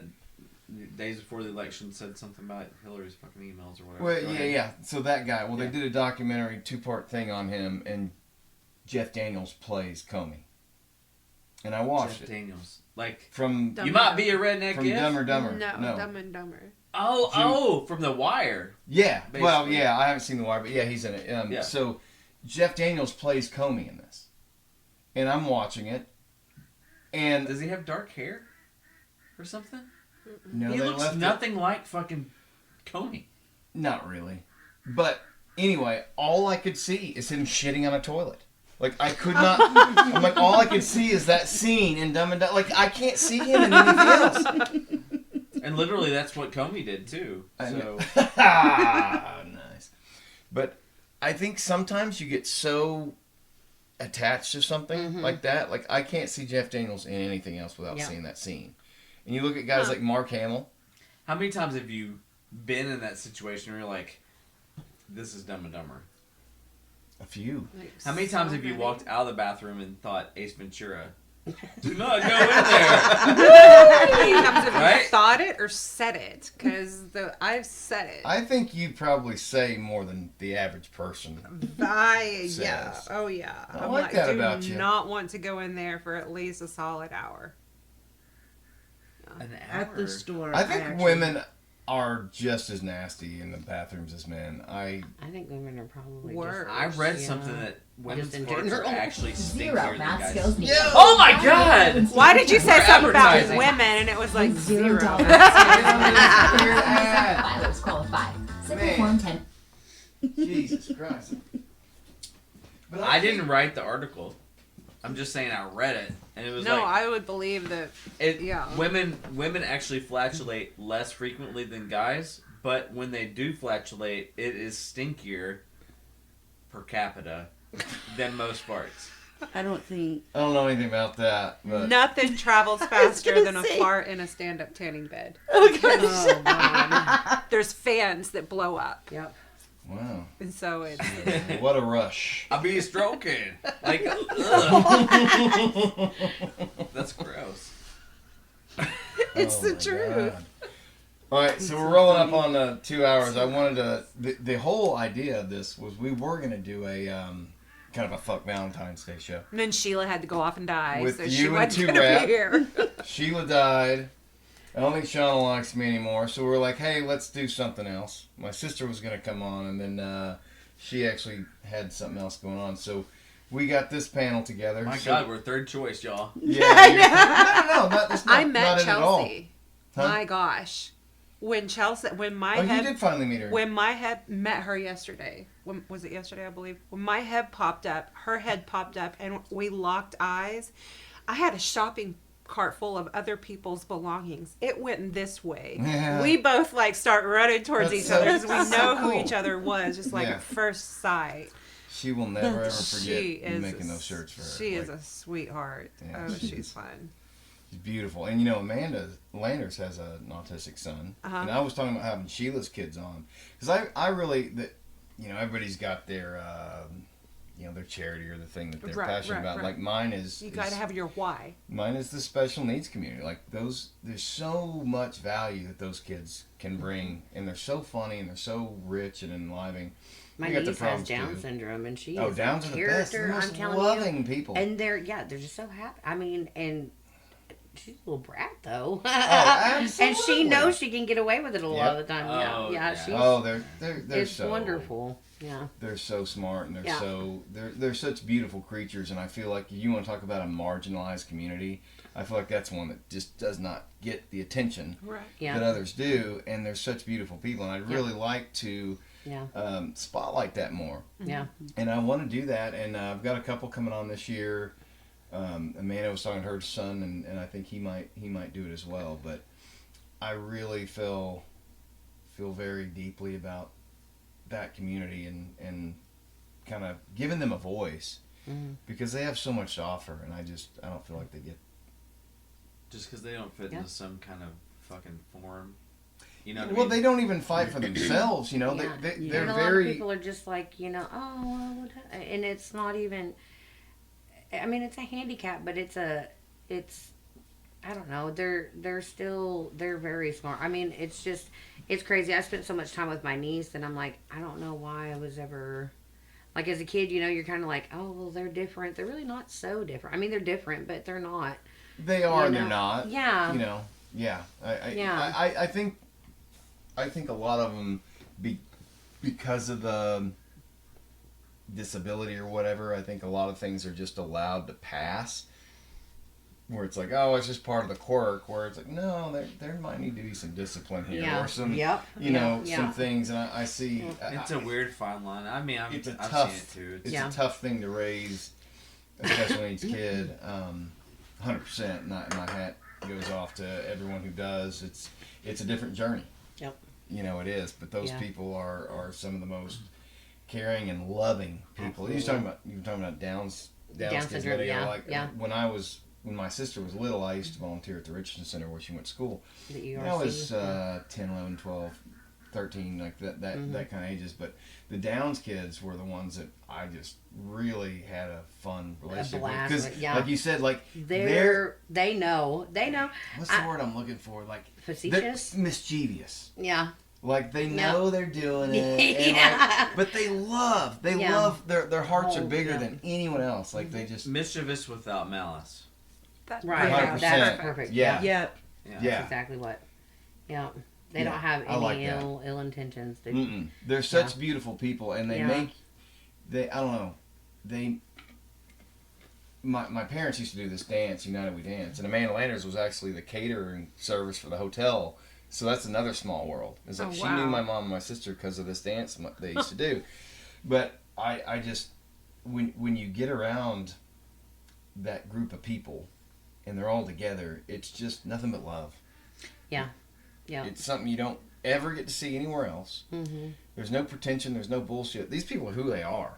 days before the election said something about Hillary's fucking emails or whatever. Well, Go yeah, ahead. yeah. So that guy, well, Yeah. they did a documentary, two-part thing on him, and Jeff Daniels plays Comey. And I watched Jeff it. Daniels. Like, From Dumb you and might Dumber. be a redneck From if. Dumb or Dumber. No, Dumb and Dumber. Oh, from The Wire. Yeah. Well, Basically. yeah, I haven't seen The Wire, but yeah, he's in it. Yeah. So Jeff Daniels plays Comey in this. And I'm watching it. And Does he have dark hair? Or something? no, He they looks left it. nothing like fucking Comey. Not really. But anyway, all I could see is him shitting on a toilet. Like, I could not... I'm like, all I could see is that scene in Dumb and Dumber. Like, I can't see him in anything else. And literally, that's what Comey did, too. So, Nice. But I think sometimes you get so attached to something like that. Like, I can't see Jeff Daniels in anything else without Yeah. seeing that scene. And you look at guys like Mark Hamill. how many times have you been in that situation where you're like, this is Dumb and Dumber? A few. How many So times have you many. walked out of the bathroom and thought, Ace Ventura, do not go in there? How many times have Right? you thought it or said it? Because I've said it. I think you probably say more than the average person. Yeah. says. Oh yeah. I I'm like that do about you. not want to go in there for at least a solid hour. An hour? At the store. I think actually- women are just as nasty in the bathrooms as men. I think women are probably Worse. I read Yeah. something that women's Just in farts are general. actually Zero stinkier than math guys. skills. needed. Oh my god! Why did you say We're something about advertising. women and it was like $0 zero? Pilots qualify. Simple Man. Form 10. Jesus Christ. But I didn't write the article. I'm just saying I read it, and it was No, like I would believe that. Yeah. women actually flatulate less frequently than guys, but when they do flatulate, it is stinkier per capita than most farts. I don't think. I don't know anything about that. But Nothing travels faster gonna than a say- fart in a stand-up tanning bed. Oh, man. There's fans that blow up, Yep. wow. and so it's. What a rush. I'll be stroking. Like, ugh. That's gross. It's Oh the my truth. God. All right, so we're rolling up on 2 hours. I wanted to. The whole idea of this was we were going to do a kind of a fuck Valentine's Day show. And then Sheila had to go off and die, With so you she and wasn't going to Two-Rat. be here. Sheila died. I don't think Shauna likes me anymore, so we're like, hey, let's do something else. My sister was going to come on, and then she actually had something else going on. So we got this panel together. My God, we're third choice, y'all. Yeah. No, that's not, I met not it at all. Chelsea. Huh? My gosh. When my Oh, head, you did finally meet her. When my head met her yesterday. When was it yesterday? I believe. When my head popped up, her head popped up, and we locked eyes. I had a shopping cart full of other people's belongings. It went this way. Yeah. We both start running towards That's each so- other because we that's know so who cool. each other was, just like Yeah. at first sight. She will never ever forget She you is making those shirts for her. She is a sweetheart. Yeah, Oh, she's fun. She's beautiful. And Amanda Landers has an autistic son. Uh-huh. And I was talking about having Sheila's kids on. Because I really, everybody's got their, their charity or the thing that they're passionate about. Right. Like mine is... You got to have your why. Mine is the special needs community. Like there's so much value that those kids can bring. And they're so funny and they're so rich and enlivening. My You got the niece has problems, Down too. syndrome, and she Oh, is Downs a are the best. They're character. the most I'm telling loving you, people. and they're just so happy. I mean, and she's a little brat though. absolutely. And she knows she can get away with it a lot of the time. Oh, Yeah. yeah. She's, Oh, they're it's so wonderful. Yeah. They're so smart and Yeah. they're such beautiful creatures, and I feel like you want to talk about a marginalized community. I feel like that's one that just does not get the attention that others do, and they're such beautiful people, and I'd really like to spotlight that more. Yeah. And I want to do that, and I've got a couple coming on this year. Amanda was talking to her son, and I think he might do it as well. But I really feel very deeply about that community and kind of giving them a voice because they have so much to offer, and I don't feel like they get. Just because they don't fit into some kind of fucking form. You know what I Well, mean? they don't even fight for themselves, They're And a lot very... of people are just like, and it's not even. I mean, it's a handicap, but it's I don't know. They're very smart. I mean, it's crazy. I spent so much time with my niece, and I'm like, I don't know why I was ever. Like as a kid, you're kind of like, oh, well, they're different. They're really not so different. I mean, they're different, but they're not. They are and they're not. Yeah. Yeah. Yeah. I think a lot of them, because of the disability or whatever, I think a lot of things are just allowed to pass. Where it's like, oh, it's just part of the quirk. Where it's like, no, there might need to be some discipline here, or some, some things. And I see. It's a weird fine line. I mean, I've seen it too. It's a tough thing to raise a special needs kid. 100%. My hat goes off to everyone who does. It's a different journey. Yep. It is. But those people are some of the most caring and loving people. You were talking about Down syndrome. When my sister was little, I used to volunteer at the Richardson Center where she went to school. The ERC, I was 10, 11, 12, 13, like that kind of ages. But the Downs kids were the ones that I just really had a fun relationship with. Because, like you said, like they know. What's the word I'm looking for? Like facetious, mischievous. Yeah. Like they know they're doing it, and but they love their hearts are bigger than anyone else. Like they just mischievous without malice. That's right. 100%. That's perfect. Yeah. Yep. That's exactly what. Yeah. They don't have any like ill intentions. They're such beautiful people, and I don't know. My parents used to do this dance, United We Dance, and Amanda Landers was actually the catering service for the hotel. So that's another small world. It's like she knew my mom and my sister because of this dance they used to do. But I just when you get around that group of people and they're all together, it's just nothing but love. Yeah. Yeah. It's something you don't ever get to see anywhere else. Mm-hmm. There's no pretension. There's no bullshit. These people are who they are.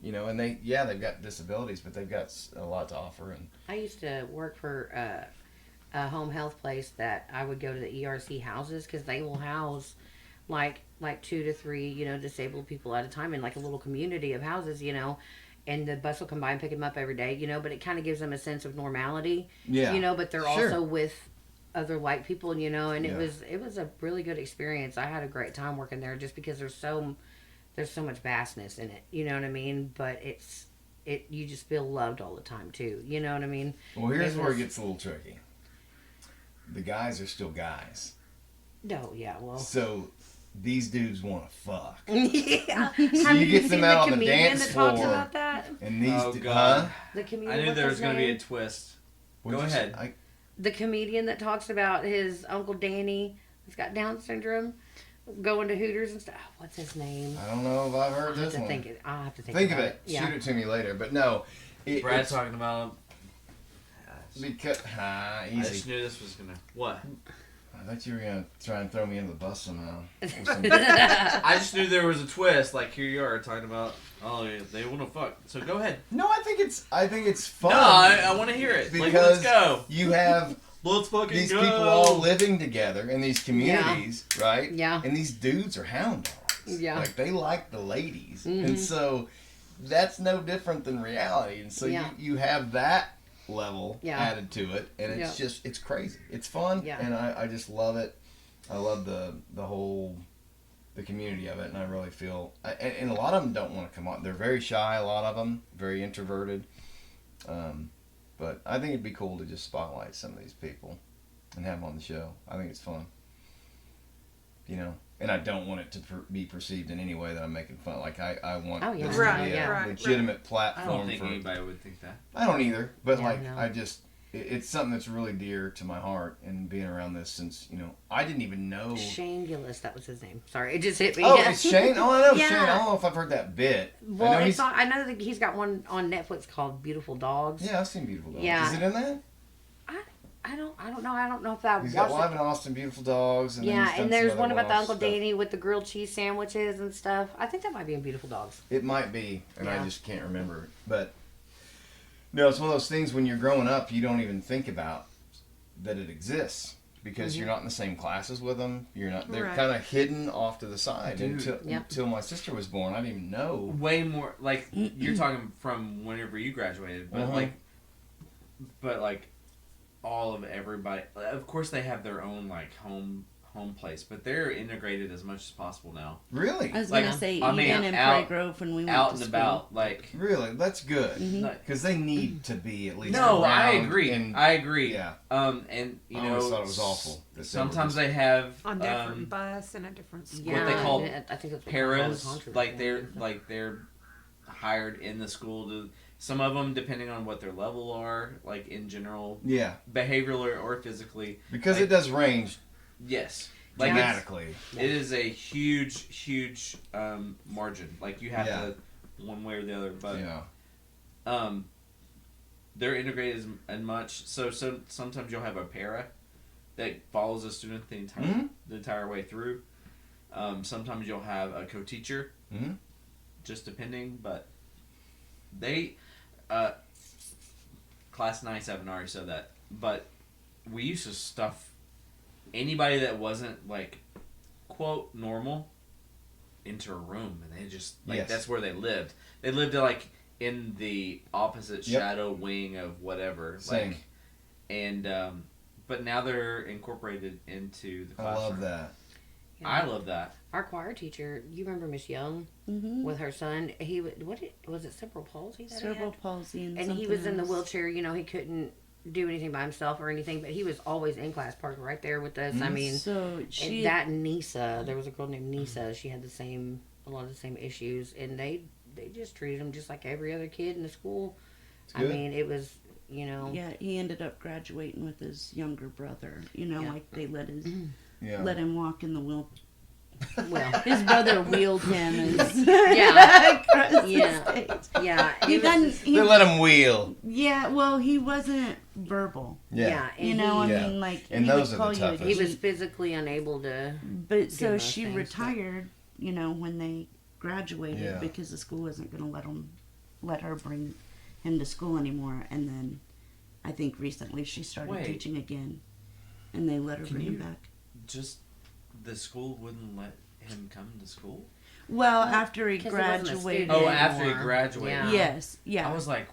And they've got disabilities, but they've got a lot to offer. And I used to work for a home health place that I would go to the ERC houses because they will house like 2 to 3, disabled people at a time in like a little community of houses, and the bus will come by and pick them up every day, but it kind of gives them a sense of normality, but they're also with other white people, you know, and Yeah. it was a really good experience. I had a great time working there just because there's so much vastness in it, you know what I mean? But you just feel loved all the time too, you know what I mean? Well, here's where it gets a little tricky. The guys are still guys. No, yeah, well. So these dudes want to fuck. Yeah. So you get them out on the dance that floor. talks about that? And these Oh, God. The comedian. I knew what's there was his going to be name? a twist. What'd Go you say? ahead. The comedian that talks about his Uncle Danny who's got Down syndrome going to Hooters and stuff. What's his name? I don't know if I've heard this one. I'll have to think of about it. Yeah. Shoot it to me later. But no. Brad's talking about because easy. I just knew this was gonna. What? I thought you were gonna try and throw me under the bus somehow. I just knew there was a twist. Like here you are talking about. Oh, they want to fuck. So go ahead. No, I think it's fun. No, I want to hear it. Because let's go. You have let's fucking these go. people all living together in these communities, right? Yeah. And these dudes are hound dogs. Yeah. Like they like the ladies, Mhm. and so that's no different than reality. And so you have that level added to it, and it's just it's crazy. It's fun, and I just love it. I love the whole the community of it, and I really feel and a lot of them don't want to come on. They're very shy. A lot of them very introverted. But I think it'd be cool to just spotlight some of these people and have them on the show. I think it's fun. You know, and I don't want it to be perceived in any way that I'm making fun. Like I want this to be a legitimate platform. I don't think anybody would think that. I don't either, but no. I just it's something that's really dear to my heart, and being around this since I didn't even know. Shane Gillis, that was his name. Sorry, it just hit me. Oh, it's Shane. Oh, I know Yeah. Shane. I don't know if I've heard that bit. Well, I I know that he's got one on Netflix called Beautiful Dogs. Yeah, I've seen Beautiful Dogs. Yeah. Is it in that? I don't know. I don't know if that. He's got Live in Austin, Beautiful Dogs. And then Yeah, he's done and there's some one other about the one-off Uncle stuff. Danny with the grilled cheese sandwiches and stuff. I think that might be in Beautiful Dogs. It might be, and I Yeah. just can't remember. But no, it's one of those things when you're growing up, you don't even think about that it exists because you're not in the same classes with them. You're not. They're Right. kind of hidden off to the side Dude. until my sister was born. I didn't even know. Way more like you're talking from whenever you graduated, but Uh-huh. like all of everybody. Of course, they have their own like home place, but they're integrated as much as possible now. Really? I was gonna say even in Prairie Grove when we went out to and school. about, like Really, that's good Mhm. because they need to be at least. no, I around agree. and- I agree. Yeah. And you I know, always thought it was awful that they were Sometimes just- they have on different bus and a different school. what they call I think it's paras, controversy. like they're hired in the school to. Some of them, depending on what their level are, like in general, Yeah. behaviorally or physically, Because like, it does range yes, dramatically. It is a huge margin. Like you have to one way or the other, but they're integrated as much. So sometimes you'll have a para that follows a student the entire way through. Sometimes you'll have a co-teacher, just depending. But they class 97 already said that, but we used to stuff anybody that wasn't like quote normal into a room, and they just that's where they lived. They lived like in the opposite shadow wing of whatever. Same. Like, and but now they're incorporated into the classroom. I love that. Yeah. I love that. Our choir teacher, you remember Miss Young with her son? He was it cerebral palsy? That Cerebral he had? palsy and he was in the wheelchair. You know, he couldn't do anything by himself or anything, but he was always in class, parked right there with us. I mean, so and that Nisa, there was a girl named Nisa. She had a lot of the same issues, and they just treated him just like every other kid in the school. I mean, it was, you know. Yeah, he ended up graduating with his younger brother. You know, like they let him walk in the wheel. Well, his brother wheeled him across the stage. Yeah. They let him wheel. Yeah, well, he wasn't verbal. Yeah, you know, I mean, like, and he those would are call the you a toughest. He was physically unable to. But so most she things, retired, you know, when they graduated because the school wasn't going to let her bring him to school anymore. And then I think recently she started teaching again, and they let her bring him back. Just the school wouldn't let him come to school? Well, after he graduated. Oh, after he graduated. Yeah. Yes, yeah. I was like,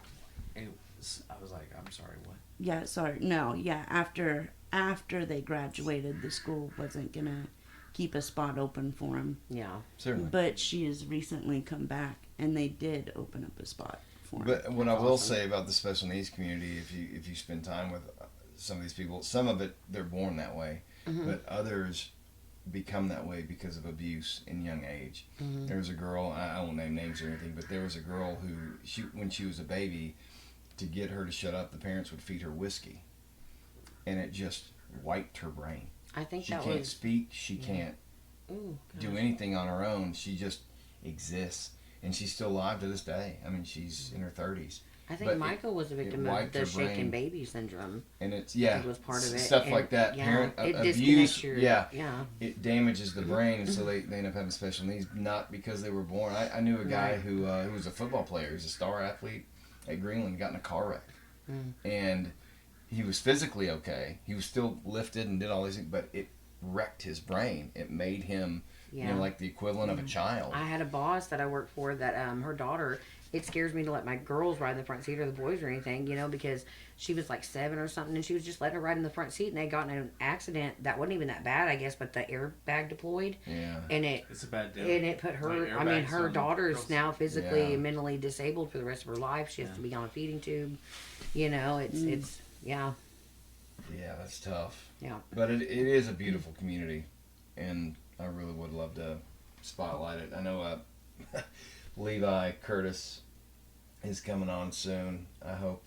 I'm sorry, what? Yeah, sorry. No, yeah, after after they graduated, the school wasn't going to keep a spot open for him. Yeah. Certainly. But she has recently come back, and they did open up a spot for him. But what I will say about the special needs community, if you spend time with some of these people, some of it, they're born that way, but others become that way because of abuse in young age. There was a girl, I won't name names or anything, but there was a girl who, when she was a baby, to get her to shut up, the parents would feed her whiskey. And it just wiped her brain. I think she that can't was... speak. She can't do anything on her own. She just exists. And she's still alive to this day. I mean, she's in her 30s. I think Michael was a victim of the shaken baby syndrome. And it's, it was part of it. Stuff and, like that. Yeah, Parent it abuse. your, It damages the brain. And so they end up having special needs, not because they were born. I knew a guy who was a football player. He was a star athlete at Greenland, got in a car wreck. And he was physically okay. He was still lifted and did all these things, but it wrecked his brain. It made him, like the equivalent of a child. I had a boss that I worked for that her daughter, it scares me to let my girls ride in the front seat or the boys or anything, because she was like 7 or something, and she was just letting her ride in the front seat, and they got in an accident that wasn't even that bad, I guess, but the airbag deployed. Yeah. And it's a bad deal. And it put her, her daughter's now physically and mentally disabled for the rest of her life. She has to be on a feeding tube. It's yeah. Yeah, that's tough. Yeah. But it is a beautiful community, and I really would love to spotlight it. I know Levi Curtis is coming on soon. I hope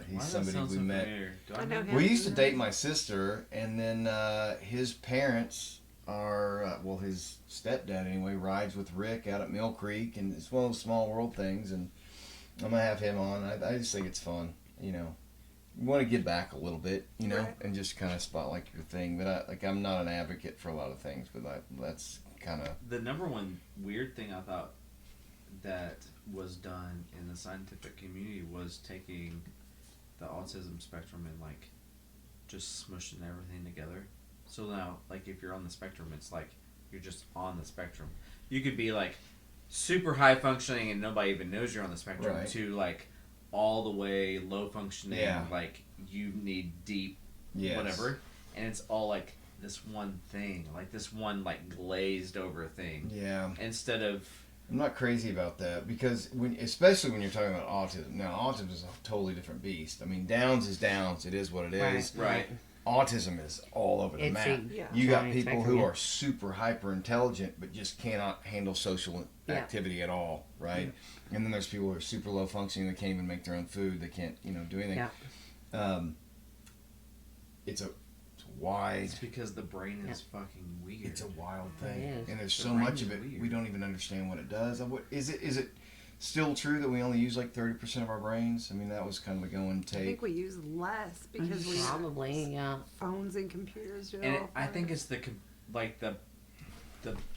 he's somebody we met. I know him. We used to date my sister, and then his parents are, his stepdad anyway, rides with Rick out at Mill Creek, and it's one of those small world things, and I'm going to have him on. I just think it's fun, You want to give back a little bit, and just kind of spotlight your thing. But I'm not an advocate for a lot of things, but that's kind of... The number one weird thing I thought that was done in the scientific community was taking the autism spectrum and just smushing everything together. So now, if you're on the spectrum, it's you're just on the spectrum. You could be super high functioning and nobody even knows you're on the spectrum, to all the way low functioning, you need deep whatever, and it's all this one thing, this one glazed over thing. Yeah. Instead of... I'm not crazy about that, because especially when you're talking about autism. Now, autism is a totally different beast. I mean, Downs is Downs. It is what it is. Right. Autism is all over the map. You got people who are super hyper intelligent but just cannot handle social activity at all, right? And then there's people who are super low functioning. They can't even make their own food. They can't, do anything. It's wide. It's because the brain is fucking weird. It's a wild thing, and there's so much of it we don't even understand what it does. Is it still true that we only use 30% of our brains? I mean, that was kind of the going take. I think we use less because we probably phones and computers. And I think it's the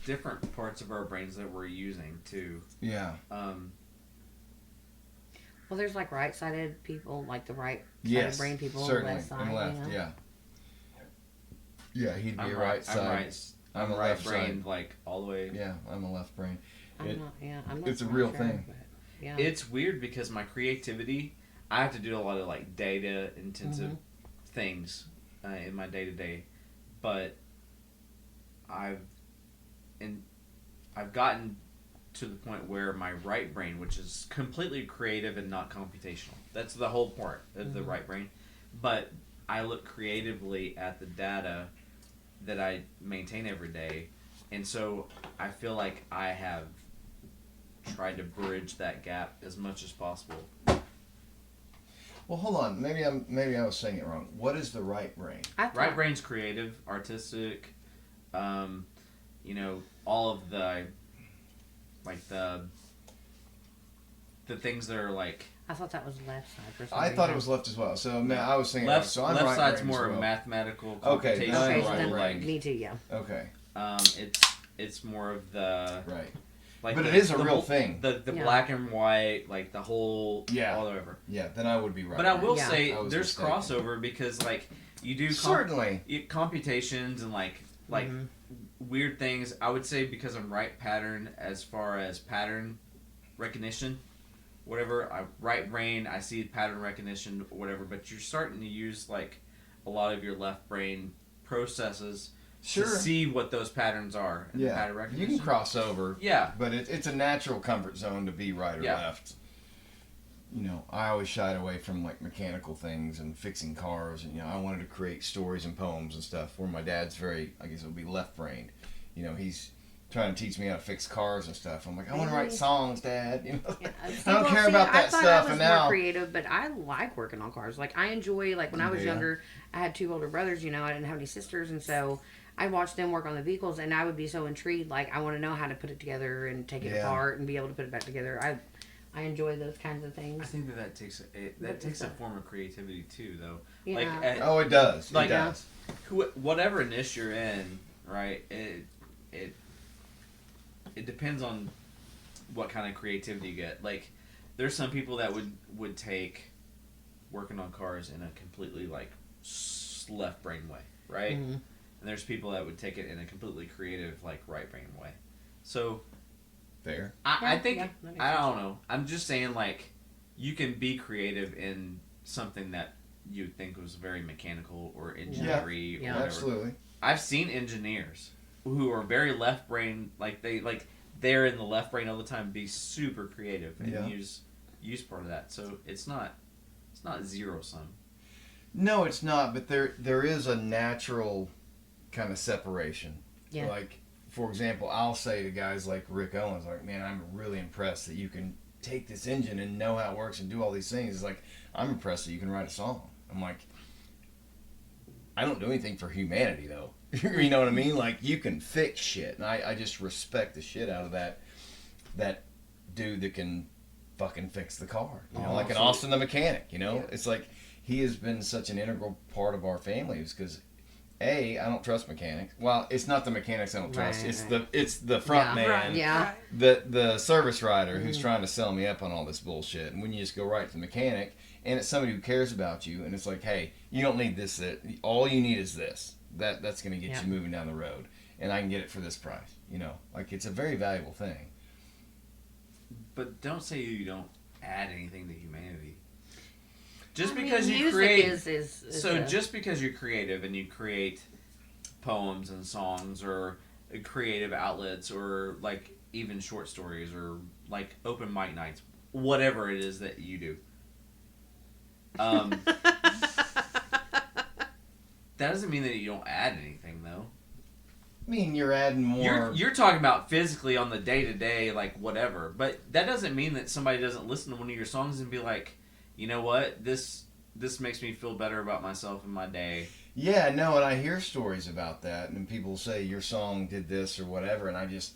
different parts of our brains that we're using too. Yeah. Well, there's right-sided people, the right-sided brain people, certainly. left side. And left, Yeah, he'd be right side. I'm a left brain, all the way. Yeah, I'm a left brain. I'm not it's a real thing. Yeah. It's weird because my creativity, I have to do a lot of data intensive things in my day to day, but I've gotten to the point where my right brain, which is completely creative and not computational, that's the whole part of the right brain, but I look creatively at the data that I maintain every day, and so I feel like I have tried to bridge that gap as much as possible. Well, hold on. Maybe I was saying it wrong. What is the right brain? Right brain's creative, artistic, all of the the things that are I thought that was left side. For some I reason. thought it was left as well. So I was saying left. So I'm left right side's brain more as well. mathematical, Okay, computational. right brain. Me too. Yeah. Okay. It's more of the right. But it is a real thing. The black and white, the whole all over. Yeah, then I would be right. But I will say I there's mistaken. crossover because you do certainly computations and weird things. I would say because I'm right pattern as far as pattern recognition, whatever. Right brain, I see pattern recognition, whatever. But you're starting to use a lot of your left brain processes Sure. to see what those patterns are. And pattern You recognition. can cross over. Yeah. But it's a natural comfort zone to be right or left. You know, I always shied away from like mechanical things and fixing cars, and you know, I wanted to create stories and poems and stuff. Where my dad's very, I guess it would be left-brained. You know, he's trying to teach me how to fix cars and stuff. I'm like, I want to write songs, Dad. You know, I don't care about that stuff. I was and more now, creative, but I like working on cars. Like I enjoy, like when I was younger, I had 2 older brothers. You know, I didn't have any sisters, and so I watched them work on the vehicles, and I would be so intrigued. Like I want to know how to put it together and take it apart and be able to put it back together. I enjoy those kinds of things. I think that takes a form of creativity too, though. Yeah. Like it does. Like it does. Whatever niche you're in, right? It depends on what kind of creativity you get. Like, there's some people that would take working on cars in a completely like left brain way, right? Mm-hmm. And there's people that would take it in a completely creative, like right brain way. So. Fair. I think, I don't know. I'm just saying, like, you can be creative in something that you think was very mechanical or engineering or whatever. Absolutely. I've seen engineers who are very left brain, they're in the left brain all the time, be super creative and use part of that. So it's not zero sum. No, it's not. But there is a natural kind of separation. Yeah. Like, for example, I'll say to guys like Rick Owens, like, man, I'm really impressed that you can take this engine and know how it works and do all these things. It's like, I'm impressed that you can write a song. I'm like, I don't do anything for humanity, though. You know what I mean? Like, you can fix shit. And I just respect the shit out of that dude that can fucking fix the car. You know, like an Austin the mechanic, you know? Yeah. It's like, he has been such an integral part of our family because... I don't trust mechanics. Well, it's not the mechanics I don't trust. It's the front man. Yeah. The service rider who's trying to sell me up on all this bullshit. And when you just go right to the mechanic, and it's somebody who cares about you, and it's like, hey, you don't need this. All you need is this. That's going to get you moving down the road, and I can get it for this price. You know, like it's a very valuable thing. But don't say you don't add anything to humanity. Just because you create, just because you're creative and you create poems and songs or creative outlets or like even short stories or like open mic nights, whatever it is that you do, that doesn't mean that you don't add anything, though. I mean, you're adding more. You're talking about physically on the day to day, like whatever, but that doesn't mean that somebody doesn't listen to one of your songs and be like, you know what? This makes me feel better about myself and my day. Yeah, no, and I hear stories about that, and people say your song did this or whatever, and I just,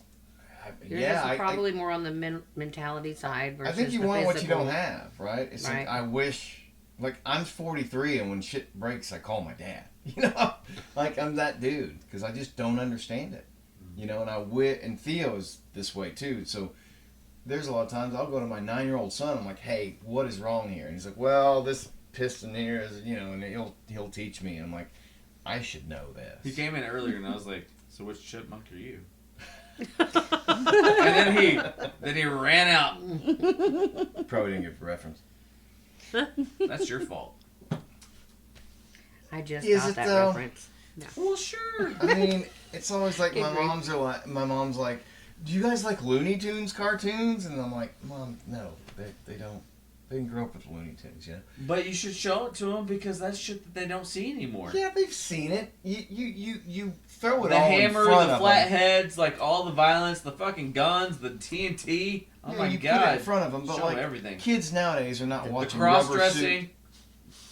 probably more on the mentality side versus I think you the want physical. What you don't have, right? It's like I wish, like I'm 43, and when shit breaks, I call my dad. You know, like I'm that dude because I just don't understand it. You know, and Theo is this way too, so. There's a lot of times I'll go to my 9-year-old son. I'm like, "Hey, what is wrong here?" And he's like, "Well, this piston here is, you know," and he'll teach me. And I'm like, "I should know this." He came in earlier, and I was like, "So which chipmunk are you?" And then he ran out. Probably didn't get the reference. That's your fault. I just got that reference. No. Well, sure. I mean, it's always like my mom's like, do you guys like Looney Tunes cartoons? And I'm like, Mom, no, they don't. They didn't grow up with Looney Tunes, you know? But you should show it to them because that's shit that they don't see anymore. Yeah, they've seen it. You throw it the all hammer, in front the of flat them. heads, like all the violence, the fucking guns, the TNT. Oh my you god! Put it in front of them, but show like everything. Kids nowadays are not watching the cross-dressing.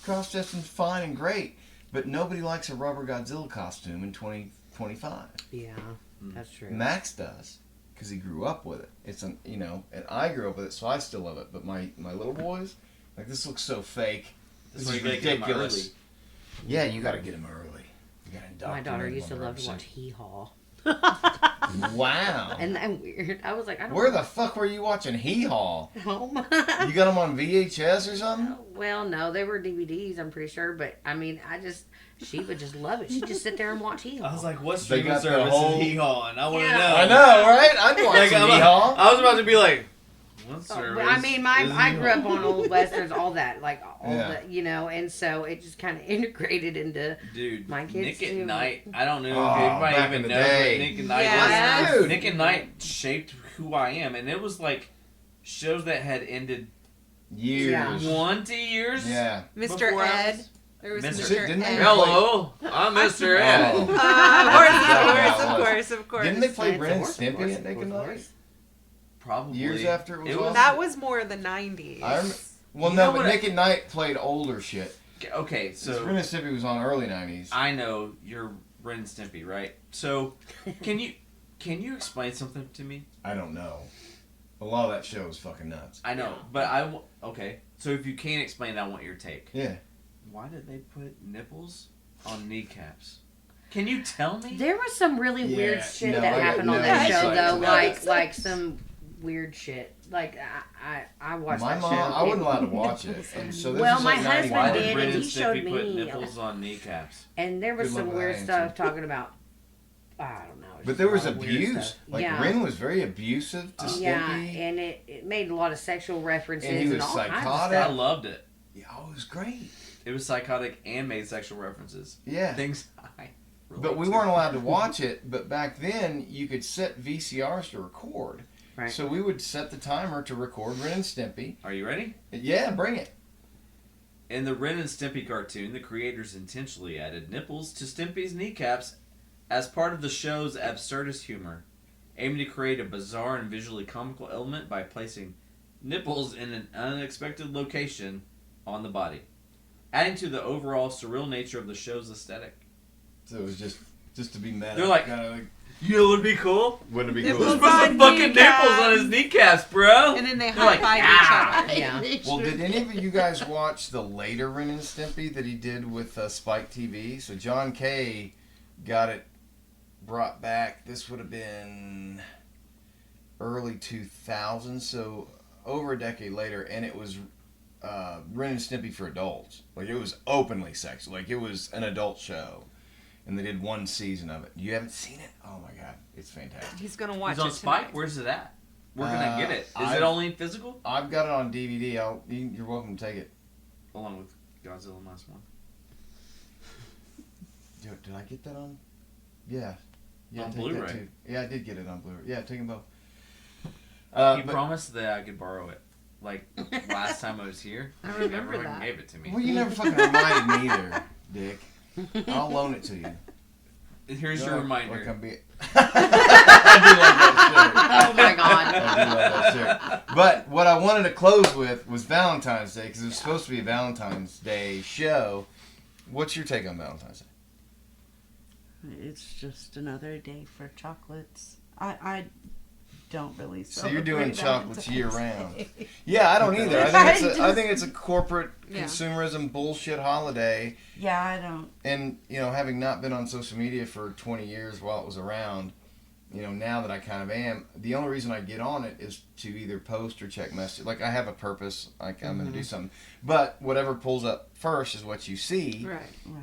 Cross-dressing's fine and great, but nobody likes a rubber Godzilla costume in 2025. Yeah, that's true. Max does. Because he grew up with it. It's and I grew up with it, so I still love it. But my little boys, like, this looks so fake. This is ridiculous. Yeah, you got to get him early. You got to indoctrinate. My daughter used to love to watch Hee Haw. Wow. And that weird. I was like, I don't Where know. the fuck were you watching Hee Haw? Home. You got them on VHS or something? Well, no, they were DVDs, I'm pretty sure. But I mean, she would just love it. She'd just sit there and watch Hee Haw. I was like, what streaming service is Hee Haw? And I want to know. I know, right? I'd watch Hee Haw. I was about to be like, I mean, I grew up on old westerns, all that, like all the, you know, and so it just kind of integrated into my kids. Nick at Night. I don't know Oh, if anybody back even in the knows day. what Nick at Night Yes. was. Dude. Nick at Night shaped who I am, and it was like shows that had ended years, 20 years. Yeah, Mr. before I Ed. was- There was Mr. Mr. Didn't they Ed. Hello, I'm Mr. Ed. Of course. Didn't they play Ren and Stimpy at Nick and Night? Probably Years after it was off? That was more the 90s. Well, You no, know but what Nick at Night played older shit. Okay, so Ren and Stimpy was on early 90s. I know you're Ren and Stimpy, right? So, can you explain something to me? I don't know. A lot of that show was fucking nuts. I know, but okay. So if you can't explain it, I want your take. Yeah. Why did they put nipples on kneecaps? Can you tell me? There was some really weird shit that happened on that show, though. Like some weird shit. Like I watched My that mom, show. I wasn't allowed to watch it. And so this Well, was my like husband 91. did, Ren and and he showed Stimpy put me. nipples on kneecaps. And there was Good some luck with weird that stuff answer. talking about. I don't know. But there was a lot of weird abuse. stuff. Like Yeah. Ren was very abusive to Stimpy. Yeah, and it made a lot of sexual references And he was all kinds of psychotic. I stuff. loved it. Yeah, it was great. It was psychotic and made sexual references. Yeah. Things I relate But we to. weren't allowed to watch it. But back then, you could set VCRs to record. Right. So we would set the timer to record Ren and Stimpy. Are you ready? Yeah, bring it. In the Ren and Stimpy cartoon, the creators intentionally added nipples to Stimpy's kneecaps as part of the show's absurdist humor, aiming to create a bizarre and visually comical element by placing nipples in an unexpected location on the body, adding to the overall surreal nature of the show's aesthetic. So it was just to be meta. They're like, kinda like, you know what would be cool? wouldn't it be Nipples cool? Put some on fucking kneecaps. nipples on his kneecaps, bro. And then they They're like, high-five each other. Yeah. Well, did any of you guys watch the later Ren and Stimpy that he did with Spike TV? So John Kay got it brought back. This would have been early 2000s, so over a decade later, and it was Ren and Stimpy for adults. Like, it was openly sexual. Like, it was an adult show. And they did one season of it. You haven't seen it? Oh my god, it's fantastic. He's going to watch It's on it Spike? tonight. Where's it at? Where can I get it? Is I've- it only physical? I've got it on DVD. You're welcome to take it. Along with Godzilla Minus One. Did I get that on? Yeah. Yeah, On take that Blu-ray. too. Yeah, I did get it on Blu-ray. Yeah, take them both. He promised that I could borrow it. Like, last time I was here. I remember Everyone that. gave it to me. Well, you never fucking reminded me either, Dick. I'll loan it to you. Here's your reminder. Like I'm I do love that shirt. Oh my god. I do love that shirt. But what I wanted to close with was Valentine's Day, because it was supposed to be a Valentine's Day show. What's your take on Valentine's Day? It's just another day for chocolates. I don't really So you're doing celebrate chocolates Valentine's year round. Day. Yeah, I don't either. I think it's a corporate Yeah. consumerism bullshit holiday. Yeah, I don't. And, having not been on social media for 20 years while it was around, now that I kind of am, the only reason I get on it is to either post or check messages. Like, I have a purpose. Like, I'm going to do something. But whatever pulls up first is what you see.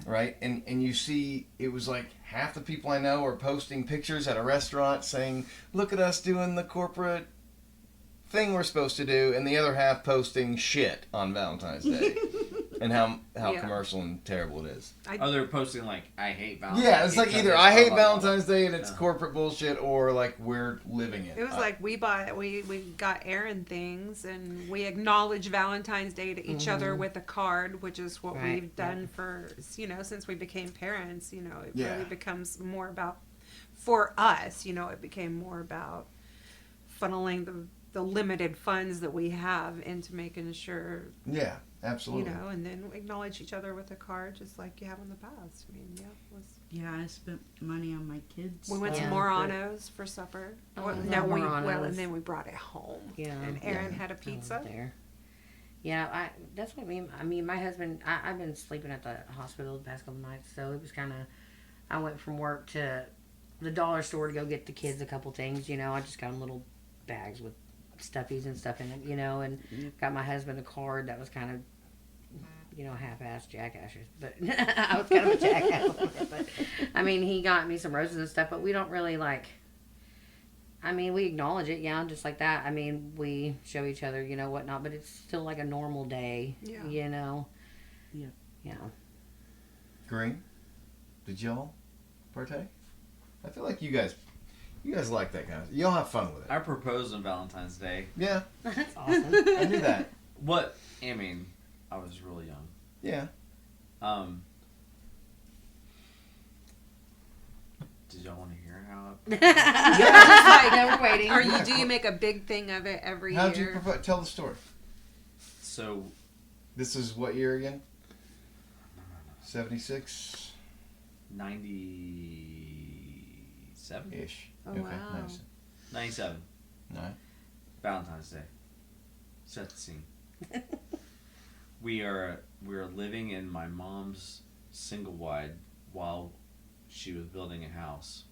Right? And you see, it was like half the people I know are posting pictures at a restaurant saying, look at us doing the corporate thing we're supposed to do, and the other half posting shit on Valentine's Day. And how Yeah. commercial and terrible it is. Oh, they're posting like, I hate Valentine's Day. Yeah, it's like either because I hate blah, blah, blah. Valentine's Day and it's corporate bullshit, or like we're living it. It was like we got Aaron things, and we acknowledge Valentine's Day to each other with a card, which is what Right, we've done for since we became parents. It Yeah. really becomes more about, for us, it became more about funneling the limited funds that we have into making sure. Yeah, absolutely. And then acknowledge each other with a card, just like you have in the past. I mean, yeah, it was. Yeah, I spent money on my kids. We went to Morano's for supper. Oh, and then we brought it home. Yeah. And Aaron had a pizza. There. Yeah, that's what my husband, I've been sleeping at the hospital the past couple nights, so it was kind of, I went from work to the dollar store to go get the kids a couple things, I just got them little bags with stuffies and stuff in it, and got my husband a card that was kind of, half-assed jackasses, but I was kind of a jackass. But, he got me some roses and stuff, but we don't really, I mean, we acknowledge it, yeah, just like that. I mean, we show each other, you know, whatnot, but it's still like a normal day, you know. Yeah. Yeah. Green, did y'all partake? I feel like you guys like that kind of. Y'all have fun with it. I proposed on Valentine's Day. Yeah, that's awesome. I knew that. What? I mean, I was really young. Yeah. Did y'all want to hear how? Yeah, we're waiting. Do you make a big thing of it every year? How'd you propose? Tell the story. So, this is what year again? 76? 97? Ish. Oh, okay, wow. 97. 97. No. Valentine's Day. Set the scene. we are living in my mom's single wide while she was building a house.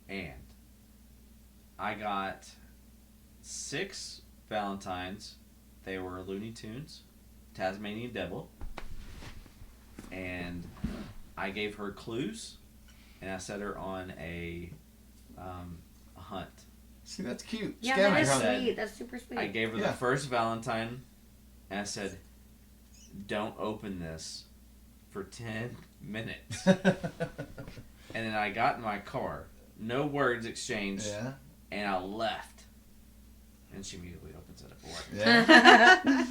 And I got 6 Valentines. They were Looney Tunes, Tasmanian Devil. And I gave her clues, and I set her on a hunt. See, that's cute. Yeah, Scavenger that is hunt. sweet. That's super sweet. I gave her the first Valentine, and I said, "Don't open this for 10 minutes." And then I got in my car, no words exchanged, and I left. And she immediately opens it up for Yeah.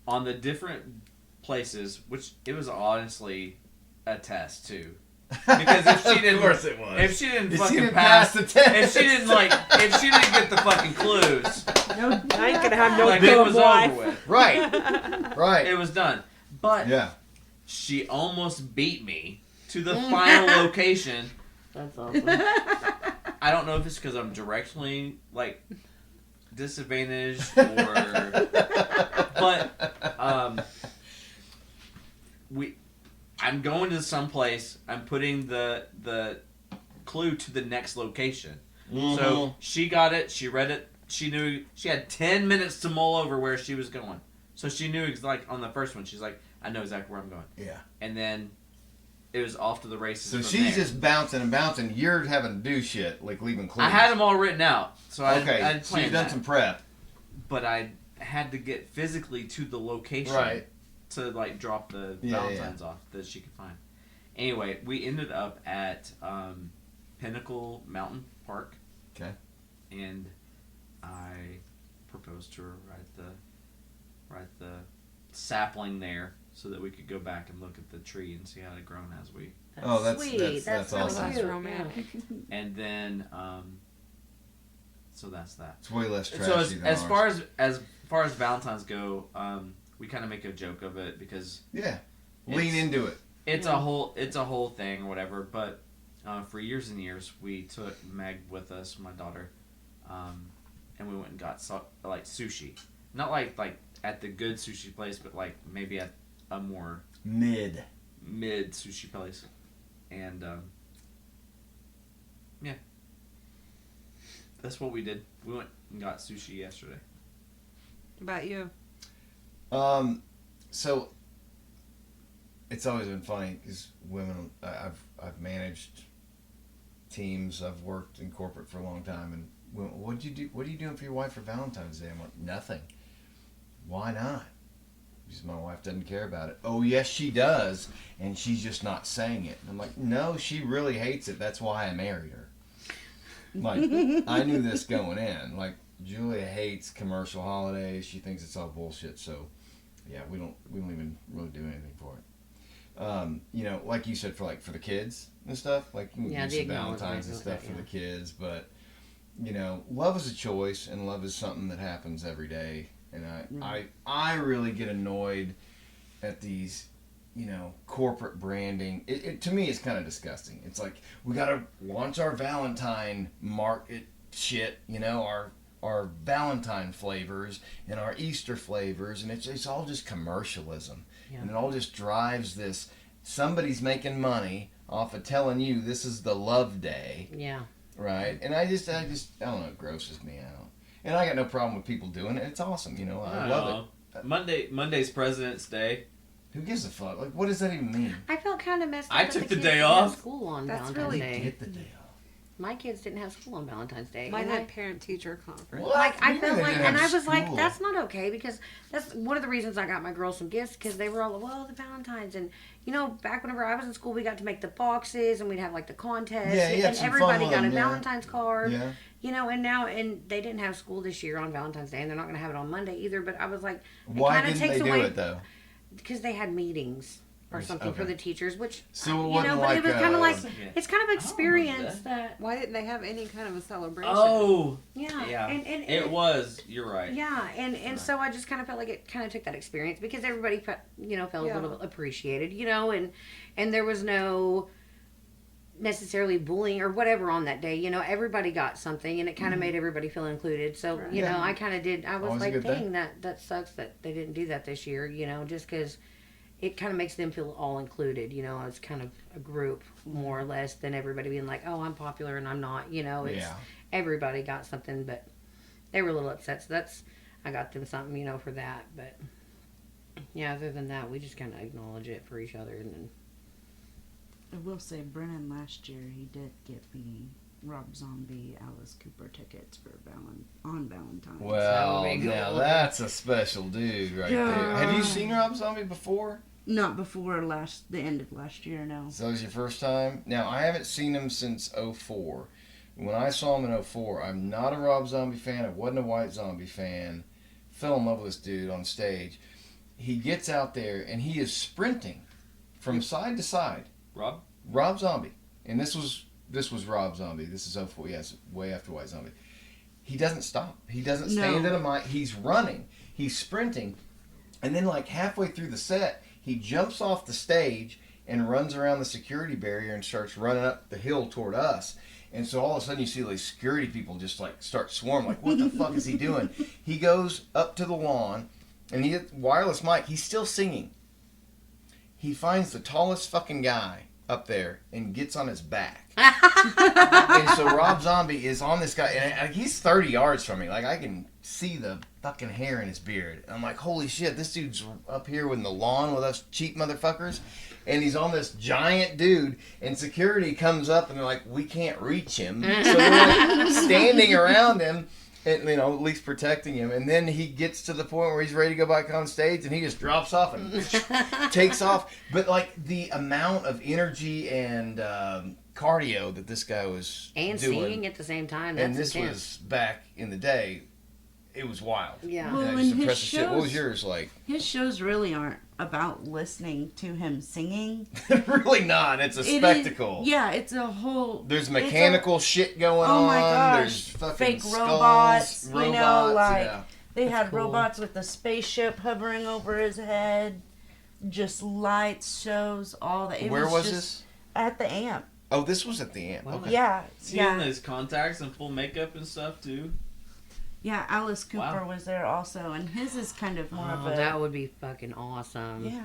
On the different places, which it was honestly a test too. Because if she didn't, of course it was. If she didn't If she fucking didn't pass pass the test. if she didn't get the fucking clues, No, I ain't gonna have no like good it was wife. over with. Right. It was done. But Yeah. she almost beat me to the final location. That's awesome. I don't know if it's because I'm directionally like disadvantaged or, but I'm going to some place. I'm putting the clue to the next location. Mm-hmm. So she got it. She read it. She knew she had 10 minutes to mull over where she was going. So she knew like on the first one. She's like, I know exactly where I'm going. Yeah. And then it was off to the races. So from she's there. just bouncing and bouncing. You're having to do shit, like leaving clues. I had them all written out. So I so planned you've done that. some prep. But I had to get physically to the location to like drop the Valentines off that she could find. Anyway, we ended up at Pinnacle Mountain Park. Okay. And I proposed to her right the sapling there so that we could go back and look at the tree and see how it had grown as we. That's sweet. That's so awesome. cute. romantic. And then so that's that. It's way less trashy So than as ours. far as Valentine's go, we kind of make a joke of it because lean into it. It's a whole thing or whatever. But for years and years, we took Meg with us, my daughter, and we went and got like sushi, not like at the good sushi place, but like maybe at a more mid sushi place, and that's what we did. We went and got sushi yesterday. About you? So it's always been funny because women. I've managed teams. I've worked in corporate for a long time, and what do you do? What are you doing for your wife for Valentine's Day? I'm like, nothing. Why not? Because my wife doesn't care about it. Oh yes, she does, and she's just not saying it. And I'm like, no, she really hates it. That's why I married her. Like, I knew this going in. Like, Julia hates commercial holidays. She thinks it's all bullshit. So, yeah, we don't even really do anything for it. You know, like you said, for the kids and stuff. Like, we do some Valentines and stuff for the kids. But, you know, love is a choice, and love is something that happens every day. And I really get annoyed at these, you know, corporate branding. It to me, it's kind of disgusting. It's like, we got to launch our Valentine market shit, you know, our Valentine flavors and our Easter flavors, and it's all just commercialism. Yeah. And it all just drives this, somebody's making money off of telling you this is the love day. Yeah. Right? And I just I don't know, it grosses me out. And I got no problem with people doing it. It's awesome, you know. I love it. Monday's President's Day. Who gives a fuck? Like, what does that even mean? I felt kind of messed up. I took the day off. School on That's Valentine's really Day. Get the day off. My kids didn't have school on Valentine's Day. Mine and had parent-teacher conference. What? Like, I You felt mean they like, didn't and I have was like, school? that's not okay, because that's one of the reasons I got my girls some gifts, because they were all, well, the Valentine's, and, you know, back whenever I was in school, we got to make the boxes, and we'd have, like, the contest, Yeah, you had and some everybody fun got with a them, yeah. Valentine's card, Yeah. you know, and they didn't have school this year on Valentine's Day, and they're not going to have it on Monday either, but I was like, Why didn't they do it, though? Because they had meetings or something for Okay. the teachers, which So it you wasn't know, but like it was kind of like Yeah. it's kind of experience that. Why didn't they have any kind of a celebration? Oh, Yeah, and it was. You're right. Yeah, and so I just kind of felt like it kind of took that experience, because everybody felt a little bit appreciated, you know, and there was no necessarily bullying or whatever on that day, you know. Everybody got something, and it kind of made everybody feel included. So Right. you know, I kind of did. I was Always a like, good dang, thing. that sucks that they didn't do that this year, you know, just because. It kind of makes them feel all included, you know. It's kind of a group more or less than everybody being like, "Oh, I'm popular and I'm not," you know. It's everybody got something, but they were a little upset. So I got them something, you know, for that. But yeah, other than that, we just kind of acknowledge it for each other, and then. I will say, Brennan last year, he did get me Rob Zombie, Alice Cooper tickets for on Valentine's. Well, now that's a special dude right there. Have you seen Rob Zombie before? Not before the end of last year, no. So that was your first time? Now, I haven't seen him since 04. When I saw him in 04, I'm not a Rob Zombie fan. I wasn't a White Zombie fan. Fell in love with this dude on stage. He gets out there, and he is sprinting from side to side. Rob Zombie. And this was Rob Zombie. This is 04. Yes, way after White Zombie. He doesn't stop. He doesn't stand at a mic. He's running. He's sprinting. And then, like, halfway through the set, he jumps off the stage and runs around the security barrier and starts running up the hill toward us. And so all of a sudden you see these security people just like start swarming. Like, what the fuck is he doing? He goes up to the lawn and he hits wireless mic. He's still singing. He finds the tallest fucking guy up there and gets on his back. And so Rob Zombie is on this guy, and he's 30 yards from me. Like, I can see the fucking hair in his beard. I'm like, holy shit, this dude's up here in the lawn with us cheap motherfuckers, and he's on this giant dude, and security comes up, and they're like, we can't reach him. So we're like standing around him, and, you know, at least protecting him, and then he gets to the point where he's ready to go back on stage, and he just drops off and takes off. But, like, the amount of energy and cardio that this guy was and doing, singing at the same time. and That's this intense. was back in the day, it was wild. Yeah. Well, just and his impressive shit. What was shows- yours like? His shows really aren't about listening to him singing. Really not. It's a It is- spectacle. yeah, it's a whole. There's mechanical shit going on. Oh my gosh! There's fucking fake skulls, robots. You know, like yeah. they had cool. robots with a spaceship hovering over his head. Just lights, shows, all that. It Where was just this? At the Amp. Oh, this was at the Amp. Wow. Okay. Yeah, See in his contacts and full makeup and stuff too. yeah. Alice Cooper Wow. was there also, and his is kind of more of Oh, a. that would be fucking awesome. Yeah.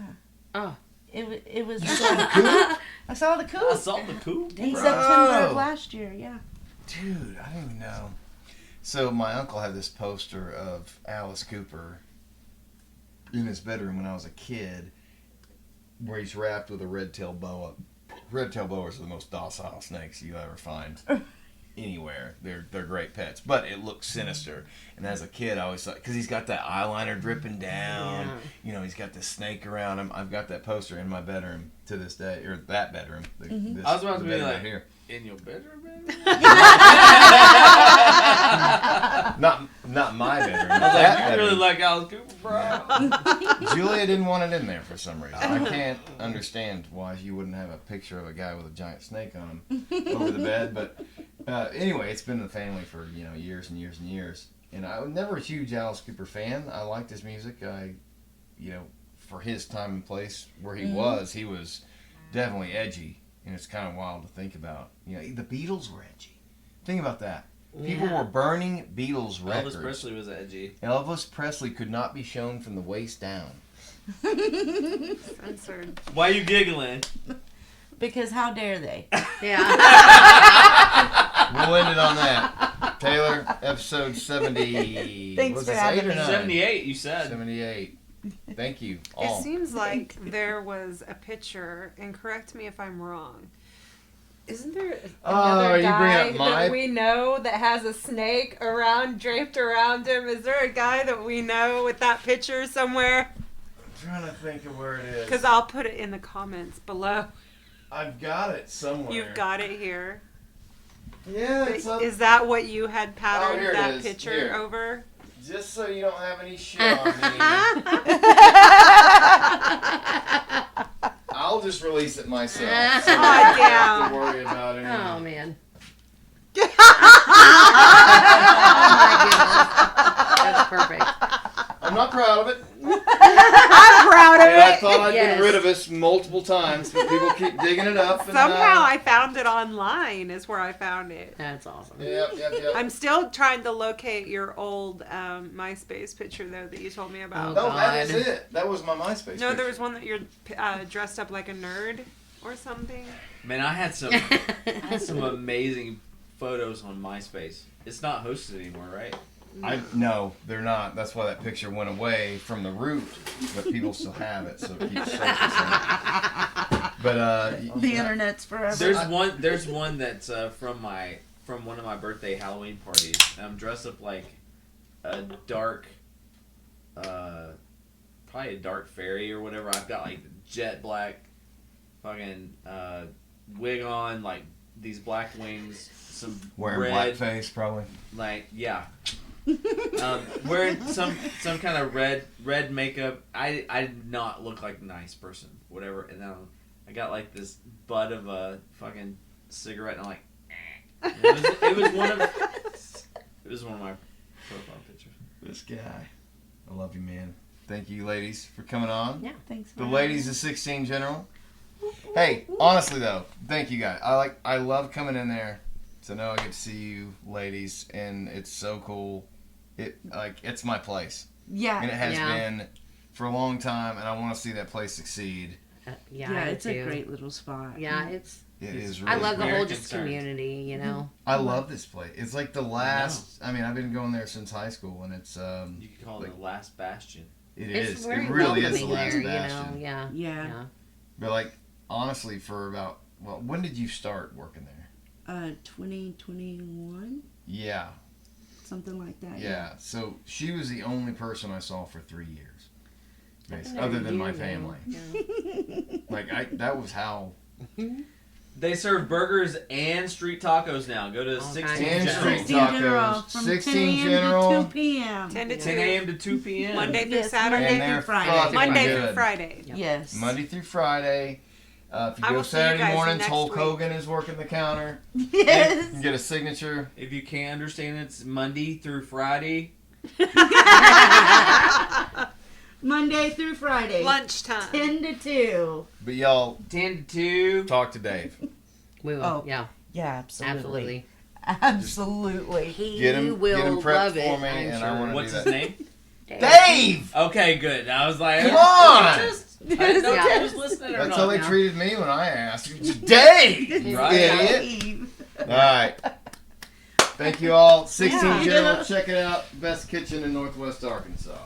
Oh. It was. You saw the coop? I saw the coop. I saw the coop. In Bro. September of last year. Yeah. Dude, I didn't even know. So my uncle had this poster of Alice Cooper in his bedroom when I was a kid, where he's wrapped with a red-tailed boa. Red-tailed boas are the most docile snakes you ever find anywhere. They're great pets, but it looks sinister. And as a kid, I always thought, because he's got that eyeliner dripping down, Yeah. you know, he's got this snake around him. I've got that poster in my bedroom to this day, or that bedroom. This, I was about to the be bedroom like, right here. in your bedroom, baby? Not my bedroom. I was that like, you bedroom. really like Alice Cooper, bro? Julia didn't want it in there for some reason. I can't understand why you wouldn't have a picture of a guy with a giant snake on him over the bed. But anyway, it's been in the family for years and years and years. And I was never a huge Alice Cooper fan. I liked his music. For his time and place where he was definitely edgy. And it's kind of wild to think about. The Beatles were edgy. Think about that. People were burning Beatles records. Elvis Presley was edgy. Elvis Presley could not be shown from the waist down. Censored. Why are you giggling? Because how dare they? Yeah. We'll end it on that. Taylor, episode 70. Thanks was for this, having 8 or me. 9? 78, you said. 78. Thank you It all. seems like there was a picture, and correct me if I'm wrong, Isn't there Oh, another you bring guy up my- that we know that has a snake draped around him? Is there a guy that we know with that picture somewhere? I'm trying to think of where it is. Because I'll put it in the comments below. I've got it somewhere. You've got it here. Yeah, it's up. Is that what you had patterned here it that is. picture Here. over? Just so you don't have any shit on me. I'll just release it myself. So I don't have to worry about it. Oh, man. That's perfect. I'm not proud of it. I'm proud of And it. I thought I'd get rid of us multiple times, but people keep digging it up. And, Somehow I found it online is where I found it. That's awesome. Yep. I'm still trying to locate your old MySpace picture, though, that you told me about. No, that is it. That was my MySpace No, picture. there was one that you're dressed up like a nerd or something. Man, I had some amazing photos on MySpace. It's not hosted anymore, right? No, they're not. That's why that picture went away from the root, but people still have it, so it keeps surfacing. But the internet's forever. There's one that's from one of my birthday Halloween parties. And I'm dressed up like a dark, probably a dark fairy or whatever. I've got like jet black, fucking wig on, like these black wings, some wearing red, blackface, probably. Like wearing some kind of red makeup. I did not look like a nice person, whatever. And then I got like this butt of a fucking cigarette, and I'm like, it was one of my profile pictures. This guy, I love you, man. Thank you, ladies, for coming on. Yeah, thanks. The ladies of 16 General. Hey, honestly though, thank you guys. I love coming in there to know I get to see you ladies, and it's so cool. It's my place. Yeah. And it has been for a long time, and I want to see that place succeed. Yeah, it's a great little spot. Yeah, It is really I love the great. whole just community, you know. I love this place. It's like the last. I mean, I've been going there since high school, and it's you could call it the last bastion. It's It very really is the welcoming last there, bastion. you know. Yeah. But like, honestly, for about when did you start working there? 2021. Yeah. Something like that. Yeah. So she was the only person I saw for 3 years, That's other than my new, family. Yeah. That was how. They serve burgers and street tacos now. Go to 16 General. 16 General from 16 10 a.m. General. to 2 p.m. 10 a.m. to 2 p.m. Monday through Yes, Saturday. Monday And through Friday. fucking Monday good. through Friday. Yes. Monday through Friday. If you I go will see you Saturday guys mornings, next Hulk week. Hogan is working the counter. Yes. You can get a signature. If you can't understand, it's Monday through Friday. Monday through Friday. Lunchtime. 10 to 2. But y'all, 10 to 2. talk to Dave. We will. Oh, yeah. Yeah, Absolutely. Absolutely. He Get him will prepped love for it. me, I'm and sure. I want to What's do his that. name? Dave! Okay, good. I was like, Come on! I didn't know if Yeah. he was listening or That's not. how they now. treated me when I asked. Dave! Right. Idiot. All right. Thank you all. 16 Yeah. General. Check it out. Best kitchen in Northwest Arkansas.